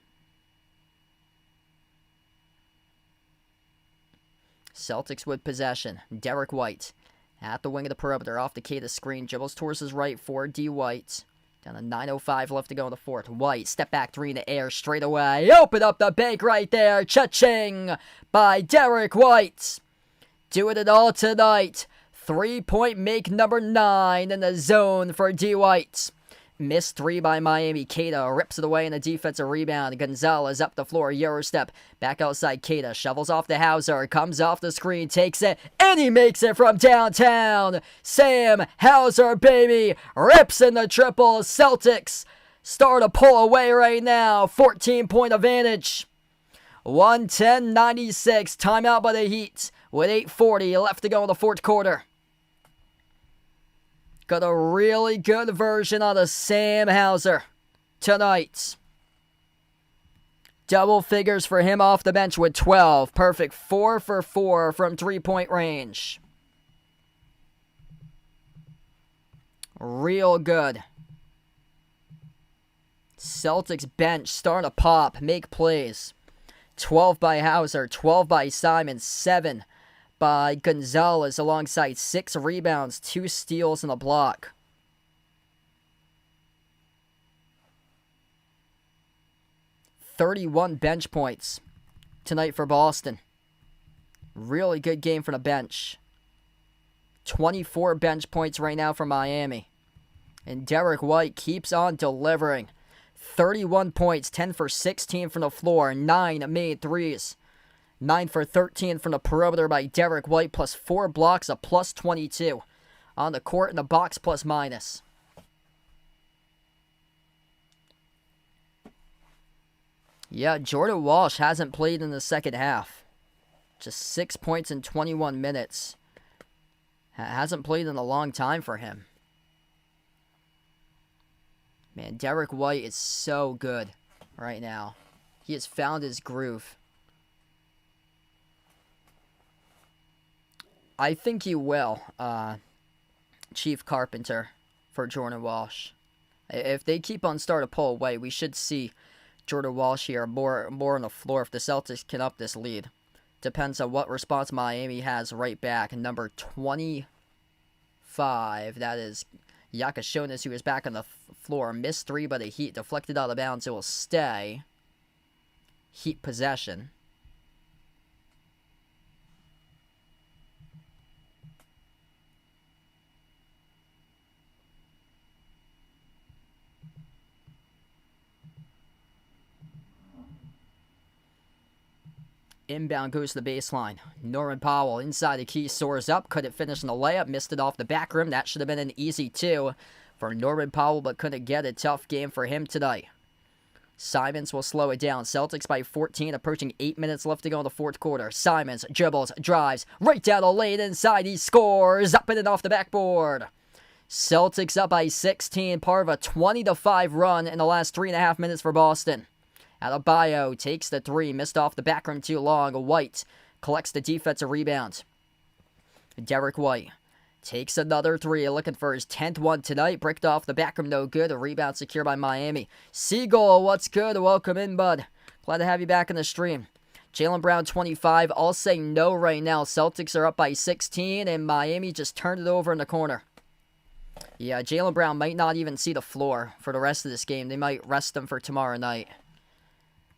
Celtics with possession. Derek White at the wing of the perimeter, off the Keita screen, dribbles towards his right for D. White. Down to 9:05 left to go in the fourth. White, step back 3 in the air, straight away. Open up the bank right there. Cha-ching by Derek White. Doing it all tonight. 3-point make number 9 in the zone for D. White. Missed 3 by Miami. Keita rips it away in a defensive rebound. Gonzalez up the floor. Eurostep. Back outside Keita. Shovels off the Hauser. Comes off the screen. Takes it. And he makes it from downtown. Sam Hauser, baby. Rips in the triple. Celtics start to pull away right now. 14-point advantage. 110-96. Timeout by the Heat with 8:40 left to go in the fourth quarter. Got a really good version out of Sam Hauser tonight. Double figures for him off the bench with 12. Perfect 4 for 4 from 3-point range. Real good. Celtics bench starting to pop, make plays. 12 by Hauser, 12 by Simon, 7 by Gonzalez, alongside 6 rebounds, 2 steals, and a block. $31 bench points tonight for Boston. Really good game from the bench. 24 bench points right now for Miami. And Derek White keeps on delivering. 31 points, 10 for 16 from the floor, 9 made threes. 9 for 13 from the perimeter by Derek White, plus 4 blocks, a plus 22. On the court in the box, plus minus. Yeah, Jordan Walsh hasn't played in the second half. Just 6 points in 21 minutes. Hasn't played in a long time for him. Man, Derek White is so good right now. He has found his groove. I think he will, Chief Carpenter, for Jordan Walsh. If they keep on starting to pull away, we should see Jordan Walsh here more on the floor if the Celtics can up this lead. Depends on what response Miami has right back. Number 25, that is Yakashonis, who is back on the floor. Missed 3 by the Heat, deflected out of bounds. It will stay. Heat possession. Inbound goes to the baseline. Norman Powell inside the key, soars up. Couldn't finish in the layup. Missed it off the back rim. That should have been an easy 2 for Norman Powell, but couldn't get a tough game for him tonight. Simons will slow it down. Celtics by 14, approaching 8 minutes left to go in the fourth quarter. Simons dribbles, drives, right down the lane inside. He scores, up and off the backboard. Celtics up by 16, part of a 20-5 run in the last 3.5 minutes for Boston. Adebayo takes the 3, missed off the back rim too long. White collects the defensive rebound. Derek White Takes another three, looking for his 10th one tonight. Bricked off the back rim, no good. A rebound secured by Miami. Siegel, what's good? Welcome in, bud. Glad to have you back in the stream. Jaylen Brown, 25. I'll say no right now. Celtics are up by 16, and Miami just turned it over in the corner. Yeah, Jaylen Brown might not even see the floor for the rest of this game. They might rest him for tomorrow night.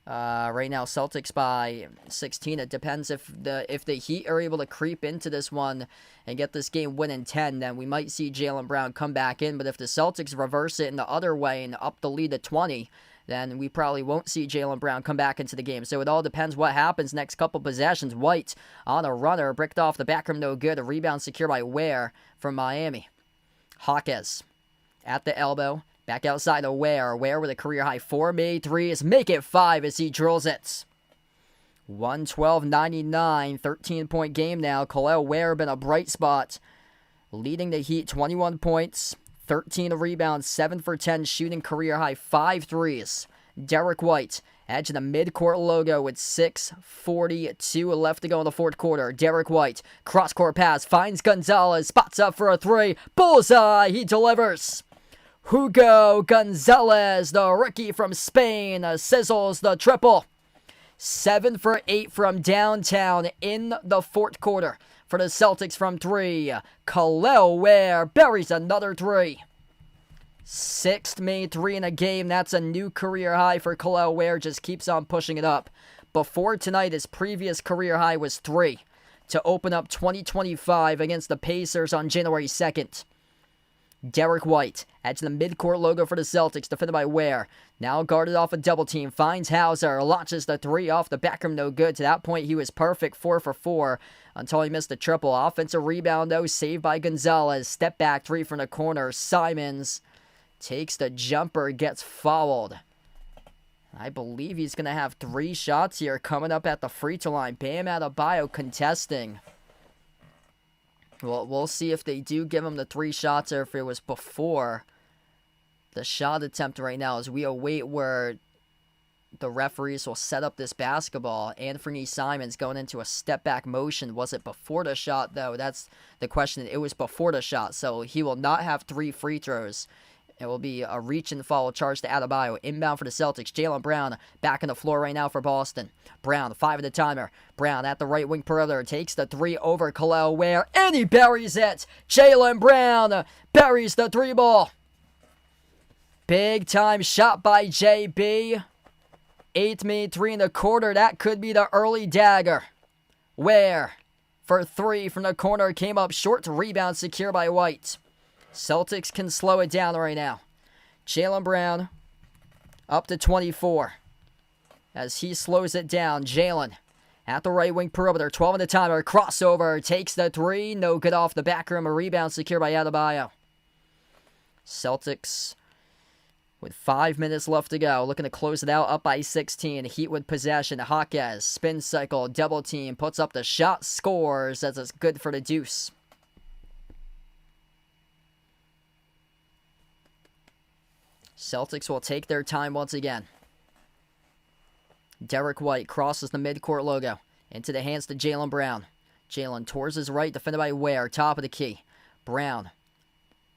Right now, Celtics by 16. It depends if the Heat are able to creep into this one and get this game winning 10, then we might see Jaylen Brown come back in. But if the Celtics reverse it in the other way and up the lead to 20, then we probably won't see Jaylen Brown come back into the game. So it all depends what happens next couple possessions. White on a runner, bricked off the back rim, no good. A rebound secured by Ware from Miami. Hawkes at the elbow. Back outside to Ware. Ware with a career-high 4 made threes. Make it 5 as he drills it. 112-99. 13-point game now. Khalil Ware been a bright spot. Leading the Heat 21 points. 13 rebounds. 7 for 10 shooting. Career-high 5 threes. Derek White. Edge of the midcourt logo with 6:42 left to go in the fourth quarter. Derek White. Cross-court pass. Finds Gonzalez. Spots up for a three. Bullseye. He delivers. Hugo Gonzalez, the rookie from Spain, sizzles the triple. 7 for 8 from downtown in the fourth quarter. For the Celtics from 3, Khalil Ware buries another 3. 6th made 3 in a game. That's a new career high for Khalil Ware. Just keeps on pushing it up. Before tonight, his previous career high was 3 to open up 2025 against the Pacers on January 2nd. Derek White, edge of the midcourt logo for the Celtics, defended by Ware. Now guarded off a double team, finds Hauser, launches the 3 off the back rim, no good. To that point, he was perfect, 4 for 4, until he missed the triple. Offensive rebound, though, saved by Gonzalez. Step back 3 from the corner. Simons takes the jumper, gets fouled. I believe he's going to have 3 shots here coming up at the free throw line. Bam Adebayo contesting. Well, we'll see if they do give him the 3 shots or if it was before the shot attempt right now as we await where the referees will set up this basketball. Anthony Simons going into a step-back motion. Was it before the shot, though? That's the question. It was before the shot, so he will not have 3 free throws. It will be a reach and foul charge to Adebayo. Inbound for the Celtics. Jaylen Brown back on the floor right now for Boston. Brown, 5 at the timer. Brown at the right wing perimeter. Takes the 3 over Khalil Ware. And he buries it. Jaylen Brown buries the 3 ball. Big time shot by JB. 8th made 3 in the quarter. That could be the early dagger. Ware for 3 from the corner. Came up short. Rebound secured by White. Celtics can slow it down right now. Jaylen Brown up to 24. As he slows it down, Jaylen at the right wing perimeter. 12 in the timer. Crossover. Takes the 3. No good off the back rim. A rebound secured by Adebayo. Celtics with 5 minutes left to go. Looking to close it out. Up by 16. Heat with possession. Hawkes. Spin cycle. Double team. Puts up the shot. Scores. That's good for the deuce. Celtics will take their time once again. Derek White crosses the midcourt logo. Into the hands to Jaylen Brown. Jaylen towards his right, defended by Ware. Top of the key. Brown.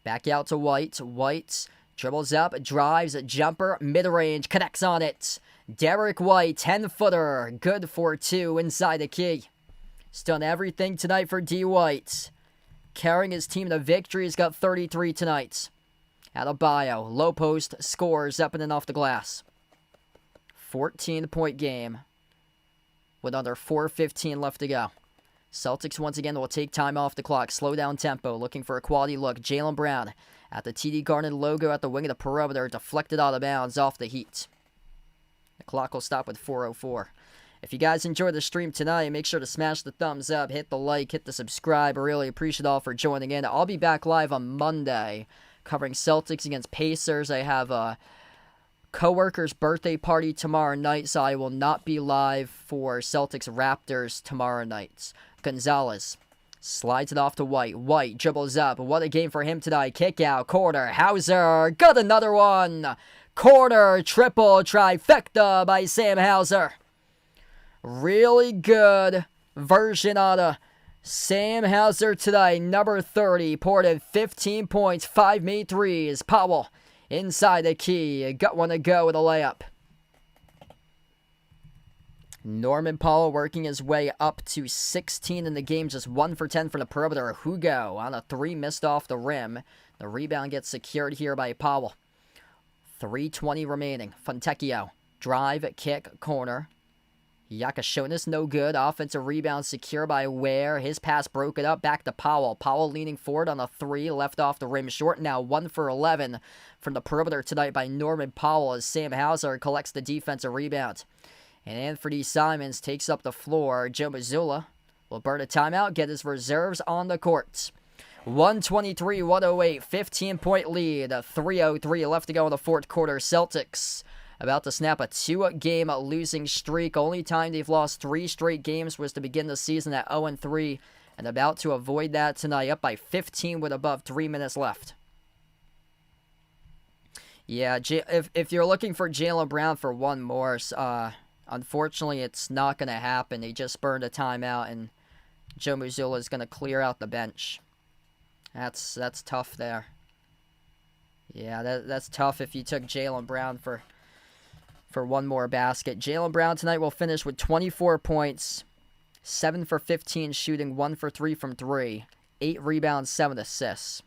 Back out to White. White dribbles up, drives, a jumper, mid-range, connects on it. Derek White, 10-footer. Good for 2 inside the key. He's done everything tonight for D. White. Carrying his team to victory. He's got 33 tonight. Adebayo, low post, scores up and in off the glass. 14-point game with under 4:15 left to go. Celtics once again will take time off the clock, slow down tempo, looking for a quality look. Jaylen Brown at the TD Garden logo at the wing of the perimeter, deflected out of bounds off the Heat. The clock will stop with 4:04. If you guys enjoyed the stream tonight, make sure to smash the thumbs up, hit the like, hit the subscribe. I really appreciate all for joining in. I'll be back live on Monday covering Celtics against Pacers. I have a coworker's birthday party tomorrow night, so I will not be live for Celtics Raptors tomorrow night. Gonzalez slides it off to White. White dribbles up. What a game for him tonight. Kick out. Corner. Hauser. Got another one. Corner. Triple trifecta by Sam Hauser. Really good version out of Sam Hauser tonight, number 30, poured in 15 points, 5 made threes. Powell inside the key, got one to go with a layup. Norman Powell working his way up to 16 in the game, just 1 for 10 from the perimeter. Hugo on a 3 missed off the rim. The rebound gets secured here by Powell. 3:20 remaining. Fontecchio, drive, kick, corner. Yakashonis no good. Offensive rebound secure by Ware. His pass broken up. Back to Powell. Powell leaning forward on a 3. Left off the rim short. Now 1 for 11 from the perimeter tonight by Norman Powell as Sam Hauser collects the defensive rebound. And Anthony Simons takes up the floor. Joe Mazzulla will burn a timeout. Get his reserves on the court. 123-108. 15-point lead. 3:03 left to go in the fourth quarter. Celtics about to snap a 2-game losing streak. Only time they've lost 3 straight games was to begin the season at 0-3, and about to avoid that tonight, up by 15 with above 3 minutes left. Yeah, if you're looking for Jaylen Brown for one more, unfortunately it's not going to happen. They just burned a timeout, and Joe Mazzulla is going to clear out the bench. That's tough there. Yeah, that's tough if you took Jaylen Brown for one more basket. Jaylen Brown tonight will finish with 24 points, 7 for 15 shooting, 1 for 3 from 3, 8 rebounds, 7 assists,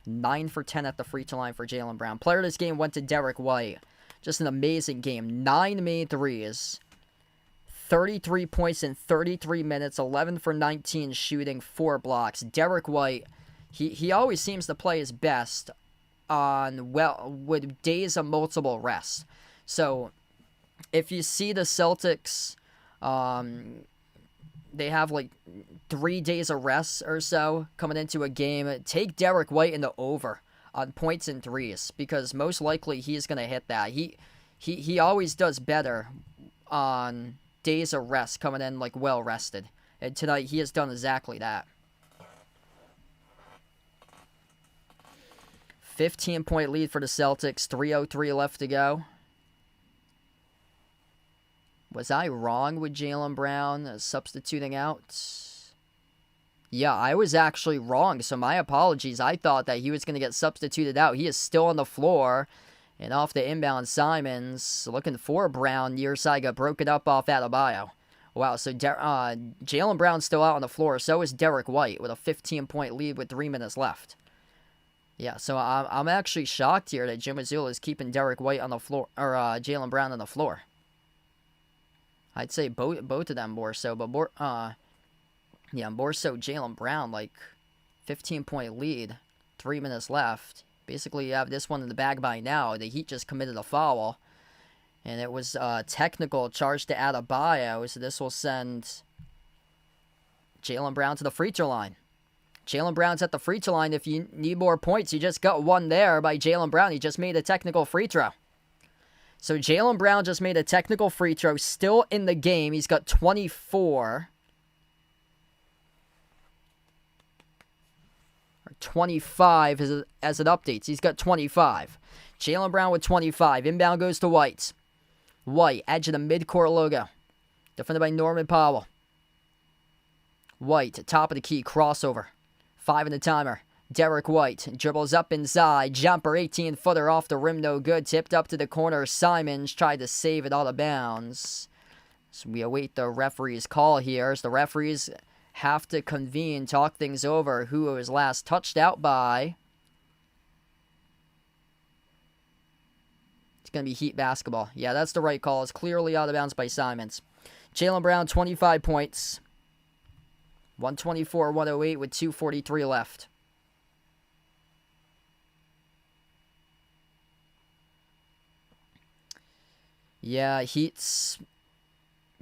9 for 10 at the free throw line for Jaylen Brown. Player of this game went to Derek White. Just an amazing game. 9 made threes, 33 points in 33 minutes, 11 for 19 shooting, 4 blocks. Derek White, he always seems to play his best with days of multiple rests. So, if you see the Celtics, they have like 3 days of rest or so coming into a game, take Derek White in the over on points and threes, because most likely he's going to hit that. He always does better on days of rest, coming in like well rested. And tonight he has done exactly that. 15-point lead for the Celtics, 3:03 left to go. Was I wrong with Jaylen Brown substituting out? Yeah, I was actually wrong, so my apologies. I thought that he was going to get substituted out. He is still on the floor, and off the inbound, Simons looking for Brown. Near side got broken up off Adebayo. Wow, so Jaylen Brown's still out on the floor. So is Derek White with a 15-point lead with 3 minutes left. Yeah, so I'm actually shocked here that Joe Mazzulla is keeping Derek White on the floor, or Jaylen Brown on the floor. I'd say both of them more so, but more so Jaylen Brown, like 15-point lead, 3 minutes left. Basically, you have this one in the bag by now. The Heat just committed a foul, and it was technical charge to Adebayo, so this will send Jaylen Brown to the free throw line. Jaylen Brown's at the free throw line. If you need more points, you just got one there by Jaylen Brown. He just made a technical free throw. So Jaylen Brown just made a technical free throw, still in the game. He's got 24. Or 25 as it updates. He's got 25. Jaylen Brown with 25. Inbound goes to White. White, edge of the midcourt logo. Defended by Norman Powell. White, top of the key, crossover. 5 in the timer. Derek White dribbles up inside. Jumper, 18-footer off the rim, no good. Tipped up to the corner. Simons tried to save it out of bounds. So we await the referee's call here. As the referees have to convene, talk things over. Who was last touched out by? It's going to be Heat basketball. Yeah, that's the right call. It's clearly out of bounds by Simons. Jaylen Brown, 25 points. 124-108 with 2:43 left. Yeah, Heat's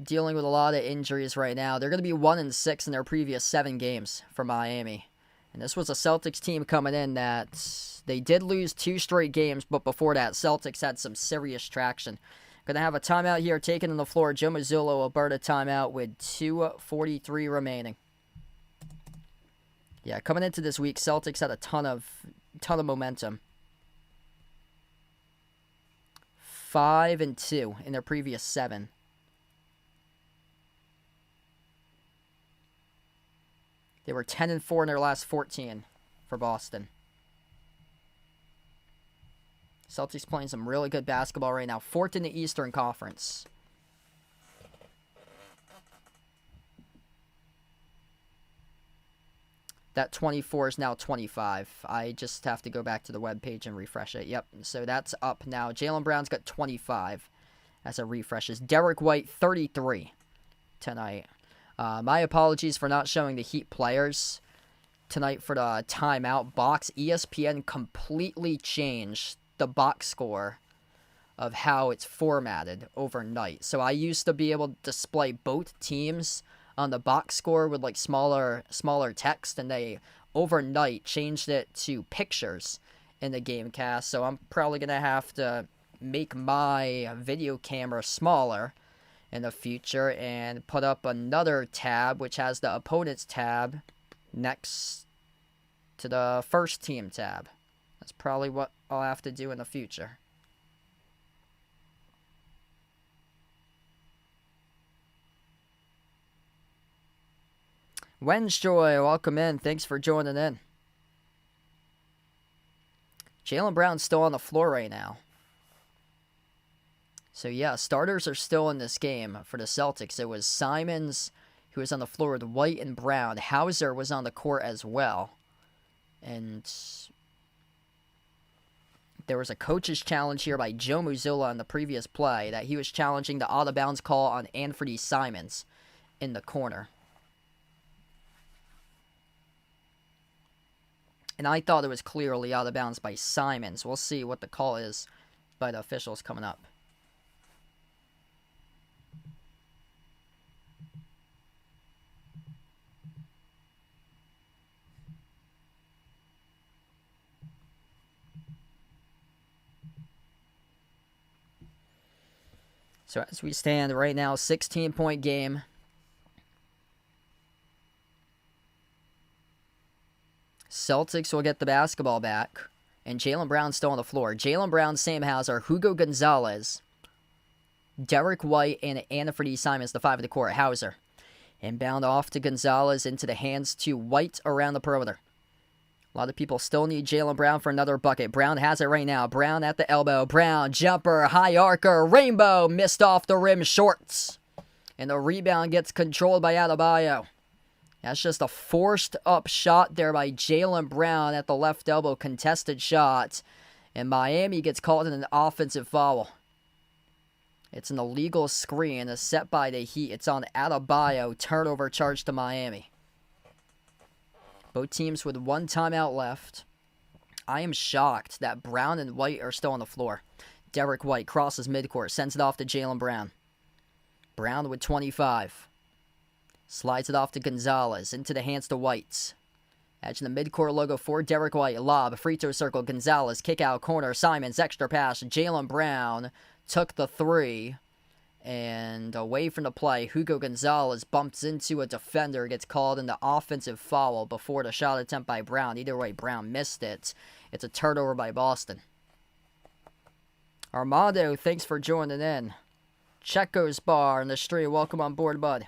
dealing with a lot of injuries right now. They're going to be 1-6 in their previous 7 games for Miami. And this was a Celtics team coming in that they did lose 2 straight games, but before that, Celtics had some serious traction. Going to have a timeout here taken on the floor. Joe Mazzulla will burn a timeout with 2:43 remaining. Yeah, coming into this week, Celtics had a ton of momentum. 5-2 in their previous 7. They were 10-4 in their last 14 for Boston. Celtics playing some really good basketball right now. 4th in the Eastern Conference. That 24 is now 25. I just have to go back to the webpage and refresh it. Yep, so that's up now. Jaylen Brown's got 25 as it refreshes. Derek White, 33 tonight. My apologies for not showing the Heat players tonight for the timeout box. ESPN completely changed the box score of how it's formatted overnight. So I used to be able to display both teams on the box score with like smaller text, and they overnight changed it to pictures in the game cast. So I'm probably gonna have to make my video camera smaller in the future and put up another tab which has the opponent's tab next to the first team tab. That's probably what I'll have to do in the future. Wensjoy, welcome in. Thanks for joining in. Jaylen Brown's still on the floor right now. So yeah, starters are still in this game for the Celtics. It was Simons who was on the floor with White and Brown. Hauser was on the court as well. And there was a coach's challenge here by Joe Mazzulla in the previous play that he was challenging the out-of-bounds call on Anthony Simons in the corner. And I thought it was clearly out of bounds by Simons. We'll see what the call is by the officials coming up. So as we stand right now, 16-point game. Celtics will get the basketball back. And Jaylen Brown's still on the floor. Jaylen Brown, Sam Hauser, Hugo Gonzalez, Derek White, and Anthony Simons, the 5 of the court. Hauser. Inbound off to Gonzalez, into the hands to White around the perimeter. A lot of people still need Jaylen Brown for another bucket. Brown has it right now. Brown at the elbow. Brown, jumper, high arcer, rainbow, missed off the rim, shorts. And the rebound gets controlled by Adebayo. That's just a forced up shot there by Jaylen Brown at the left elbow, contested shot. And Miami gets called in an offensive foul. It's an illegal screen, a set by the Heat. It's on Adebayo, turnover charge to Miami. Both teams with 1 timeout left. I am shocked that Brown and White are still on the floor. Derek White crosses midcourt, sends it off to Jaylen Brown. Brown with 25. Slides it off to Gonzalez, into the hands to White. Edging the midcourt logo for Derek White. Lob, free throw circle, Gonzalez, kick out corner, Simons, extra pass. Jaylen Brown took the 3. And away from the play, Hugo Gonzalez bumps into a defender, gets called in the offensive foul before the shot attempt by Brown. Either way, Brown missed it. It's a turnover by Boston. Armando, thanks for joining in. Checo's Bar in the street, welcome on board, bud.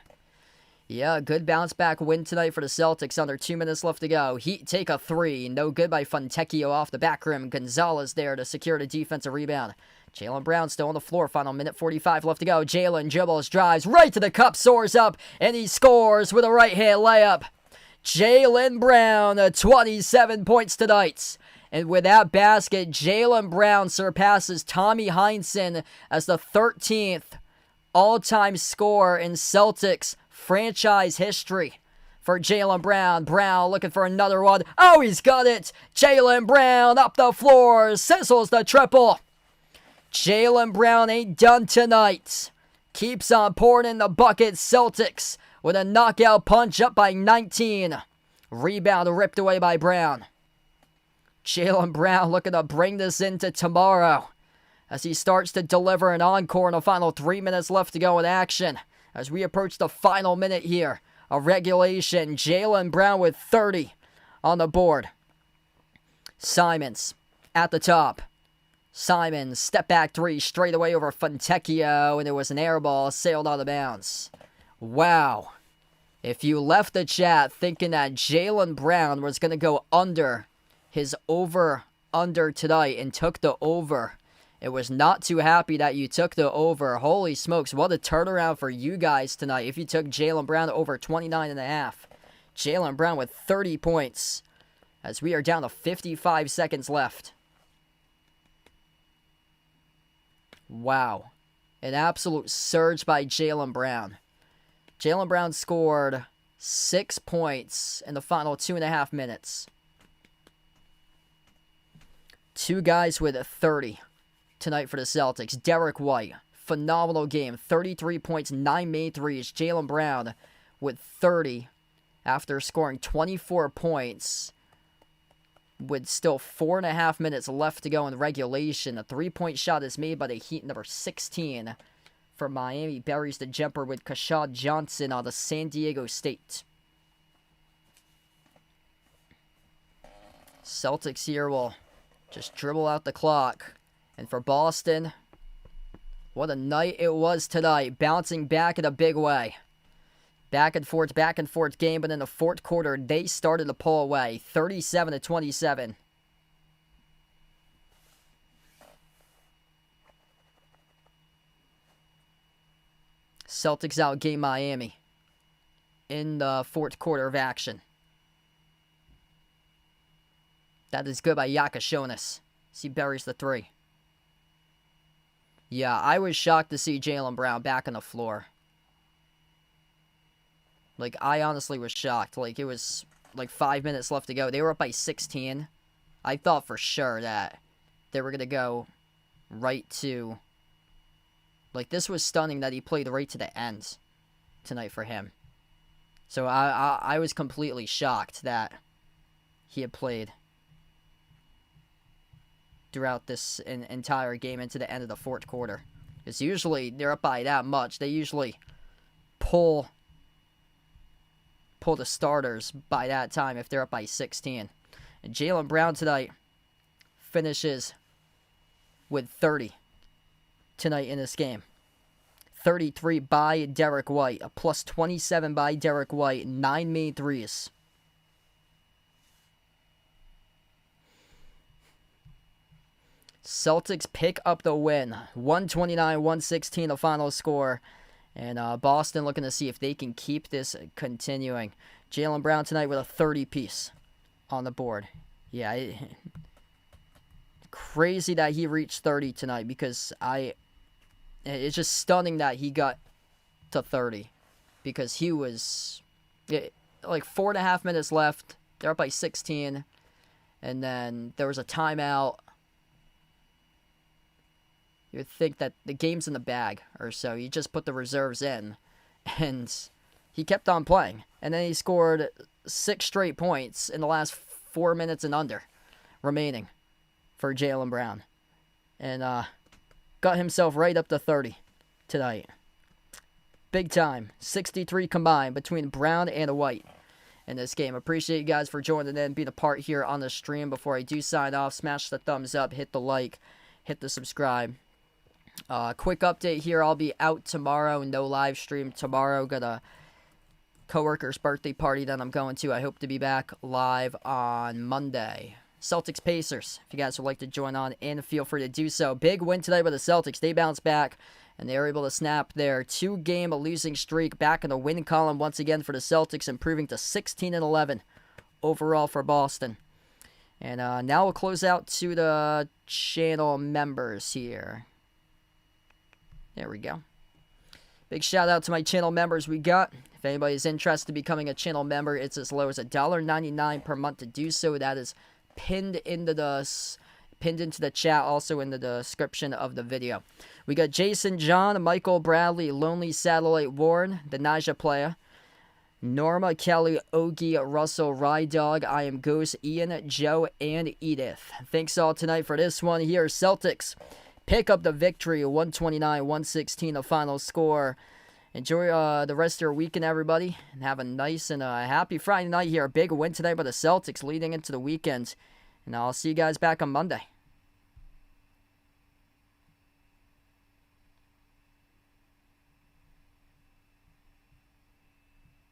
Yeah, good bounce back win tonight for the Celtics. Under 2 minutes left to go. Heat take a 3. No good by Fontecchio off the back rim. Gonzalez there to secure the defensive rebound. Jaylen Brown still on the floor. Final minute 45 left to go. Jaylen dribbles, drives right to the cup, soars up, and he scores with a right-hand layup. Jaylen Brown, 27 points tonight. And with that basket, Jaylen Brown surpasses Tommy Heinsohn as the 13th all-time scorer in Celtics franchise history. For Jaylen Brown. Brown looking for another one. Oh, he's got it. Jaylen Brown up the floor. Sizzles the triple. Jaylen Brown ain't done tonight. Keeps on pouring in the bucket. Celtics with a knockout punch up by 19. Rebound ripped away by Brown. Jaylen Brown looking to bring this into tomorrow as he starts to deliver an encore in the final 3 minutes left to go in action. As we approach the final minute here of regulation, Jaylen Brown with 30 on the board. Simons at the top. Simons, step back 3, straight away over Fontecchio, and it was an air ball, sailed out of bounds. Wow. If you left the chat thinking that Jaylen Brown was going to go under his over-under tonight and took the over, it was not too happy that you took the over. Holy smokes, what a turnaround for you guys tonight if you took Jaylen Brown over 29.5. Jaylen Brown with 30 points as we are down to 55 seconds left. Wow. An absolute surge by Jaylen Brown. Jaylen Brown scored 6 points in the final 2.5 minutes. Two guys with 30 tonight for the Celtics. Derek White, phenomenal game. 33 points, 9 made threes. Jaylen Brown with 30 after scoring 24 points with still 4.5 minutes left to go in regulation. A 3-point shot is made by the Heat, number 16 for Miami. Buries the jumper with Kashad Johnson on the San Diego State. Celtics here will just dribble out the clock. And for Boston, what a night it was tonight. Bouncing back in a big way. Back and forth game, but in the fourth quarter, they started to pull away. 37-27. Celtics outgame Miami in the fourth quarter of action. That is good by Yakashonis. He buries the three. Yeah, I was shocked to see Jaylen Brown back on the floor. Like, I honestly was shocked. Like, it was like 5 minutes left to go. They were up by 16. I thought for sure that they were going to go right to... Like, this was stunning that he played right to the end tonight for him. So I was completely shocked that he had played throughout this entire game into the end of the fourth quarter. Because usually they're up by that much. They usually pull the starters by that time if they're up by 16. And Jaylen Brown tonight finishes with 30 tonight in this game. 33 by Derek White. A plus 27 by Derek White. 9 made threes. Celtics pick up the win. 129-116 the final score. And Boston looking to see if they can keep this continuing. Jaylen Brown tonight with a 30-piece on the board. Yeah, crazy that he reached 30 tonight because it's just stunning that he got to 30 because he was like 4.5 minutes left. They're up by 16, and then there was a timeout. You would think that the game's in the bag or so. You just put the reserves in. And he kept on playing. And then he scored 6 straight points in the last 4 minutes and under remaining for Jaylen Brown. And got himself right up to 30 tonight. Big time. 63 combined between Brown and White in this game. Appreciate you guys for joining in, being a part here on the stream. Before I do sign off, smash the thumbs up, hit the like, hit the subscribe. Quick update here. I'll be out tomorrow. No live stream tomorrow. Got a coworker's birthday party that I'm going to. I hope to be back live on Monday. Celtics Pacers. If you guys would like to join on in, feel free to do so. Big win today by the Celtics. They bounce back, and they are able to snap their 2-game losing streak back in the win column once again for the Celtics, improving to 16-11 overall for Boston. And now we'll close out to the channel members here. There we go. Big shout out to my channel members we got. If anybody's interested in becoming a channel member, it's as low as $1.99 per month to do so. That is pinned into the chat, also in the description of the video. We got Jason John, Michael Bradley, Lonely Satellite Warren, the Naja player, Norma, Kelly, Ogie, Russell, Rydog, I Am Ghost, Ian, Joe, and Edith. Thanks all tonight for this one here. Celtics pick up the victory, 129-116, the final score. Enjoy the rest of your weekend, everybody, and have a nice and happy Friday night here. A big win today by the Celtics leading into the weekend. And I'll see you guys back on Monday.